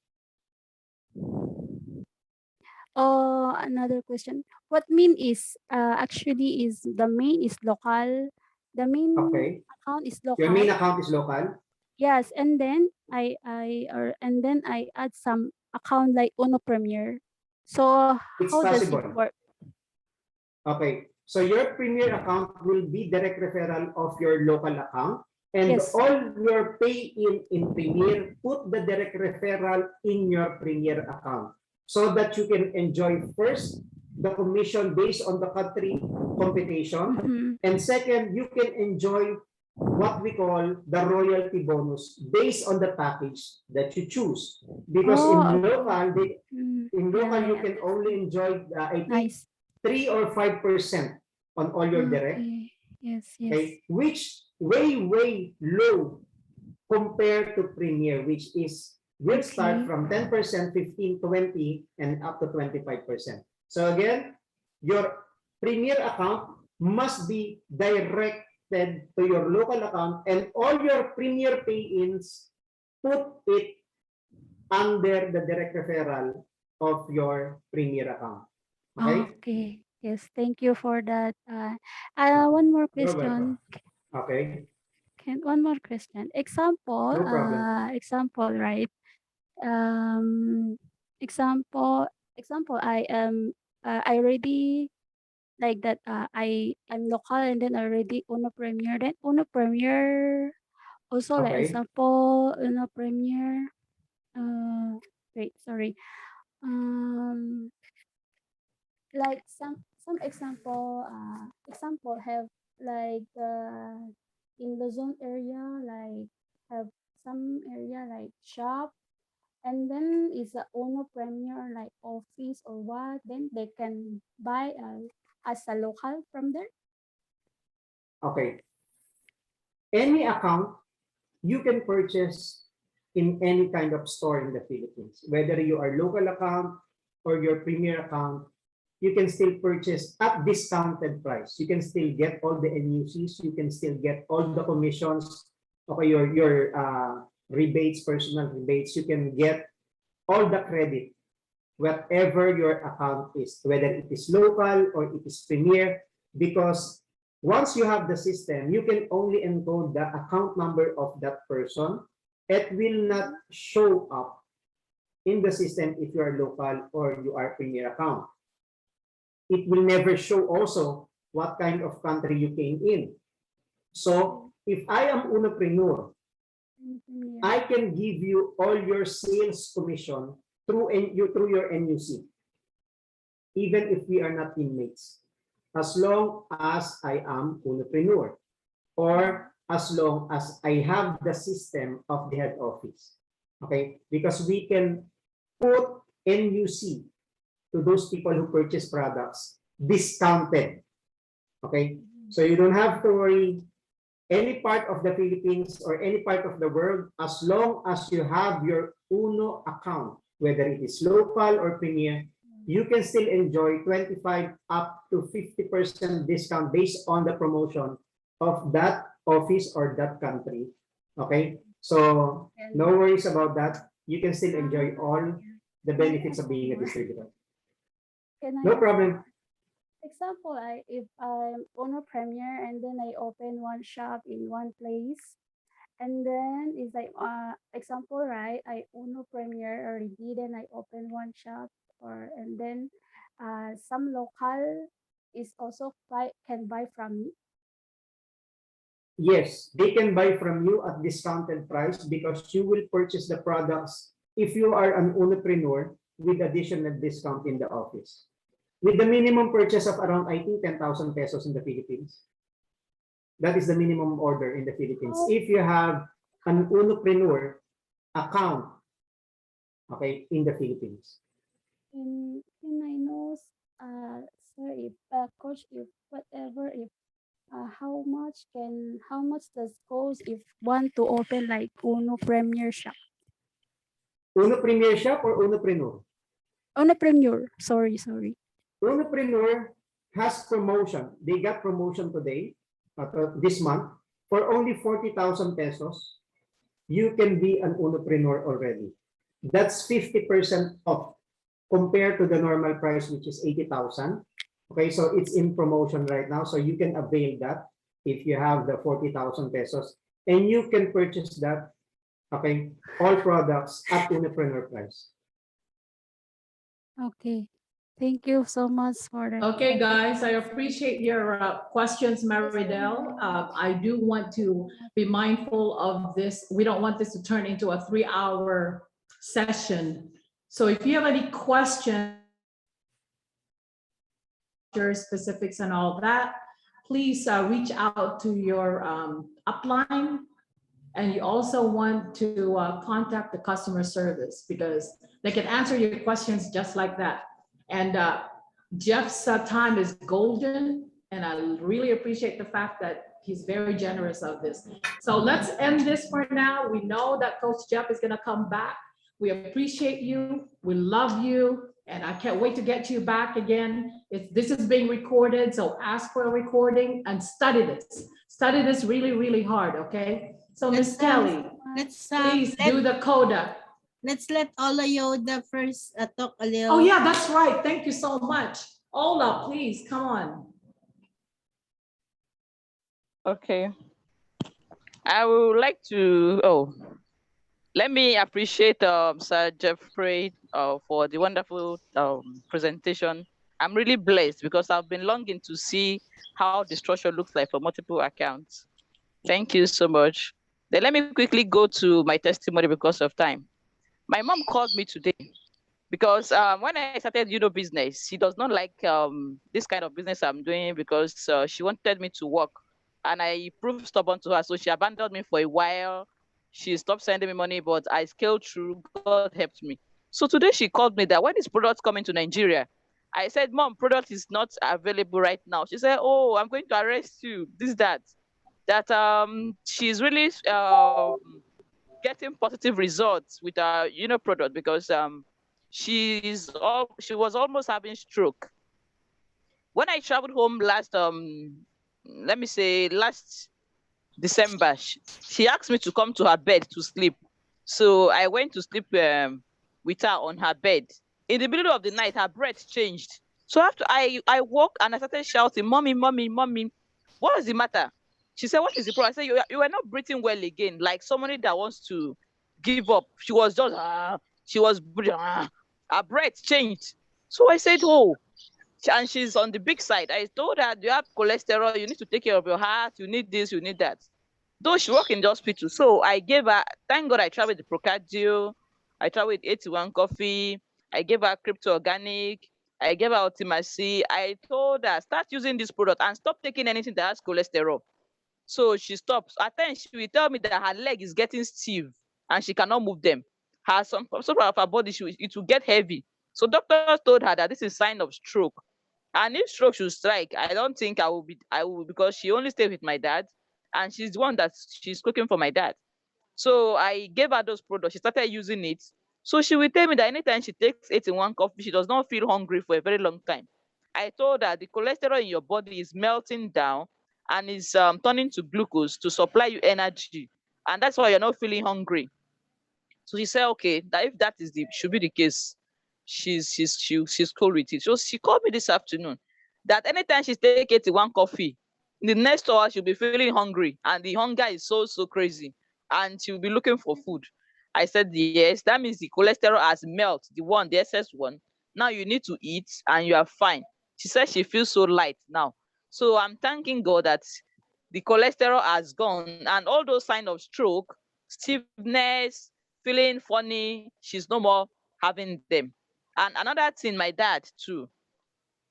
Oh, another question. What mean is actually is the main is local. The main Okay. account is local. Your main account is local? Yes, and then I add some account like Uno Premier. So It's how does it possible. work? Okay. So your Premier account will be direct referral of your local account. And Yes. all your pay in Premier, put the direct referral in your Premier account so that you can enjoy first the commission based on the country computation. And second, you can enjoy what we call the royalty bonus based on the package that you choose. Because in local, you can only enjoy, I think, 3 or 5% on all your direct. Yes, yes. Okay, which way low compared to Premier, which is will start from 10%, 15, 20, and up to 25%. So again, your Premier account must be direct shifted to your local account, and all your Premier pay-ins, put it under the direct referral of your Premier account. Okay? Okay. Yes, thank you for that. One more You're welcome. question. Okay, One more question. Example, no problem. example, right? Example, I already like that. I'm local and then already Uno Premier. Then Uno Premier also like Okay. example Uno Premier. Wait, sorry. Like some example have like in the zone area like have some area like shop, and then is a Uno Premier like office or what, then they can buy as a local from there. Okay. Any account you can purchase in any kind of store in the Philippines, whether you are local account or your Premier account, you can still purchase at discounted price. You can still get all the NUCs, you can still get all the commissions, okay, your rebates, personal rebates, you can get all the credit, whatever your account is, whether it is local or it is Premier, because once you have the system, you can only encode the account number of that person. It will not show up in the system if you are local or you are Premier account. It will never show also what kind of country you came in. So if I am Unopreneur, I can give you all your sales commission through your NUC, even if we are not inmates, as long as I am Unopreneur, or as long as I have the system of the head office. Okay, because we can put NUC to those people who purchase products discounted. Okay, so you don't have to worry. Any part of the Philippines or any part of the world, as long as you have your Uno account, whether it is local or Premier, you can still enjoy 25 up to 50% discount based on the promotion of that office or that country. Okay, so no worries about that. You can still enjoy all the benefits of being a distributor. No problem. Example, if I'm Uno Premier and then I open one shop in one place, and then it's like example, right? I Uno Premier already, then I open one shop, and then some local is also can buy from me. Yes, they can buy from you at discounted price because you will purchase the products if you are an Unopreneur with additional discount in the office. With the minimum purchase of around, I think, 10,000 pesos in the Philippines. That is the minimum order in the Philippines. If you have an Unopreneur account, okay, in the Philippines. Can I know, sir, if coach, if whatever, if how much does cost if want to open like Uno Premier shop? Uno Premier shop or Unopreneur? Uno Premier, sorry. Unopreneur has promotion. They got promotion today, this month, for only 40,000 pesos. You can be an Unopreneur already. That's 50% off compared to the normal price, which is 80,000. Okay, so it's in promotion right now. So you can avail that if you have the 40,000 pesos, and you can purchase that, okay, all products at Unopreneur price. Okay. Thank you so much for that. Okay, guys, I appreciate your questions, Maridel. I do want to be mindful of this. We don't want this to turn into a 3-hour session. So if you have any questions, your specifics and all that, please reach out to your upline. And you also want to contact the customer service because they can answer your questions just like that. And Jeff's time is golden, and I really appreciate the fact that he's very generous of this. So let's end this for now. We know that Coach Jeff is going to come back. We appreciate you. We love you. And I can't wait to get you back again. This is being recorded, so ask for a recording and study this. Study this really, really hard, okay? So Miss Kelly, please do the coda. Let's let Ola Yoda first talk a little. Oh yeah, that's right. Thank you so much. Ola, please, come on. Okay. I would like to, let me appreciate Sir Jeffrey for the wonderful presentation. I'm really blessed because I've been longing to see how the structure looks like for multiple accounts. Thank you so much. Then let me quickly go to my testimony because of time. My mom called me today because when I started business, she does not like this kind of business I'm doing because she wanted me to work. And I proved stubborn to her. So she abandoned me for a while. She stopped sending me money, but I scaled through. God helped me. So today she called me that when is product coming to Nigeria? I said, Mom, product is not available right now. She said, oh, I'm going to arrest you. This, that she's really getting positive results with our product because she was almost having stroke. When I traveled home last last December, she asked me to come to her bed to sleep. So I went to sleep with her on her bed. In the middle of the night, her breath changed. So after I woke and I started shouting, Mommy, Mommy, Mommy, what is the matter? She said, what is the problem? I said, you are not breathing well again, like somebody that wants to give up. She was just, she was breathing, her breath changed. So I said, oh, and she's on the big side. I told her, you have cholesterol, you need to take care of your heart, you need this, you need that. Though she worked in the hospital. So I gave her, thank God I traveled with Procardio, I traveled with 81 Coffee, I gave her Crypto Organic, I gave her Ultimacy. I told her, start using this product and stop taking anything that has cholesterol. So she stops. At times she will tell me that her leg is getting stiff and she cannot move them. Some part of her body, it will get heavy. So doctors told her that this is a sign of stroke. And if stroke should strike, I don't think I will because she only stays with my dad and she's the one that she's cooking for my dad. So I gave her those products. She started using it. So she will tell me that anytime she takes 81 Coffee, she does not feel hungry for a very long time. I told her the cholesterol in your body is melting down and is turning to glucose to supply you energy. And that's why you're not feeling hungry. So she said, okay, that if that should be the case, she's cool with it. So she called me this afternoon that anytime she takes 81 Coffee, in the next hour she'll be feeling hungry and the hunger is so crazy and she'll be looking for food. I said, yes, that means the cholesterol has melted, the excess one. Now you need to eat and you are fine. She said she feels so light now. So I'm thanking God that the cholesterol has gone and all those signs of stroke, stiffness, feeling funny, she's no more having them. And another thing, my dad too,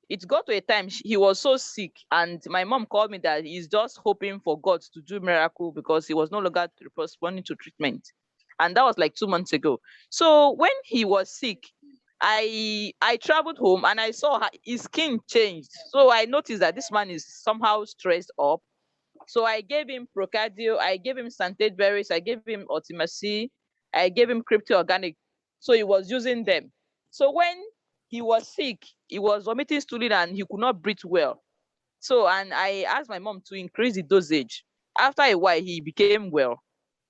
it got to a time he was so sick and my mom called me that he's just hoping for God to do miracle because he was no longer responding to treatment. And that was like 2 months ago. So when he was sick, I traveled home and I saw his skin changed. So I noticed that this man is somehow stressed up. So I gave him Procardio, I gave him Santate Berries, I gave him Ultimacy, I gave him Crypto Organic. So he was using them. So when he was sick, he was vomiting, stooling, and he could not breathe well. So, and I asked my mom to increase the dosage. After a while, he became well.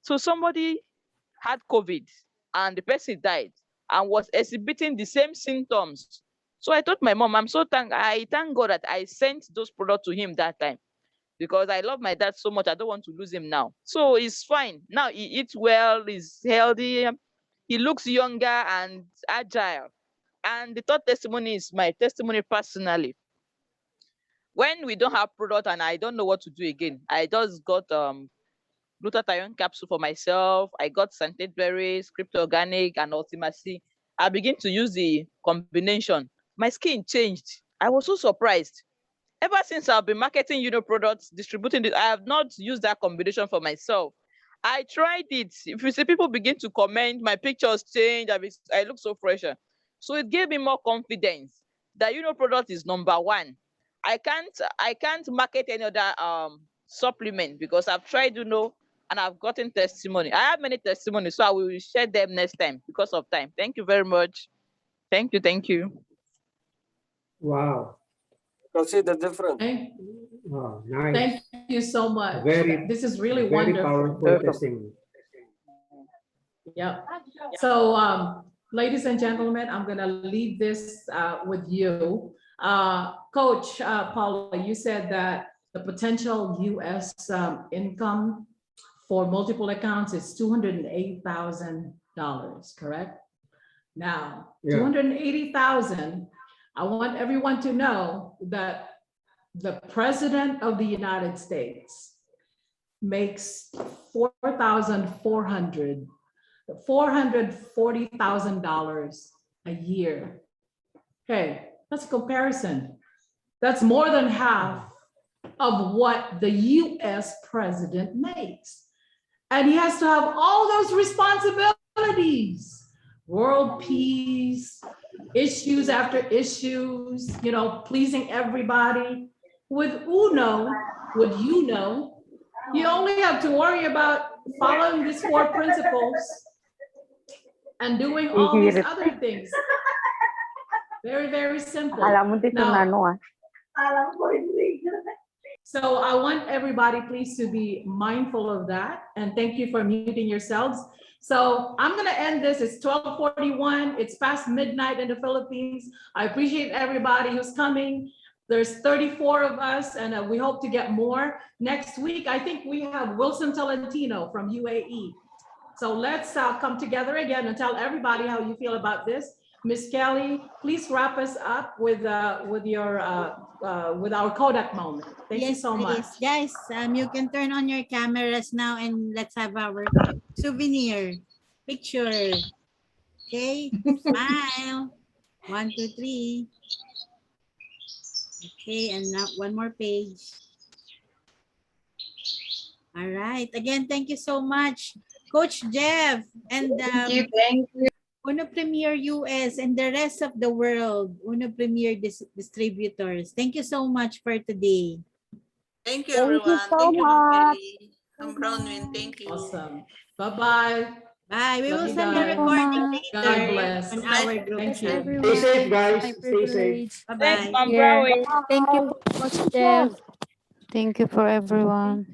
So somebody had COVID and the person died and was exhibiting the same symptoms. So I told my mom, I thank God that I sent those products to him that time because I love my dad so much. I don't want to lose him now. So he's fine. Now he eats well, he's healthy. He looks younger and agile. And the third testimony is my testimony personally. When we don't have product and I don't know what to do again, I just got glutathione capsule for myself. I got Santate Berries, Crypto Organic, and Ultimacy. I began to use the combination. My skin changed. I was so surprised. Ever since I've been marketing products, distributing it, I have not used that combination for myself. I tried it. If you see people begin to comment, my pictures change, I look so fresher. So it gave me more confidence that product is number one. I can't market any other supplement because I've tried and I've gotten testimony. I have many testimonies, so I will share them next time because of time. Thank you very much. Thank you. Thank you. Wow. You can see the difference. Oh, nice. Thank you so much. Very, This is really very wonderful. powerful testimony. Yep. So, ladies and gentlemen, I'm gonna leave this with you. Coach Paula, you said that the potential US income for multiple accounts is $280,000, correct? Now, Yeah. 280,000, I want everyone to know that the President of the United States makes $440,000 a year. Okay, that's a comparison. That's more than half of what the US president makes. And he has to have all those responsibilities, world peace, issues after issues, you know, pleasing everybody. With UNO, with UNO, you only have to worry about following these 4 principles and doing all these other things. Very, very simple. Now, so I want everybody please to be mindful of that, and thank you for muting yourselves. So I'm gonna end this. It's 12:41. It's past midnight in the Philippines. I appreciate everybody who's coming. There's 34 of us, and we hope to get more. Next week, I think we have Wilson Tolentino from UAE. So let's come together again and tell everybody how you feel about this. Miss Kelly, please wrap us up with our Kodak moment. Thank you so much. Guys, you can turn on your cameras now and let's have our souvenir picture. Okay, smile. 1, 2, 3. Okay, and now one more page. All right. Again, thank you so much, Coach Jeff, and Thank you. Uno Premier US and the rest of the world, Uno Premier distributors. Thank you so much for today. Thank you, everyone. Thank you, Ma'am Kelly. I'm Bronwyn. Thank you. Awesome. Bye-bye. Bye. We Love will you send the guys. recording God later bless. on our group Thank chat. you. Stay safe, guys. My Stay safe. privilege. Bye-bye. Thanks, Ma'am Here. Brown. Thank you, Coach Jeff. Thank you for everyone.